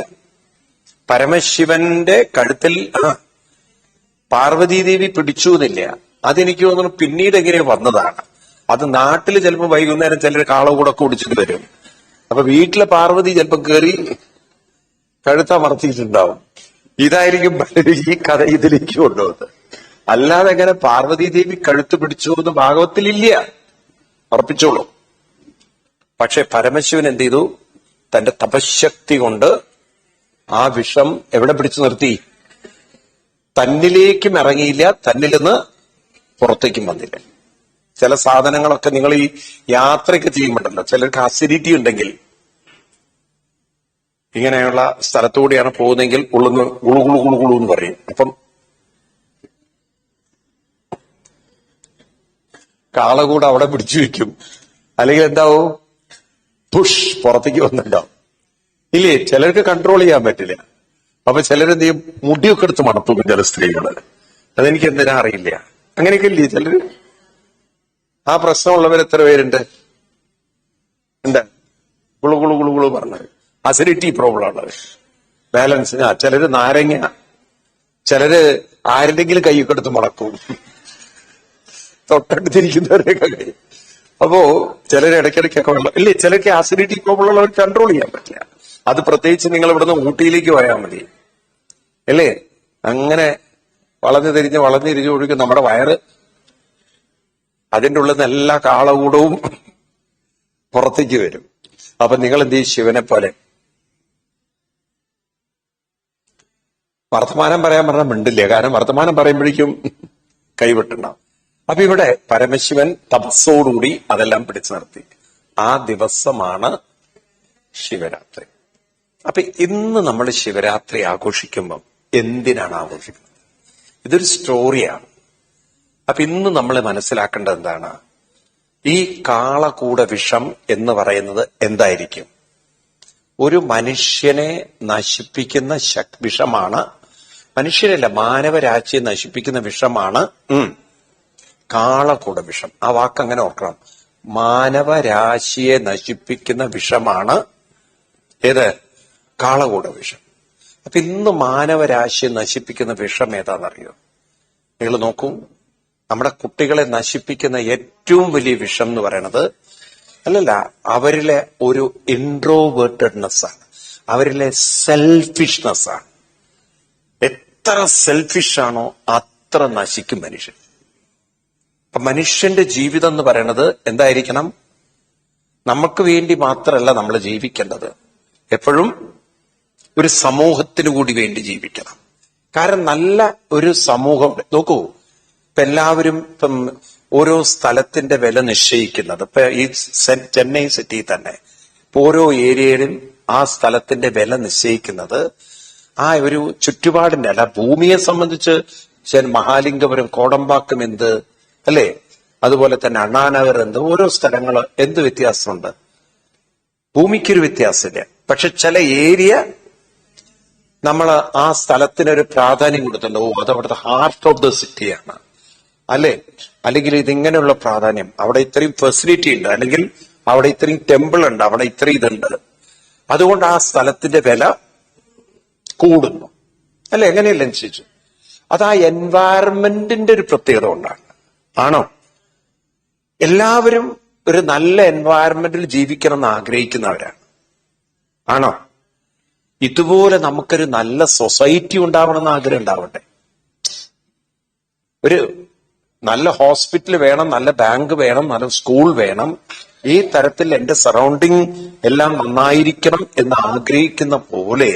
പരമശിവന്റെ കഴുത്തിൽ പാർവതീദേവി പിടിച്ചു എന്നില്ല. അതെനിക്ക് തോന്നുന്നു പിന്നീട് എങ്ങനെയോ വന്നതാണ്. അത് നാട്ടിൽ ചിലപ്പോൾ വൈകുന്നേരം ചിലർ കാളകൂടെ കുടിച്ചിട്ട് വരും. അപ്പൊ വീട്ടിലെ പാർവതി ചിലപ്പോൾ കയറി കഴുത്തമർത്തിയിട്ടുണ്ടാവും. ഇതായിരിക്കും ഈ കഥ ഇതിലേക്ക് കൊണ്ടുവന്നത്. അല്ലാതെ എങ്ങനെ പാർവതീദേവി കഴുത്ത് പിടിച്ചു എന്ന് ഭാഗവത്തിലില്ല. ഉറപ്പിച്ചോളൂ. പക്ഷെ പരമശിവൻ എന്ത് ചെയ്തു? തന്റെ തപശക്തി കൊണ്ട് ആ വിഷം എവിടെ പിടിച്ചു നിർത്തി? തന്നിലേക്കും ഇറങ്ങിയില്ല, തന്നിൽ നിന്ന് പുറത്തേക്കും വന്നില്ല. ചില സാധനങ്ങളൊക്കെ നിങ്ങൾ ഈ യാത്രയൊക്കെ ചെയ്യുമ്പോണ്ടല്ലോ, ചിലർക്ക് അസിഡിറ്റി ഉണ്ടെങ്കിൽ, ഇങ്ങനെയുള്ള സ്ഥലത്തുകൂടിയാണ് പോകുന്നതെങ്കിൽ ഉള്ളുന്ന് ഗുളു ഗുളു ഗുളു ഗുളു എന്ന് പറയും. അപ്പം കാളകൂടെ അവിടെ പിടിച്ചു വെക്കും. അല്ലെങ്കിൽ എന്താവും? പുഷ് പുറത്തേക്ക് വന്നിട്ടുണ്ടാവും. ഇല്ലേ? ചിലർക്ക് കൺട്രോൾ ചെയ്യാൻ പറ്റില്ല. അപ്പൊ ചിലരെന്ത് ചെയ്യും? മുടിയൊക്കെ എടുത്ത് മണത്തും ചില സ്ത്രീകള്. അതെനിക്ക് എന്തിനാ അറിയില്ല. അങ്ങനെയൊക്കെ ഇല്ലേ ചിലര്? ആ പ്രശ്നമുള്ളവർ എത്ര പേരുണ്ട്? ഉണ്ട്. ഗുളു ഗുളു ഗുളു ഗുളു പറഞ്ഞത് അസിഡിറ്റി പ്രോബ്ലം ഉള്ളത്. ബാലൻസ്. ചിലര് നാരങ്ങ, ചിലര് ആരുടെങ്കിലും കൈയൊക്കെ എടുത്ത് മുളക്കും. തൊട്ടടുത്തിരിക്കുന്നവരെയൊക്കെ കൈ. അപ്പോ ചിലര് ഇടയ്ക്കിടയ്ക്കൊക്കെ വെള്ളം ഇല്ലേ? ചിലർക്ക് അസിഡിറ്റി പ്രോബ്ലം ഉള്ളവർ കൺട്രോൾ ചെയ്യാൻ പറ്റില്ല. അത് പ്രത്യേകിച്ച് നിങ്ങൾ ഇവിടുന്ന് ഊട്ടിയിലേക്ക് പോയാൽ മതി അല്ലേ? അങ്ങനെ വളഞ്ഞു ഒഴുകും നമ്മുടെ വയറ്. അതിൻ്റെ ഉള്ളിൽ നിന്ന് എല്ലാ കാളകൂടവും പുറത്തേക്ക് വരും. അപ്പൊ നിങ്ങൾ എന്ത് ചെയ്യും? ശിവനെ പോലെ വർത്തമാനം പറയാൻ പറഞ്ഞാൽ മിണ്ടില്ല. കാരണം വർത്തമാനം പറയുമ്പോഴേക്കും കൈവിട്ടുണ്ടാവും. അപ്പൊ ഇവിടെ പരമശിവൻ തപസ്സോടുകൂടി അതെല്ലാം പിടിച്ചു നിർത്തി. ആ ദിവസമാണ് ശിവരാത്രി. അപ്പൊ ഇന്ന് നമ്മൾ ശിവരാത്രി ആഘോഷിക്കുമ്പം എന്തിനാണ് ആഘോഷിക്കുന്നത്? ഇതൊരു സ്റ്റോറിയാണ്. അപ്പൊ ഇന്ന് നമ്മൾ മനസ്സിലാക്കേണ്ടത് എന്താണ്? ഈ കാളകൂട വിഷം എന്ന് പറയുന്നത് എന്തായിരിക്കും? ഒരു മനുഷ്യനെ നശിപ്പിക്കുന്ന വിഷമാണ്. മനുഷ്യരല്ല, മാനവരാശിയെ നശിപ്പിക്കുന്ന വിഷമാണ് കാളകൂട വിഷം. ആ വാക്ക് അങ്ങനെ ഓർക്കണം. മാനവരാശിയെ നശിപ്പിക്കുന്ന വിഷമാണ് ഏത്? കാളകൂട വിഷം. അപ്പൊ ഇന്ന് മാനവരാശിയെ നശിപ്പിക്കുന്ന വിഷം ഏതാണെന്നറിയോ? നിങ്ങൾ നോക്കൂ. നമ്മുടെ കുട്ടികളെ നശിപ്പിക്കുന്ന ഏറ്റവും വലിയ വിഷം എന്ന് പറയുന്നത് അവരിലെ ഒരു ഇൻട്രോവേർട്ടഡ്നെസ് ആണ്. അവരിലെ സെൽഫിഷ്നെസ് ആണ്. എത്ര സെൽഫിഷാണോ അത്ര നശിക്കും മനുഷ്യൻ. അപ്പൊ മനുഷ്യന്റെ ജീവിതം എന്ന് പറയുന്നത് എന്തായിരിക്കണം? നമുക്ക് വേണ്ടി മാത്രമല്ല നമ്മൾ ജീവിക്കേണ്ടത്, എപ്പോഴും ഒരു സമൂഹത്തിന് കൂടി വേണ്ടി ജീവിക്കണം. കാരണം നല്ല ഒരു സമൂഹം നോക്കൂ. ഇപ്പൊ എല്ലാവരും ഇപ്പം ഓരോ സ്ഥലത്തിന്റെ വില നിശ്ചയിക്കുന്നത്, ഇപ്പൊ ഈ ചെന്നൈ സിറ്റി തന്നെ ഇപ്പൊ ഓരോ ഏരിയയിലും ആ സ്ഥലത്തിന്റെ വില നിശ്ചയിക്കുന്നത് ആ ഒരു ചുറ്റുപാടിന്റെ അല്ല. ഭൂമിയെ സംബന്ധിച്ച് മഹാലിംഗപുരം, കോടമ്പാക്കം എന്ത് അല്ലേ, അതുപോലെ തന്നെ അണ്ണാനഗർ എന്ത്, ഓരോ സ്ഥലങ്ങള് എന്ത് വ്യത്യാസമുണ്ട്? ഭൂമിക്കൊരു വ്യത്യാസമില്ല. പക്ഷെ ചില ഏരിയ നമ്മൾ ആ സ്ഥലത്തിനൊരു പ്രാധാന്യം കൊടുത്തിട്ടുണ്ട്. അത് അവിടുത്തെ ഹാർട്ട് ഓഫ് ദ സിറ്റിയാണ് അല്ലെ, അല്ലെങ്കിൽ ഇതിങ്ങനെയുള്ള പ്രാധാന്യം, അവിടെ ഇത്രയും ഫെസിലിറ്റി ഉണ്ട്, അല്ലെങ്കിൽ അവിടെ ഇത്രയും ടെമ്പിൾ ഉണ്ട്, അവിടെ ഇത്രയും ഇതുണ്ട്, അതുകൊണ്ട് ആ സ്ഥലത്തിന്റെ വില കൂടുന്നു അല്ലെ. എങ്ങനെയല്ല അനുസരിച്ചു. അത് ആ എൻവയറമെന്റിന്റെ ഒരു പ്രത്യേകത കൊണ്ടാണ്. ആണോ? എല്ലാവരും ഒരു നല്ല എൻവയറമെന്റിൽ ജീവിക്കണം എന്ന് ആഗ്രഹിക്കുന്നവരാണ്. ആണോ? ഇതുപോലെ നമുക്കൊരു നല്ല സൊസൈറ്റി ഉണ്ടാവണമെന്ന് ആഗ്രഹം ഉണ്ടാവട്ടെ. ഒരു നല്ല ഹോസ്പിറ്റൽ വേണം, നല്ല ബാങ്ക് വേണം, നല്ല സ്കൂൾ വേണം. ഈ തരത്തിൽ എന്റെ സറൗണ്ടിങ് എല്ലാം നന്നായിരിക്കണം എന്ന് ആഗ്രഹിക്കുന്ന പോലെ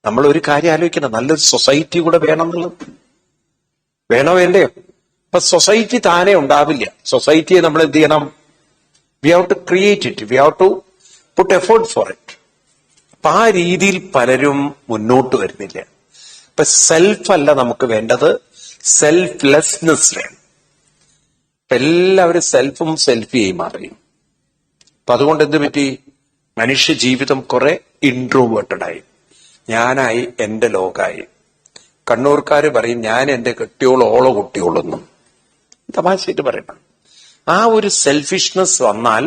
നമ്മൾ ഒരു കാര്യം ആലോചിക്കണം, നല്ലൊരു സൊസൈറ്റി കൂടെ വേണം എന്നുള്ളത്. വേണോ വേണ്ടയോ? അപ്പൊ സൊസൈറ്റി താനെ ഉണ്ടാവില്ല. സൊസൈറ്റിയെ നമ്മൾ എന്ത് ചെയ്യണം? We have to create it, we have to put effort for it. അപ്പൊ ആ രീതിയിൽ പലരും മുന്നോട്ട് വരുന്നില്ല. ഇപ്പൊ സെൽഫ് അല്ല നമുക്ക് വേണ്ടത്, സെൽഫ്ലെസ്നെസ് വേണം. ഇപ്പൊ എല്ലാവരും സെൽഫും സെൽഫിയായി മാറി. അപ്പൊ അതുകൊണ്ട് എന്ത് പറ്റി? മനുഷ്യ ജീവിതം കുറെ ഇൻട്രോവേർട്ടഡ് ആയി. ഞാനായി, എന്റെ ലോകായി. കണ്ണൂർക്കാര് പറയും ഞാൻ എന്റെ കെട്ടിയോളോ ഓളോ കുട്ടിയോളൊന്നും, തമാശയായിട്ട് പറയണം. ആ ഒരു സെൽഫിഷ്നെസ് വന്നാൽ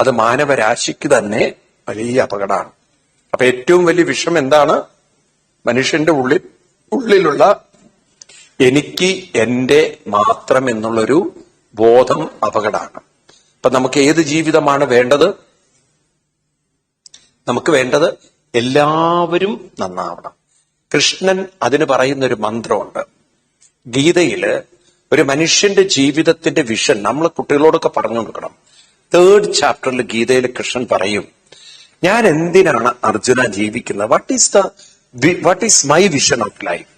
അത് മാനവരാശിക്ക് തന്നെ വലിയ അപകടമാണ്. അപ്പൊ ഏറ്റവും വലിയ വിഷം എന്താണ്? മനുഷ്യന്റെ ഉള്ളിലുള്ള എനിക്ക് എന്റെ മാത്രം എന്നുള്ളൊരു ബോധം അപകടമാണ്. അപ്പൊ നമുക്ക് ഏത് ജീവിതമാണ് വേണ്ടത്? നമുക്ക് വേണ്ടത് എല്ലാവരും നന്നാവണം. കൃഷ്ണൻ അതിന് പറയുന്നൊരു മന്ത്രമുണ്ട് ഗീതയില്. ഒരു മനുഷ്യന്റെ ജീവിതത്തിന്റെ വിഷൻ നമ്മൾ കുട്ടികളോടൊക്കെ പറഞ്ഞു കൊടുക്കണം. 3rd ചാപ്റ്ററിൽ ഗീതയിൽ കൃഷ്ണൻ പറയും, ഞാൻ എന്തിനാണ് അർജുന ജീവിക്കുന്നത്? What is my vision of life?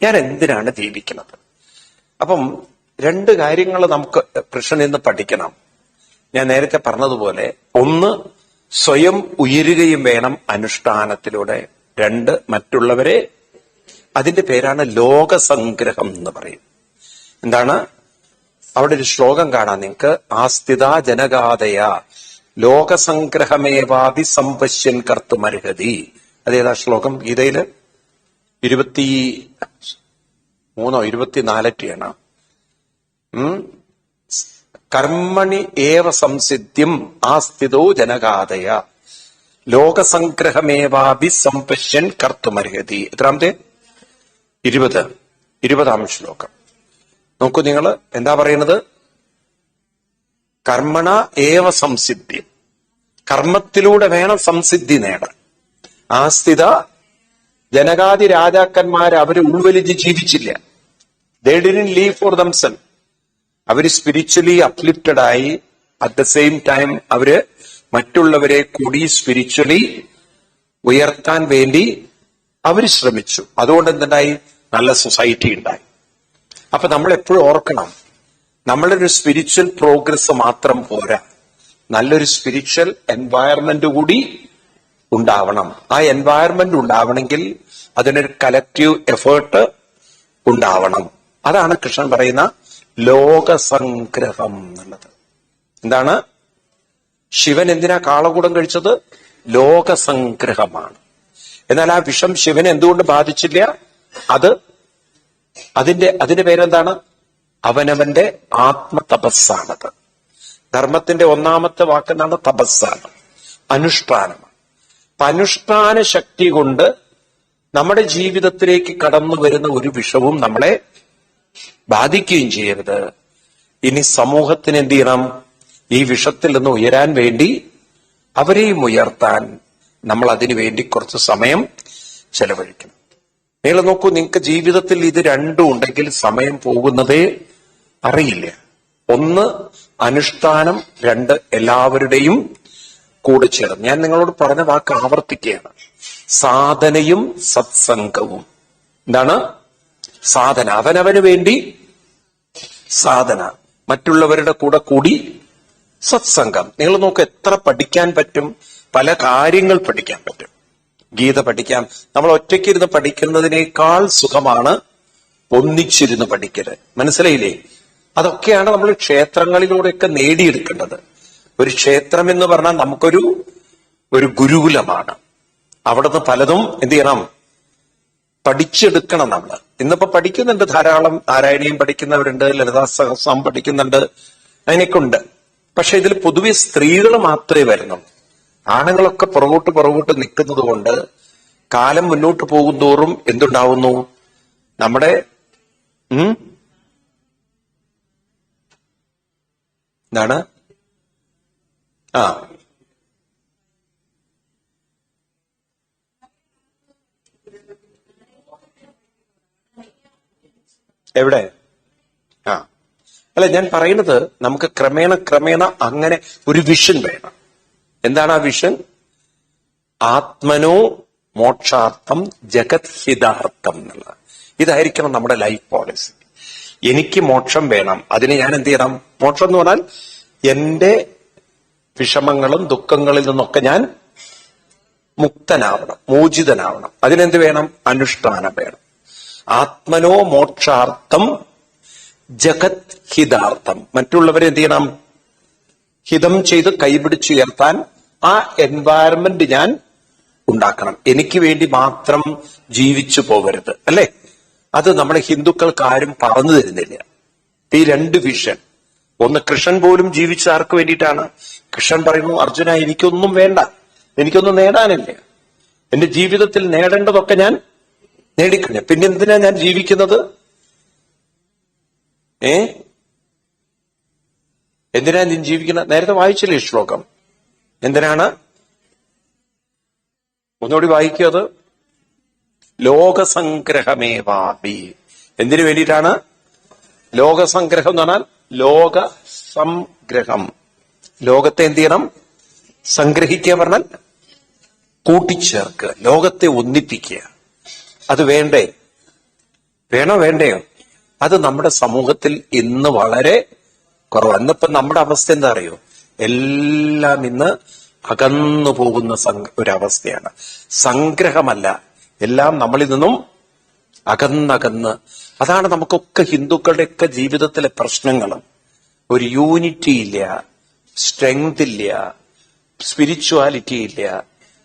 ഞാൻ എന്തിനാണ് ജീവിക്കുന്നത്? അപ്പം 2 കാര്യങ്ങൾ നമുക്ക് കൃഷ്ണൻ ഇന്ന് പഠിക്കണം. ഞാൻ നേരത്തെ പറഞ്ഞതുപോലെ, ഒന്ന് സ്വയം ഉയരുകയും വേണം അനുഷ്ഠാനത്തിലൂടെ. 2 മറ്റുള്ളവരെ, അതിന്റെ പേരാണ് ലോകസംഗ്രഹം എന്ന് പറയും. എന്താണ്? അവിടെ ഒരു ശ്ലോകം കാണാം നിങ്ങൾക്ക്. ആസ്ഥിത ജനഗാതയ ലോകസംഗ്രഹമേവാഭി സമ്പശ്യൻ കർത്തുമർഹതി. അതേതാ ശ്ലോകം? ഗീതയില് 23 24 കർമ്മണി ഏവ സംസിദ്ധ്യം ആസ്ഥിതോ ജനഗാതയ ലോകസംഗ്രഹമേവാഭി സമ്പശ്യൻ കർത്തുമർഹതി. എത്രാമത്തെ? 20ാം ശ്ലോകം നോക്കൂ നിങ്ങൾ. എന്താ പറയുന്നത്? കർമ്മണ ഏവ സംസിദ്ധി, കർമ്മത്തിലൂടെ വേണം സംസിദ്ധി നേടാൻ. ആസ്ഥിത ജനകാദി രാജാക്കന്മാർ അവര് ഉൾവലിഞ്ഞ് ജീവിച്ചില്ല. They didn't live for themselves. അവര് സ്പിരിച്വലി അപ്ലിഫ്റ്റഡ് ആയി. അറ്റ് ദ സെയിം ടൈം അവര് മറ്റുള്ളവരെ കൂടി സ്പിരിച്വലി ഉയർത്താൻ വേണ്ടി അവര് ശ്രമിച്ചു. അതുകൊണ്ട് എന്തുണ്ടായി? നല്ല സൊസൈറ്റി ഉണ്ടായി. അപ്പൊ നമ്മൾ എപ്പോഴും ഓർക്കണം, നമ്മളൊരു സ്പിരിച്വൽ പ്രോഗ്രസ് മാത്രം പോരാ, നല്ലൊരു സ്പിരിച്വൽ എൻവയറമെന്റ് കൂടി ഉണ്ടാവണം. ആ എൻവയറമെന്റ് ഉണ്ടാവണമെങ്കിൽ അതിനൊരു കലക്റ്റീവ് എഫേർട്ട് ഉണ്ടാവണം. അതാണ് കൃഷ്ണൻ പറയുന്ന ലോകസംഗ്രഹം എന്നുള്ളത്. എന്താണ്? ശിവൻ എന്തിനാ കാളകൂടം കഴിച്ചത്? ലോകസംഗ്രഹമാണ്. എന്നാൽ ആ വിഷം ശിവനെ എന്തുകൊണ്ട് ബാധിച്ചില്ല? അതിന്റെ പേരെന്താണ്? അവനവന്റെ ആത്മതപസ്സാണത്. ധർമ്മത്തിന്റെ 1ാമത്തെ വാക്കെന്താണ്? തപസ്സാണ്, അനുഷ്ഠാനമാണ്. അപ്പൊ അനുഷ്ഠാന ശക്തി കൊണ്ട് നമ്മുടെ ജീവിതത്തിലേക്ക് കടന്നു വരുന്ന ഒരു വിഷവും നമ്മളെ ബാധിക്കുകയും ചെയ്യരുത്. ഇനി സമൂഹത്തിന് എന്ത് ചെയ്യണം? ഈ വിഷത്തിൽ നിന്ന് ഉയരാൻ വേണ്ടി അവരെയും ഉയർത്താൻ നമ്മൾ അതിനു വേണ്ടി കുറച്ച് സമയം ചെലവഴിക്കണം. നിങ്ങൾ നോക്കൂ, നിങ്ങൾക്ക് ജീവിതത്തിൽ ഇത് രണ്ടും ഉണ്ടെങ്കിൽ സമയം പോകുന്നതേ അറിയില്ല. ഒന്ന് അനുഷ്ഠാനം, രണ്ട് എല്ലാവരുടെയും കൂടെ ചേർന്ന്. ഞാൻ നിങ്ങളോട് പറഞ്ഞ വാക്ക് ആവർത്തിക്കുകയാണ്. സാധനയും സത്സംഗവും. എന്താണ് സാധന? അവനവന് വേണ്ടി സാധന, മറ്റുള്ളവരുടെ കൂടെ കൂടി സത്സംഗം. നിങ്ങൾ നോക്ക്, എത്ര പഠിക്കാൻ പറ്റും, പല കാര്യങ്ങൾ പഠിക്കാൻ പറ്റും. ഗീത പഠിക്കാം. നമ്മൾ ഒറ്റയ്ക്കിരുന്ന് പഠിക്കുന്നതിനേക്കാൾ സുഖമാണ് ഒന്നിച്ചിരുന്ന് പഠിക്കല്. മനസ്സിലായില്ലേ? അതൊക്കെയാണ് നമ്മൾ ക്ഷേത്രങ്ങളിലൂടെയൊക്കെ നേടിയെടുക്കേണ്ടത്. ഒരു ക്ഷേത്രം എന്ന് പറഞ്ഞാൽ നമുക്കൊരു ഗുരുകുലമാണ്. അവിടുന്ന് പലതും എന്ത് ചെയ്യണം, പഠിച്ചെടുക്കണം. നമ്മൾ ഇന്നിപ്പോ പഠിക്കുന്നുണ്ട്, ധാരാളം നാരായണീയം പഠിക്കുന്നവരുണ്ട്, ലളിതാ സഹസ്രം പഠിക്കുന്നുണ്ട്, അതിനൊക്കെ ഉണ്ട്. പക്ഷെ ഇതിൽ പൊതുവെ സ്ത്രീകൾ മാത്രമേ വരുന്നുള്ളൂ. ആണുങ്ങളൊക്കെ പുറകോട്ട് നിൽക്കുന്നത് കൊണ്ട് കാലം മുന്നോട്ട് പോകുന്തോറും എന്തുണ്ടാവുന്നു, നമ്മുടെ എന്താണ് എവിടെ അല്ല, ഞാൻ പറയുന്നത് നമുക്ക് ക്രമേണ അങ്ങനെ ഒരു വിഷൻ വേണം. എന്താണ് ആ വിഷൻ? ആത്മനോ മോക്ഷാർത്ഥം ജഗത് ഹിതാർത്ഥം എന്നുള്ളത്. ഇതായിരിക്കണം നമ്മുടെ ലൈഫ് പോളിസി. എനിക്ക് മോക്ഷം വേണം, അതിന് ഞാൻ എന്ത് ചെയ്യണം? മോക്ഷം എന്ന് പറഞ്ഞാൽ എന്റെ വിഷമങ്ങളും ദുഃഖങ്ങളിൽ നിന്നൊക്കെ ഞാൻ മുക്തനാവണം, മോചിതനാവണം. അതിനെന്ത് വേണം? അനുഷ്ഠാനം വേണം. ആത്മനോ മോക്ഷാർത്ഥം ജഗത് ഹിതാർത്ഥം. മറ്റുള്ളവരെ എന്ത് ചെയ്യണം? ഹിതം ചെയ്ത് കൈപിടിച്ചുയർത്താൻ ആ എൻവയറമെന്റ് ഞാൻ ഉണ്ടാക്കണം. എനിക്ക് വേണ്ടി മാത്രം ജീവിച്ചു പോകരുത്, അല്ലെ? അത് നമ്മുടെ ഹിന്ദുക്കൾക്ക് ആരും പറഞ്ഞു തരുന്നില്ല. ഈ രണ്ട് വിഷൻ. ഒന്ന്, കൃഷ്ണൻ പോലും ജീവിച്ച ആർക്ക് വേണ്ടിയിട്ടാണ്? കൃഷ്ണൻ പറയുന്നു, അർജുന എനിക്കൊന്നും വേണ്ട, എനിക്കൊന്നും നേടാനില്ല, എന്റെ ജീവിതത്തിൽ നേടേണ്ടതൊക്കെ ഞാൻ നേടിക്കഴിഞ്ഞു, പിന്നെ എന്തിനാ ഞാൻ ജീവിക്കുന്നത്? എന്തിനാ നീ ജീവിക്കുന്നത്? നേരത്തെ വായിച്ചില്ലേ ശ്ലോകം? എന്തിനാണ്? ഒന്നുകൂടി വായിക്കുക. അത് ലോകസംഗ്രഹമേവാപി. എന്തിനു വേണ്ടിയിട്ടാണ്? ലോകസംഗ്രഹം എന്ന് പറഞ്ഞാൽ ലോക സംഗ്രഹം. ലോകത്തെ എന്ത് ചെയ്യണം? സംഗ്രഹിക്കുക പറഞ്ഞാൽ കൂട്ടിച്ചേർക്കുക, ലോകത്തെ ഒന്നിപ്പിക്കുക. അത് വേണ്ടേ? വേണ്ടയോ? അത് നമ്മുടെ സമൂഹത്തിൽ ഇന്ന് വളരെ കുറവാണ്. ഇന്നിപ്പം നമ്മുടെ അവസ്ഥ എന്താ അറിയോ? എല്ലാം ഇന്ന് അകന്നു പോകുന്ന ഒരവസ്ഥയാണ്. സംഗ്രഹമല്ല, എല്ലാം നമ്മളിൽ നിന്നും അകന്നകന്ന്. അതാണ് നമുക്കൊക്കെ ഹിന്ദുക്കളുടെയൊക്കെ ജീവിതത്തിലെ പ്രശ്നങ്ങളും. ഒരു യൂണിറ്റി ഇല്ല, സ്ട്രെങ്ത് ഇല്ല, സ്പിരിച്വാലിറ്റി ഇല്ല.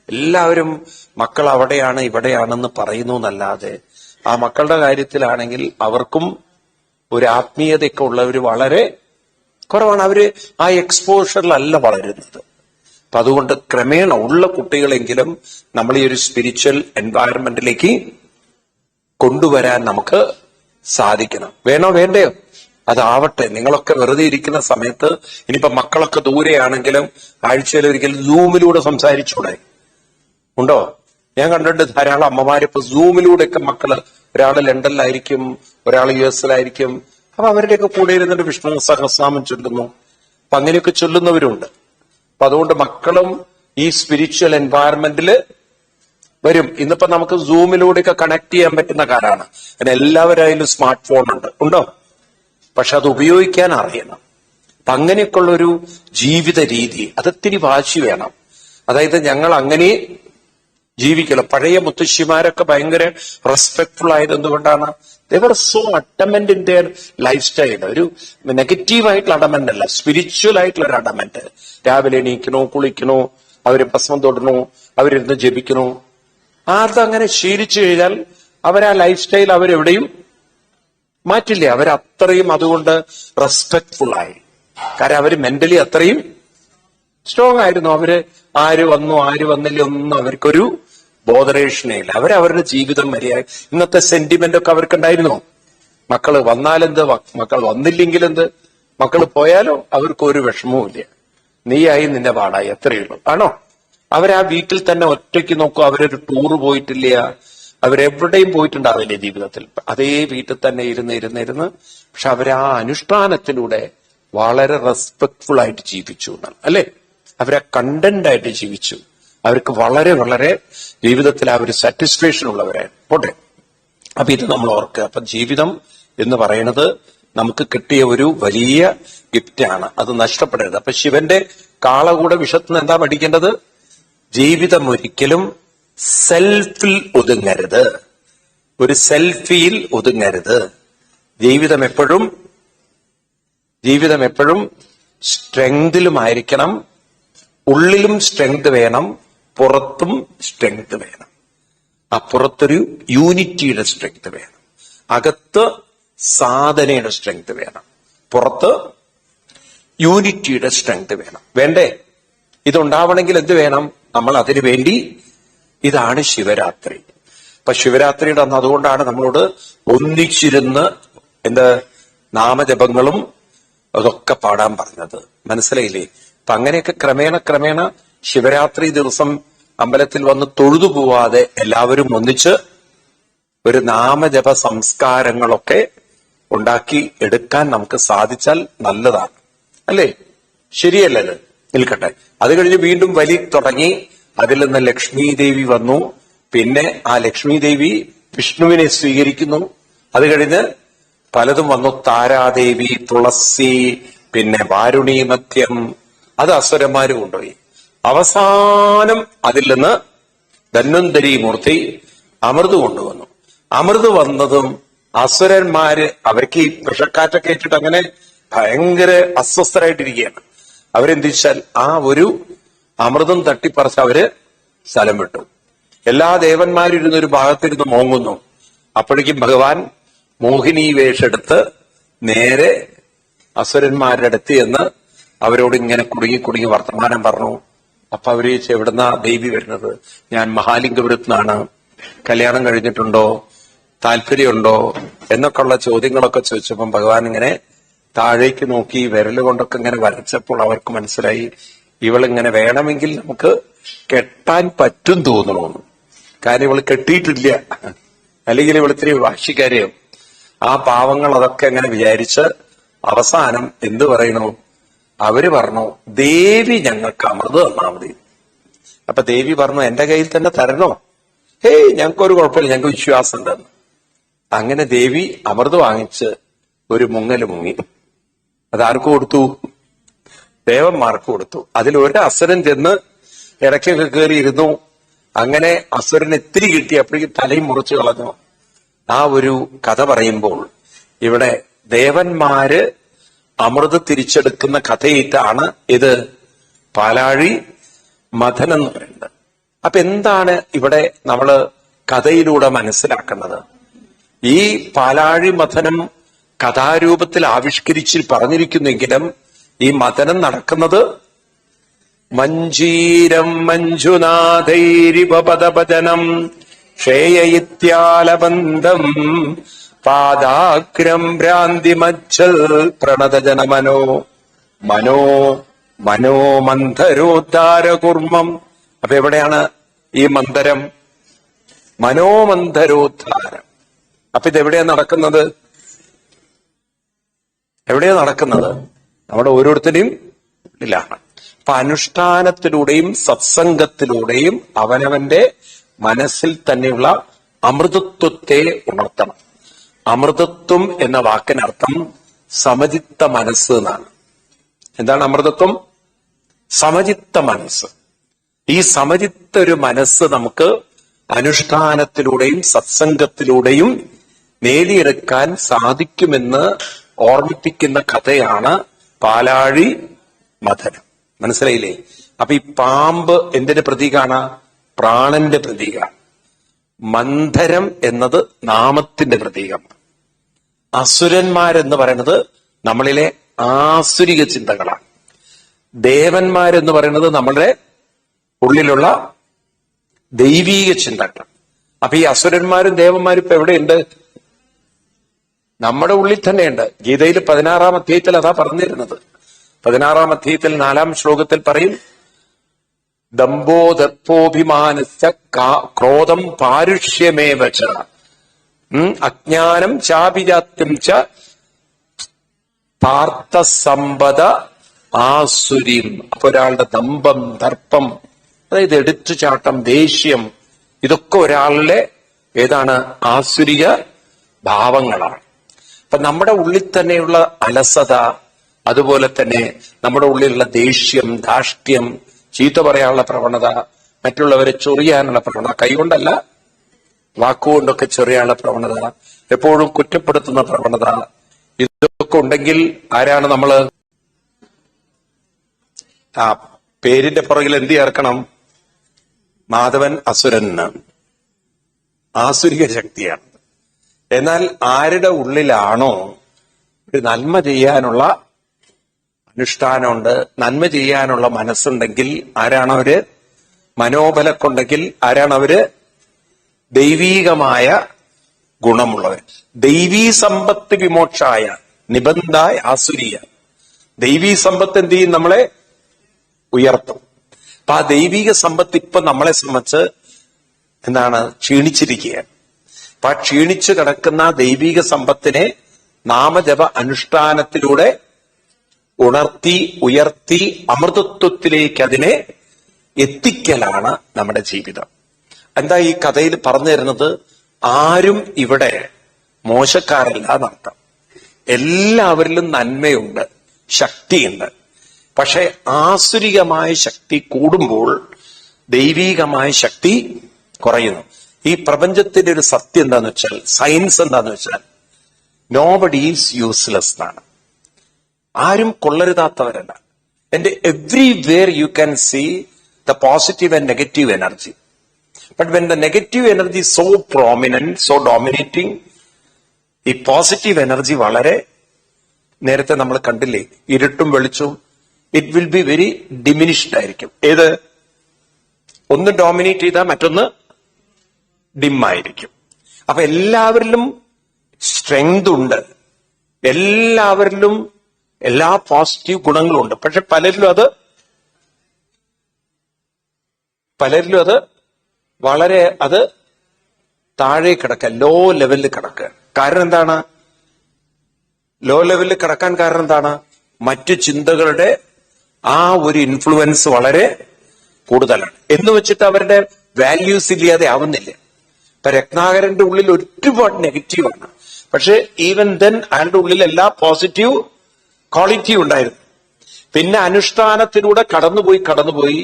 എല്ലാവരും മക്കൾ അവിടെയാണ് ഇവിടെയാണെന്ന് പറയുന്നു എന്നല്ലാതെ ആ മക്കളുടെ കാര്യത്തിലാണെങ്കിൽ അവർക്കും ഒരു ആത്മീയതയൊക്കെ ഉള്ളവർ വളരെ കുറവാണ്. അവര് ആ എക്സ്പോഷറിലല്ല വളരുന്നത്. അപ്പൊ അതുകൊണ്ട് ക്രമേണ ഉള്ള കുട്ടികളെങ്കിലും നമ്മൾ ഈ ഒരു സ്പിരിച്വൽ എൻവയറമെന്റിലേക്ക് കൊണ്ടുവരാൻ നമുക്ക് സാധിക്കണം. വേണ്ടയോ? അതാവട്ടെ. നിങ്ങളൊക്കെ വെറുതെ ഇരിക്കുന്ന സമയത്ത്, ഇനിയിപ്പോ മക്കളൊക്കെ ദൂരെയാണെങ്കിലും ആഴ്ചയിൽ ഒരിക്കൽ സൂമിലൂടെ സംസാരിച്ചൂടെ? ഉണ്ടോ? ഞാൻ കണ്ടിട്ട് ധാരാളം അമ്മമാരിപ്പോ സൂമിലൂടെയൊക്കെ മക്കള്, ഒരാള് ലണ്ടനിലായിരിക്കും, ഒരാൾ US-ലായിരിക്കും. അപ്പൊ അവരുടെയൊക്കെ കൂടെ ഇരുന്നിട്ട് വിഷ്ണു സഹസ്രനാമം ചൊല്ലുന്നു. അപ്പൊ അങ്ങനെയൊക്കെ ചൊല്ലുന്നവരുണ്ട്. അപ്പൊ അതുകൊണ്ട് മക്കളും ഈ സ്പിരിച്വൽ എൻവയറമെന്റില് വരും. ഇന്നിപ്പോ നമുക്ക് സൂമിലൂടെയൊക്കെ കണക്ട് ചെയ്യാൻ പറ്റുന്ന കാലമാണ്. പിന്നെ എല്ലാവരും സ്മാർട്ട് ഫോൺ ഉണ്ടോ? പക്ഷെ അത് ഉപയോഗിക്കാൻ അറിയണം. അപ്പൊ അങ്ങനെയൊക്കെയുള്ളൊരു ജീവിത രീതി, അതൊത്തിരി വാശി വേണം. അതായത് ഞങ്ങൾ അങ്ങനെ ജീവിക്കല്ലോ. പഴയ മുത്തശ്ശിമാരൊക്കെ ഭയങ്കര റെസ്പെക്ട്ഫുൾ ആയത് എന്തുകൊണ്ടാണ്? There so adamant in their life style. ഒരു നെഗറ്റീവായിട്ടുള്ള അഡമന്റ് അല്ല, സ്പിരിച്വൽ ആയിട്ടുള്ള ഒരു അഡമന്റ്. രാവിലെ എണീക്കണോ, കുളിക്കണോ, അവര് ഭസ്മം തൊടണോ, അവരിരുന്ന് ജപിക്കണോ. അതങ്ങനെ ശീലിച്ചു കഴിഞ്ഞാൽ അവരാ ലൈഫ് സ്റ്റൈൽ അവരെവിടെയും മാറ്റില്ല. അവരത്രയും അതുകൊണ്ട് റെസ്പെക്ട്ഫുൾ ആയി. കാരണം അവര് മെന്റലി അത്രയും സ്ട്രോങ് ആയിരുന്നു. അവര് ആര് വന്നു ആര് വന്നില്ല ഒന്നും അവർക്കൊരു ബോധറേഷനേ ഇല്ല. അവരവരുടെ ജീവിതം മര്യാദ. ഇന്നത്തെ സെന്റിമെന്റ് ഒക്കെ അവർക്കുണ്ടായിരുന്നോ? മക്കള് വന്നാലെന്ത്, മക്കൾ വന്നില്ലെങ്കിലെന്ത്, മക്കള് പോയാലോ അവർക്കൊരു വിഷമവും ഇല്ല. നീയായി നിന്റെ പാടായി, എത്രയുള്ളൂ. ആണോ? അവരാ വീട്ടിൽ തന്നെ ഒറ്റയ്ക്ക് നോക്കും. അവരൊരു ടൂറ് പോയിട്ടില്ല, അവരെവിടെയും പോയിട്ടുണ്ടാവില്ലേ ജീവിതത്തിൽ. അതേ വീട്ടിൽ തന്നെ ഇരുന്ന് പക്ഷെ അവരാ അനുഷ്ഠാനത്തിലൂടെ വളരെ റെസ്പെക്ട്ഫുൾ ആയിട്ട് ജീവിച്ചു എന്നാണ്, അല്ലെ? അവരെ കണ്ടന്റ് ആയിട്ട് ജീവിച്ചു. അവർക്ക് വളരെ വളരെ ജീവിതത്തിൽ ആ ഒരു സാറ്റിസ്ഫാക്ഷൻ ഉള്ളവരാണ്. പോട്ടെ, അപ്പൊ ഇത് നമ്മൾ ഓർക്കുക. അപ്പൊ ജീവിതം എന്ന് പറയുന്നത് നമുക്ക് കിട്ടിയ ഒരു വലിയ ഗിഫ്റ്റാണ്, അത് നഷ്ടപ്പെടരുത്. അപ്പൊ ശിവന്റെ കാള കൂടെ വിഷത്തിന് എന്താ പഠിക്കേണ്ടത്? ജീവിതം ഒരിക്കലും സെൽഫിൽ ഒതുങ്ങരുത്, ഒരു സെൽഫിയിൽ ഒതുങ്ങരുത്. ജീവിതം എപ്പോഴും സ്ട്രെങ്തിലുമായിരിക്കണം. ഉള്ളിലും സ്ട്രെങ്ത് വേണം, പുറത്തും സ്ട്രെങ്ത് വേണം. അപ്പുറത്തൊരു യൂണിറ്റിയുടെ സ്ട്രെങ്ത് വേണം, അകത്ത് സാധനയുടെ സ്ട്രെങ്ത് വേണം, പുറത്ത് യൂണിറ്റിയുടെ സ്ട്രെങ്ത് വേണം. വേണ്ടേ? ഇതുണ്ടാവണമെങ്കിൽ എന്ത് വേണം? നമ്മൾ അതിനു വേണ്ടി, ഇതാണ് ശിവരാത്രി. അപ്പൊ ശിവരാത്രിയുടെ അന്ന് അതുകൊണ്ടാണ് നമ്മളോട് ഒന്നിച്ചിരുന്ന് നാമജപങ്ങളും അതൊക്കെ പാടാൻ പറഞ്ഞത്. മനസ്സിലായില്ലേ? അപ്പൊ അങ്ങനെയൊക്കെ ക്രമേണ ശിവരാത്രി ദിവസം അമ്പലത്തിൽ വന്ന് തൊഴുതു പോവാതെ എല്ലാവരും ഒന്നിച്ച് ഒരു നാമജപ സംസ്കാരങ്ങളൊക്കെ ഉണ്ടാക്കി എടുക്കാൻ നമുക്ക് സാധിച്ചാൽ നല്ലതാണ്, അല്ലേ? ശരിയല്ലത്? നിൽക്കട്ടെ. അത് കഴിഞ്ഞ് വീണ്ടും വലി തുടങ്ങി. അതിൽ നിന്ന് ലക്ഷ്മി ദേവി വന്നു. പിന്നെ ആ ലക്ഷ്മി ദേവി വിഷ്ണുവിനെ സ്വീകരിക്കുന്നു. അത് കഴിഞ്ഞ് പലതും വന്നു. താരാദേവി, തുളസി, പിന്നെ വാരുണി മത്യം, അത് അസുരന്മാര് കൊണ്ടുപോയി. അവസാനം അതിൽ നിന്ന് ധന്വന്തരി മൂർത്തി അമൃത് കൊണ്ടുവന്നു. അമൃത് വന്നതും അസുരന്മാര് അവർക്ക് ഈ വിഷക്കാറ്റൊക്കെ ഏറ്റിട്ട് അങ്ങനെ ഭയങ്കര അസ്വസ്ഥരായിട്ടിരിക്കുകയാണ്. അവരെന്ത് വെച്ചാൽ ആ ഒരു അമൃതം തട്ടിപ്പറിച്ച് അവര് സ്ഥലം വിട്ടു. എല്ലാ ദേവന്മാരും ഇരുന്നൊരു ഭാഗത്തിരുന്ന് മോങ്ങുന്നു. അപ്പോഴേക്കും ഭഗവാൻ മോഹിനി വേഷെടുത്ത് നേരെ അസുരന്മാരുടെ അടുത്ത് എന്ന് അവരോട് ഇങ്ങനെ കുടുങ്ങി വർത്തമാനം പറഞ്ഞു. അപ്പൊ അവര് ചോദിച്ചു, എവിടുന്നാ ദേവി വരുന്നത്? ഞാൻ മഹാലിംഗപുരത്തുനിന്നാണ്. കല്യാണം കഴിഞ്ഞിട്ടുണ്ടോ? താല്പര്യമുണ്ടോ? എന്നൊക്കെയുള്ള ചോദ്യങ്ങളൊക്കെ ചോദിച്ചപ്പം ഭഗവാൻ ഇങ്ങനെ താഴേക്ക് നോക്കി വിരല് കൊണ്ടൊക്കെ ഇങ്ങനെ വരച്ചപ്പോൾ അവർക്ക് മനസ്സിലായി, ഇവളിങ്ങനെ വേണമെങ്കിൽ നമുക്ക് കെട്ടാൻ പറ്റും തോന്നണമെന്ന്. കാരണം ഇവള് കെട്ടിയിട്ടില്ല, അല്ലെങ്കിൽ ഇവളിത്തിരി വാശിക്കാരെയും. ആ പാവങ്ങൾ അതൊക്കെ അങ്ങനെ വിചാരിച്ച് അവസാനം എന്ത് പറയണു? അവര് പറഞ്ഞു, ദേവി ഞങ്ങൾക്ക് അമൃത് തന്നാ മതി. അപ്പൊ ദേവി പറഞ്ഞു, എന്റെ കയ്യിൽ തന്നെ തരണോ? ഹേയ്, ഞങ്ങൾക്കൊരു കുഴപ്പമില്ല, ഞങ്ങൾക്ക് വിശ്വാസം ഉണ്ടെന്ന്. അങ്ങനെ ദേവി അമൃത് വാങ്ങിച്ച് ഒരു മുങ്ങല് മുങ്ങി. അതാർക്ക് കൊടുത്തു? ദേവന്മാർക്ക് കൊടുത്തു. അതിലൊരു അസുരൻ ചെന്ന് ഇടയ്ക്കൊക്കെ കയറിയിരുന്നു. അങ്ങനെ അസുരൻ ഇത്തിരി കിട്ടി, അപ്പോഴേക്കും തലയും മുറിച്ചു കളഞ്ഞു. ആ ഒരു കഥ പറയുമ്പോൾ ഇവിടെ ദേവന്മാര് അമൃത് തിരിച്ചെടുക്കുന്ന കഥയിട്ടാണ് ഇത് പാലാഴി മഥനം എന്ന് പറയുന്നത്. അപ്പൊ എന്താണ് ഇവിടെ നമ്മള് കഥയിലൂടെ മനസ്സിലാക്കുന്നത്? ഈ പാലാഴി മഥനം കഥാരൂപത്തിൽ ആവിഷ്കരിച്ച് പറഞ്ഞിരിക്കുന്നെങ്കിലും ഈ മഥനം നടക്കുന്നത് മഞ്ജീരം മഞ്ജുനാഥൈരിപദഭജനം ക്ഷേയയിത്യാലബന്ധം പാദാഗ്രം ഭ്രാന്തിമജ്ജൽ പ്രണതജനമനോ മനോ മന്ധരോദ്ധാരകുർമ്മം. അപ്പൊ എവിടെയാണ് ഈ മന്ദരം? മനോമന്ധരോദ്ധാരം. അപ്പൊ ഇതെവിടെയാ നടക്കുന്നത്? നമ്മുടെ ഓരോരുത്തരെയും ഉള്ളിലാണ്. അപ്പൊ അനുഷ്ഠാനത്തിലൂടെയും സത്സംഗത്തിലൂടെയും അവനവന്റെ മനസ്സിൽ തന്നെയുള്ള അമൃതത്വത്തെ ഉണർത്തണം. അമൃതത്വം എന്ന വാക്കിനർത്ഥം സമചിത്ത മനസ്സ് എന്നാണ്. എന്താണ് അമൃതത്വം? സമചിത്ത മനസ്സ്. ഈ സമചിത്ത ഒരു മനസ്സ് നമുക്ക് അനുഷ്ഠാനത്തിലൂടെയും സത്സംഗത്തിലൂടെയും നേടിയെടുക്കാൻ സാധിക്കുമെന്ന് ഓർമ്മിപ്പിക്കുന്ന കഥയാണ് പാലാഴി മഥനം. മനസ്സിലായില്ലേ? അപ്പൊ ഈ പാമ്പ് എന്തിന്റെ പ്രതീകാണ്? പ്രാണന്റെ പ്രതീകമാണ്. മന്ധരം എന്നത് നാമത്തിന്റെ പ്രതീകമാണ്. അസുരന്മാരെന്ന് പറയുന്നത് നമ്മളിലെ ആസുരിക ചിന്തകളാണ്. ദേവന്മാരെന്ന് പറയുന്നത് നമ്മളുടെ ഉള്ളിലുള്ള ദൈവീക ചിന്തകൾ. അപ്പൊ ഈ അസുരന്മാരും ദേവന്മാരും ഇപ്പൊ എവിടെയുണ്ട്? നമ്മുടെ ഉള്ളിൽ തന്നെയുണ്ട്. ഗീതയിൽ 16-ാം അധ്യായത്തിൽ അതാ പറഞ്ഞിരുന്നത്. 16-ാം അധ്യായത്തിൽ 4-ാം ശ്ലോകത്തിൽ പറയും, ദംഭോദർപ്പോഭിമാനസ്യ ക്രോധം പാരുഷ്യമേവ ച അജ്ഞാനം ചാഭിജാത്യം ച പാർത്ഥസമ്പദ ആസുരീം. അപ്പൊ ഒരാളുടെ ദമ്പം, ദർപ്പം, അതായത് എടുത്തുചാട്ടം, ദേഷ്യം, ഇതൊക്കെ ഒരാളിലെ ഏതാണ്? ആസുരിക ഭാവങ്ങളാണ്. അപ്പൊ നമ്മുടെ ഉള്ളിൽ തന്നെയുള്ള അലസത, അതുപോലെ തന്നെ നമ്മുടെ ഉള്ളിലുള്ള ദേഷ്യം, ധാർഷ്ട്യം, ചീത്ത പറയാനുള്ള പ്രവണത, മറ്റുള്ളവരെ ചൊറിയാനുള്ള പ്രവണത, കൈകൊണ്ടല്ല വാക്കുകൊണ്ടൊക്കെ ചൊറിയാനുള്ള പ്രവണത, എപ്പോഴും കുറ്റപ്പെടുത്തുന്ന പ്രവണത, ഇതൊക്കെ ഉണ്ടെങ്കിൽ ആരാണ് നമ്മള്? ആ പേരിന്റെ പുറകിൽ എന്ത് ചേർക്കണം? മാധവൻ അസുരന്, ആസുരിക ശക്തിയാണ്. എന്നാൽ ആരുടെ ഉള്ളിലാണോ ഒരു നന്മ ചെയ്യാനുള്ള അനുഷ്ഠാനമുണ്ട്, നന്മ ചെയ്യാനുള്ള മനസ്സുണ്ടെങ്കിൽ ആരാണവര്? മനോബലക്കൊണ്ടെങ്കിൽ ആരാണവര്? ദൈവീകമായ ഗുണമുള്ളവർ. ദൈവീ സമ്പത്ത് വിമോക്ഷായ നിബന്ധായ ആസുരീയ. ദൈവീ സമ്പത്ത് എന്ത് ചെയ്യും? നമ്മളെ ഉയർത്തും. അപ്പൊ ആ ദൈവിക സമ്പത്ത് ഇപ്പൊ നമ്മളെ സംബന്ധിച്ച് എന്താണ്? ക്ഷീണിച്ചിരിക്കുകയാണ്. അപ്പൊ ആ ക്ഷീണിച്ചു കിടക്കുന്ന ദൈവിക സമ്പത്തിനെ നാമജപ അനുഷ്ഠാനത്തിലൂടെ ഉണർത്തി ഉയർത്തി അമൃതത്വത്തിലേക്ക് അതിനെ എത്തിക്കലാണ് നമ്മുടെ ജീവിതം. എന്താ ഈ കഥയിൽ പറഞ്ഞു തരുന്നത്? ആരും ഇവിടെ മോശക്കാരല്ല എന്നർത്ഥം. എല്ലാവരിലും നന്മയുണ്ട്, ശക്തിയുണ്ട്. പക്ഷെ ആസുരികമായ ശക്തി കൂടുമ്പോൾ ദൈവീകമായ ശക്തി കുറയുന്നു. ഈ പ്രപഞ്ചത്തിന്റെ ഒരു സത്യം എന്താന്ന് വെച്ചാൽ, സയൻസ് എന്താന്ന് വെച്ചാൽ, നോബഡി ഈസ് യൂസ്ലെസ് എന്നാണ്. ആരും കൊള്ളരുതാത്തവരല്ല. And everywhere you can see the positive and negative energy. But when the negative energy so prominent, so dominating, ഈ പോസിറ്റീവ് എനർജി വളരെ, നേരത്തെ നമ്മൾ കണ്ടില്ലേ, ഇരുട്ടും വെളിച്ചവും, it will be very diminished ആയിരിക്കും. ഏത്? ഒന്ന് ഡോമിനേറ്റ് ചെയ്താൽ മറ്റൊന്ന് ഡിം ആയിരിക്കും. അപ്പൊ എല്ലാവരിലും സ്ട്രെങ്ത് ഉണ്ട്, എല്ലാവരിലും എല്ലാ പോസിറ്റീവ് ഗുണങ്ങളും ഉണ്ട്. പക്ഷെ പലരിലും അത് വളരെ താഴെ കിടക്കുക, ലോ ലെവലിൽ കിടക്കുക. കാരണം എന്താണ്? ലോ ലെവലിൽ കിടക്കാൻ കാരണം എന്താണ്? മറ്റു ചിന്തകളുടെ ആ ഒരു ഇൻഫ്ലുവൻസ് വളരെ കൂടുതലാണ്. എന്ന് വെച്ചിട്ട് അവരുടെ വാല്യൂസ് ഇല്ലാതെ ആവുന്നില്ല. ഇപ്പൊ രത്നാകരന്റെ ഉള്ളിൽ ഒരുപാട് നെഗറ്റീവാണ്, പക്ഷെ ഈവൻ ദെൻ അയാളുടെ ഉള്ളിൽ എല്ലാ പോസിറ്റീവ് ക്വാളിറ്റി ഉണ്ടായിരുന്നു. പിന്നെ അനുഷ്ഠാനത്തിലൂടെ കടന്നുപോയി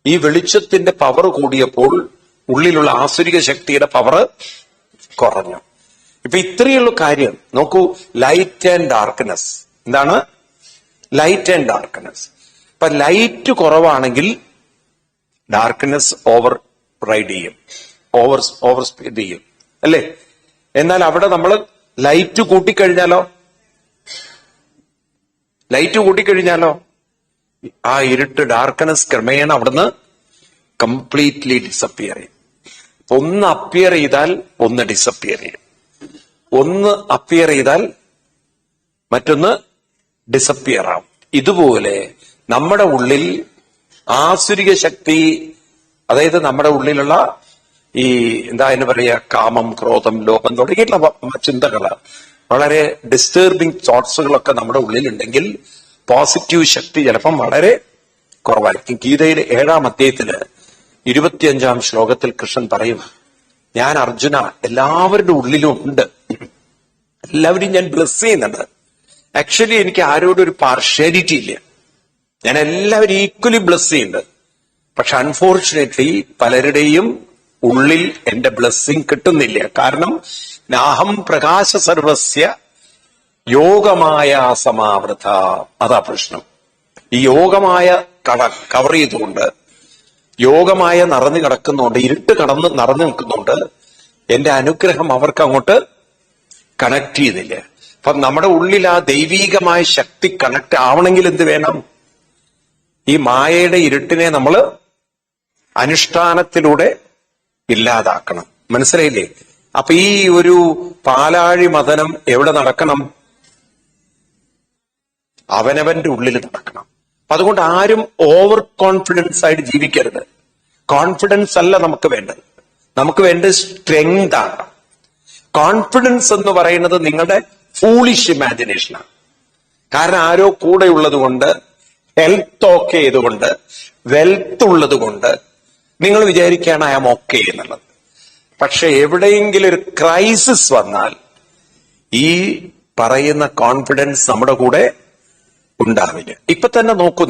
ഈ വെളിച്ചത്തിന്റെ പവർ കൂടിയപ്പോൾ ഉള്ളിലുള്ള ആസുരിക ശക്തിയുടെ പവർ കുറഞ്ഞു. ഇപ്പൊ ഇത്രയുള്ള കാര്യം നോക്കൂ. Light and darkness. എന്താണ്? Light and darkness. ഇപ്പൊ ലൈറ്റ് കുറവാണെങ്കിൽ ഡാർക്ക്നെസ് ഓവർ റൈഡ് ചെയ്യും, ഓവർ സ്പീഡ് ചെയ്യും, അല്ലേ? എന്നാൽ അവിടെ നമ്മൾ ലൈറ്റ് കൂട്ടിക്കഴിഞ്ഞാലോ ആ ഇരുട്ട്, ഡാർക്ക്നെസ് ക്രമേണ അവിടുന്ന് കംപ്ലീറ്റ്ലി ഡിസപ്പിയർ ചെയ്യും. ഒന്ന് അപ്പിയർ ചെയ്താൽ ഒന്ന് ഡിസപ്പിയർ ചെയ്യും, ഒന്ന് അപ്പിയർ ചെയ്താൽ മറ്റൊന്ന് ഡിസപ്പിയർ ആവും. ഇതുപോലെ നമ്മുടെ ഉള്ളിൽ ആസുരിക ശക്തി, അതായത് നമ്മുടെ ഉള്ളിലുള്ള ഈ എന്ന് പറയുക, കാമം, ക്രോധം, ലോഭം തുടങ്ങിയിട്ടുള്ള ചിന്തകള്, വളരെ ഡിസ്റ്റർബിംഗ് തോട്ട്സുകളൊക്കെ നമ്മുടെ ഉള്ളിലുണ്ടെങ്കിൽ പോസിറ്റീവ് ശക്തി ചിലപ്പം വളരെ കുറവായിരിക്കും. ഗീതയിലെ 7-ാം അധ്യായത്തില് 25-ാം ശ്ലോകത്തിൽ കൃഷ്ണൻ പറയും, ഞാൻ അർജുന എല്ലാവരുടെ ഉള്ളിലും ഉണ്ട്, എല്ലാവരും ഞാൻ ബ്ലെസ് ചെയ്യുന്നുണ്ട്. ആക്ച്വലി എനിക്ക് ആരോടും ഒരു പാർഷ്യാലിറ്റി ഇല്ല, ഞാൻ എല്ലാവരും ഈക്വലി ബ്ലെസ് ചെയ്യുന്നുണ്ട്. പക്ഷെ അൺഫോർച്ചുനേറ്റ്ലി പലരുടെയും ഉള്ളിൽ എന്റെ ബ്ലെസ്സിങ് കിട്ടുന്നില്ല. കാരണം നാഹം പ്രകാശ സർവസ്യ യോഗമായ സമാവൃത. അതാ പ്രശ്നം. ഈ യോഗമായ കവർ ചെയ്തുകൊണ്ട്, യോഗമായ നിറഞ്ഞു കിടക്കുന്നുണ്ട്, ഇരുട്ട് നിറഞ്ഞു നിൽക്കുന്നുണ്ട്, എന്റെ അനുഗ്രഹം അവർക്ക് അങ്ങോട്ട് കണക്ട് ചെയ്യുന്നില്ല. അപ്പൊ നമ്മുടെ ഉള്ളിൽ ആ ദൈവീകമായ ശക്തി കണക്ട് ആവണമെങ്കിൽ എന്ത് വേണം? ഈ മായയുടെ ഇരുട്ടിനെ നമ്മൾ അനുഷ്ഠാനത്തിലൂടെ ഇല്ലാതാക്കണം. മനസ്സിലായില്ലേ? അപ്പൊ ഈ ഒരു പാലാഴി മഥനം എവിടെ നടക്കണം? അവനവന്റെ ഉള്ളിൽ നടക്കണം. അതുകൊണ്ട് ആരും ഓവർ കോൺഫിഡൻസ് ആയിട്ട് ജീവിക്കരുത്. കോൺഫിഡൻസ് അല്ല നമുക്ക് വേണ്ടത്. നമുക്ക് വേണ്ടത് സ്ട്രെങ്ത് ആണ്. കോൺഫിഡൻസ് എന്ന് പറയുന്നത് നിങ്ങളുടെ ഫൂളിഷ് ഇമാജിനേഷനാണ്. കാരണം ആരോ കൂടെ ഉള്ളത് കൊണ്ട്, ഹെൽത്ത് ഓക്കെ ചെയ്തുകൊണ്ട്, വെൽത്ത് ഉള്ളത് കൊണ്ട് നിങ്ങൾ വിചാരിക്കുകയാണ് ഐ ആം ഓക്കെ എന്നുള്ളത്. പക്ഷെ എവിടെയെങ്കിലും ഒരു ക്രൈസിസ് വന്നാൽ ഈ പറയുന്ന കോൺഫിഡൻസ് നമ്മുടെ കൂടെ ഉണ്ടാവില്ല. ഇപ്പൊ തന്നെ നോക്കൂ,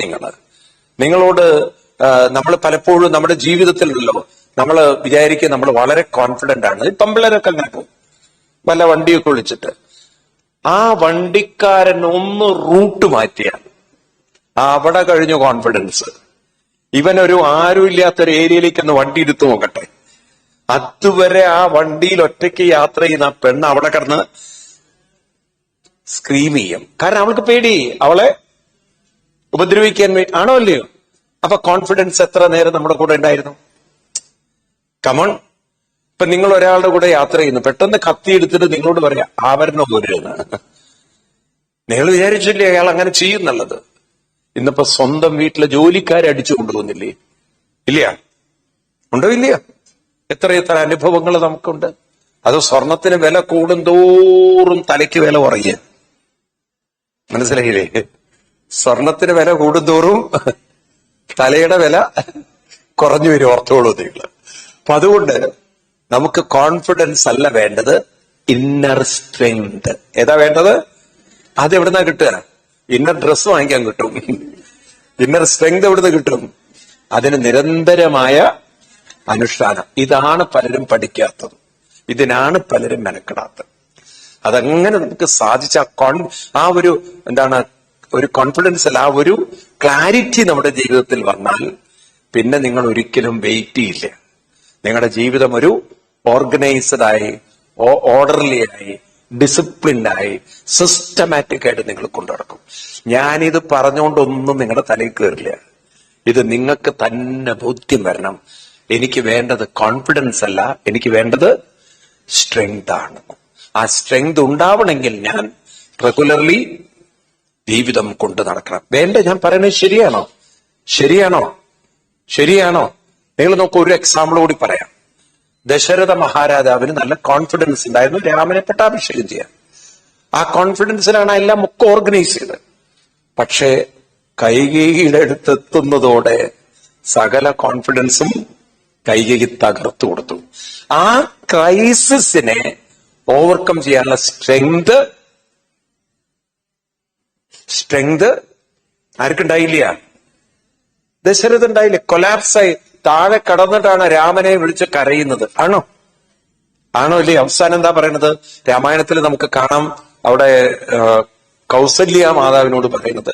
നിങ്ങളോട് നമ്മൾ പലപ്പോഴും നമ്മുടെ ജീവിതത്തിലുള്ളല്ലോ, നമ്മൾ വിചാരിക്കും നമ്മൾ വളരെ കോൺഫിഡന്റ് ആണ്. പെമ്പിള്ളേരൊക്കെ അങ്ങനെ പോകും, വല്ല വണ്ടിയൊക്കെ വിളിച്ചിട്ട് ആ വണ്ടിക്കാരൻ ഒന്ന് റൂട്ട് മാറ്റിയാൽ അവിടെ കഴിഞ്ഞു കോൺഫിഡൻസ്. ഇവനൊരു ആരുമില്ലാത്തൊരു ഏരിയയിലേക്ക് ഒന്ന് വണ്ടി എടുത്തു നോക്കട്ടെ, അതുവരെ ആ വണ്ടിയിൽ ഒറ്റയ്ക്ക് യാത്ര ചെയ്യുന്ന ആ പെണ്ണ് അവിടെ കിടന്ന് സ്ക്രീം ചെയ്യും. കാരണം അവൾക്ക് പേടി, അവളെ ഉപദ്രവിക്കാൻ ആണോ അല്ലയോ? അപ്പൊ കോൺഫിഡൻസ് എത്ര നേരം നമ്മുടെ കൂടെ ഉണ്ടായിരുന്നു? കമോൺ. ഇപ്പൊ നിങ്ങൾ ഒരാളുടെ കൂടെ യാത്ര ചെയ്യുന്നു, പെട്ടെന്ന് കത്തി എടുത്തിട്ട് നിങ്ങളോട് പറയാം ആവരണ പോരുന്ന്. നിങ്ങൾ വിചാരിച്ചില്ലേ അയാൾ അങ്ങനെ ചെയ്യുന്നുള്ളത്? ഇന്നിപ്പോ സ്വന്തം വീട്ടിലെ ജോലിക്കാരെ അടിച്ചു കൊണ്ടുപോകുന്നില്ലേ? ഇല്ല, ഉണ്ടോ? ഇല്ല. എത്ര അനുഭവങ്ങൾ നമുക്കുണ്ട്. അത് സ്വർണത്തിന് വില കൂടുന്തോറും തലയ്ക്ക് വില കുറയുക. മനസ്സിലായില്ലേ? സ്വർണത്തിന് വില കൂടുന്തോറും തലയുടെ വില കുറഞ്ഞു വരും. ഓർത്തോളൂ നിങ്ങൾ. അപ്പൊ അതുകൊണ്ട് നമുക്ക് കോൺഫിഡൻസ് അല്ല വേണ്ടത്, ഇന്നർ സ്ട്രെങ്ത്. ഏതാ വേണ്ടത്? അത് എവിടുന്നാ കിട്ടുക? ഇന്നർ ഡ്രസ് വാങ്ങിക്കാൻ കിട്ടും. ഇന്നർ സ്ട്രെങ്ത് എവിടുന്ന് കിട്ടും? അതിന് നിരന്തരമായ അനുഷ്ഠാനം. ഇതാണ് പലരും പഠിക്കാത്തത്, ഇതിനാണ് പലരും മെനക്കെടാത്തത്. അതങ്ങനെ നമുക്ക് സാധിച്ച ആ ഒരു എന്താണ്, ഒരു കോൺഫിഡൻസ് അല്ല, ആ ഒരു ക്ലാരിറ്റി നമ്മുടെ ജീവിതത്തിൽ വന്നാൽ പിന്നെ നിങ്ങൾ ഒരിക്കലും വെയിറ്റ് ചെയ്യില്ല. നിങ്ങളുടെ ജീവിതം ഒരു ഓർഗനൈസ്ഡ് ആയി, ഓർഡർലി ആയി, ഡിസിപ്ലിൻഡായി, സിസ്റ്റമാറ്റിക് ആയിട്ട് നിങ്ങൾ കൊണ്ടുനടക്കും. ഞാനിത് പറഞ്ഞുകൊണ്ടൊന്നും നിങ്ങളുടെ തലയിൽ കയറില്ല. ഇത് നിങ്ങൾക്ക് തന്നെ ബോധ്യം വരണം. എനിക്ക് വേണ്ടത് കോൺഫിഡൻസ് അല്ല, എനിക്ക് വേണ്ടത് സ്ട്രെങ്ത് ആണ്. ആ സ്ട്രെങ്ത് ഉണ്ടാവണമെങ്കിൽ ഞാൻ റെഗുലർലി ജീവിതം കൊണ്ട് നടക്കണം. വേണ്ട, ഞാൻ പറയുന്നത് ശരിയാണോ? ശരിയാണോ? ശരിയാണോ? നിങ്ങൾ നോക്കൂ, ഒരു എക്സാമ്പിൾ കൂടി പറയാം. ദശരഥ മഹാരാജാവിന് നല്ല കോൺഫിഡൻസ് ഉണ്ടായിരുന്നു രാമനെ പട്ടാഭിഷേകം ചെയ്യാൻ. ആ കോൺഫിഡൻസിലാണ് എല്ലാം ഒക്കെ ഓർഗനൈസ് ചെയ്തത്. പക്ഷേ കൈകേയിയുടെ അടുത്തെത്തുന്നതോടെ സകല കോൺഫിഡൻസും കൈകേയി തകർത്തു കൊടുത്തു. ആ ക്രൈസിസിനെ ഓവർകം ചെയ്യാനുള്ള സ്ട്രെങ്ത് ആർക്കുണ്ടായില്ല? ദശരഥ ഉണ്ടായില്ലേ? കൊലാപ്സായി താഴെ കടന്നിട്ടാണ് രാമനെ വിളിച്ച് കരയുന്നത്. ആണോ? ഇല്ലേ? അവസാനം എന്താ പറയണത്? രാമായണത്തിൽ നമുക്ക് കാണാം, അവിടെ കൗസല്യ മാതാവിനോട് പറയുന്നത്,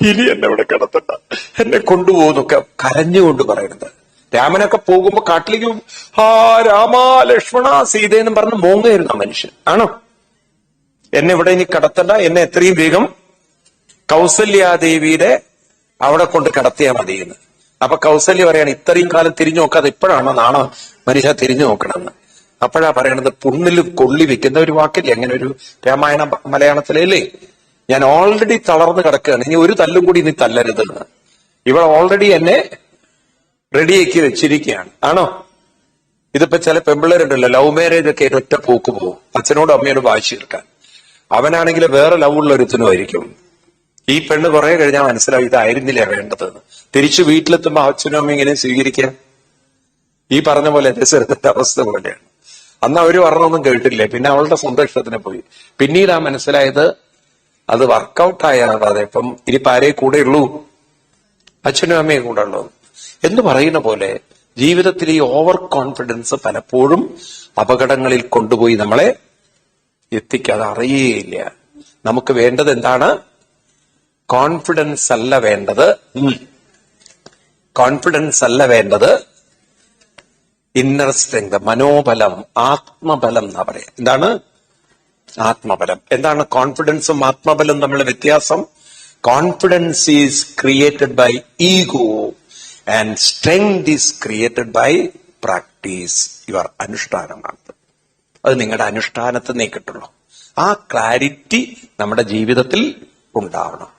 ഇനി എന്നെ ഇവിടെ കിടത്തണ്ട, എന്നെ കൊണ്ടുപോകുന്നൊക്കെ കരഞ്ഞുകൊണ്ട് പറയുന്നത്. രാമനൊക്കെ പോകുമ്പോ കാട്ടിലേക്ക് രാമ ലക്ഷ്മണ സീതയെന്നും പറഞ്ഞ് മോങ്ങായിരുന്നു ആ മനുഷ്യൻ. ആണോ? എന്നെ ഇവിടെ ഇനി കടത്തണ്ട, എന്നെ എത്രയും വേഗം കൗസല്യാദേവിയുടെ അവിടെ കൊണ്ട് കടത്തിയാൽ മതിയെന്ന്. അപ്പൊ കൗസല്യ പറയാണ്, ഇത്രയും കാലം തിരിഞ്ഞു നോക്കാതെ ഇപ്പോഴാണോ നാണോ മനുഷ്യ തിരിഞ്ഞു നോക്കണമെന്ന്. അപ്പോഴാ പറയണത്, പുണ്ണിൽ കൊള്ളി വെക്കുന്ന ഒരു വാക്കില്ലേ അങ്ങനെ ഒരു രാമായണ മലയാളത്തിലല്ലേ, ഞാൻ ഓൾറെഡി തളർന്ന് കിടക്കുകയാണ്, ഇനി ഒരു തല്ലും കൂടി നീ തല്ലരുതെന്ന്. ഇവൾ ഓൾറെഡി എന്നെ റെഡിയാക്കി വെച്ചിരിക്കുകയാണ്. ആണോ? ഇതിപ്പോ ചില പെമ്പിള്ളേരുണ്ടല്ലോ, ലവ് മാരേജ് ഒക്കെ ഒറ്റ പോക്ക് പോകും, അച്ഛനോടും അമ്മയോടും വാശി തീർക്കാൻ. അവനാണെങ്കിൽ വേറെ ലവുള്ള ഒരുത്തനുമായിരിക്കും. ഈ പെണ്ണ് കുറെ കഴിഞ്ഞാൽ മനസ്സിലാവും ഇതായിരുന്നില്ല വേണ്ടതെന്ന്. തിരിച്ചു വീട്ടിലെത്തുമ്പോ അച്ഛനും അമ്മ ഇങ്ങനെ സ്വീകരിക്കുക. ഈ പറഞ്ഞ പോലെ ദശരഥന്റെ അവസ്ഥ പോലെയാണ്. അന്ന് അവര് പറഞ്ഞൊന്നും കേട്ടില്ല, പിന്നെ അവളുടെ സ്വന്തം ഇഷ്ടത്തിന് പോയി. പിന്നീടാ മനസ്സിലായത് അത് വർക്കൗട്ടായാതെ ഇപ്പം ഇനിയിപ്പോ ആരേ കൂടെ ഉള്ളൂ? അച്ഛനും അമ്മയും കൂടെ ഉള്ളൂ എന്ന് പറയുന്ന പോലെ ജീവിതത്തിൽ ഈ ഓവർ കോൺഫിഡൻസ് പലപ്പോഴും അപകടങ്ങളിൽ കൊണ്ടുപോയി നമ്മളെ എത്തിക്കാതെ അറിയേയില്ല. നമുക്ക് വേണ്ടത് എന്താണ്? കോൺഫിഡൻസ് അല്ല വേണ്ടത്, ഇന്നർ സ്ട്രെങ്ത്, മനോബലം, ആത്മബലം എന്നാ പറയാ. എന്താണ് ആത്മബലം? എന്താണ് കോൺഫിഡൻസും ആത്മബലം തമ്മിലുള്ള വ്യത്യാസം? Confidence is created by ego and strength is created by practice. Your അനുഷ്ഠാനമാണ്. അത് നിങ്ങളുടെ അനുഷ്ഠാനത്തിൽ നിന്നേ കിട്ടുള്ളൂ. ആ ക്ലാരിറ്റി നമ്മുടെ ജീവിതത്തിൽ ഉണ്ടാവണം.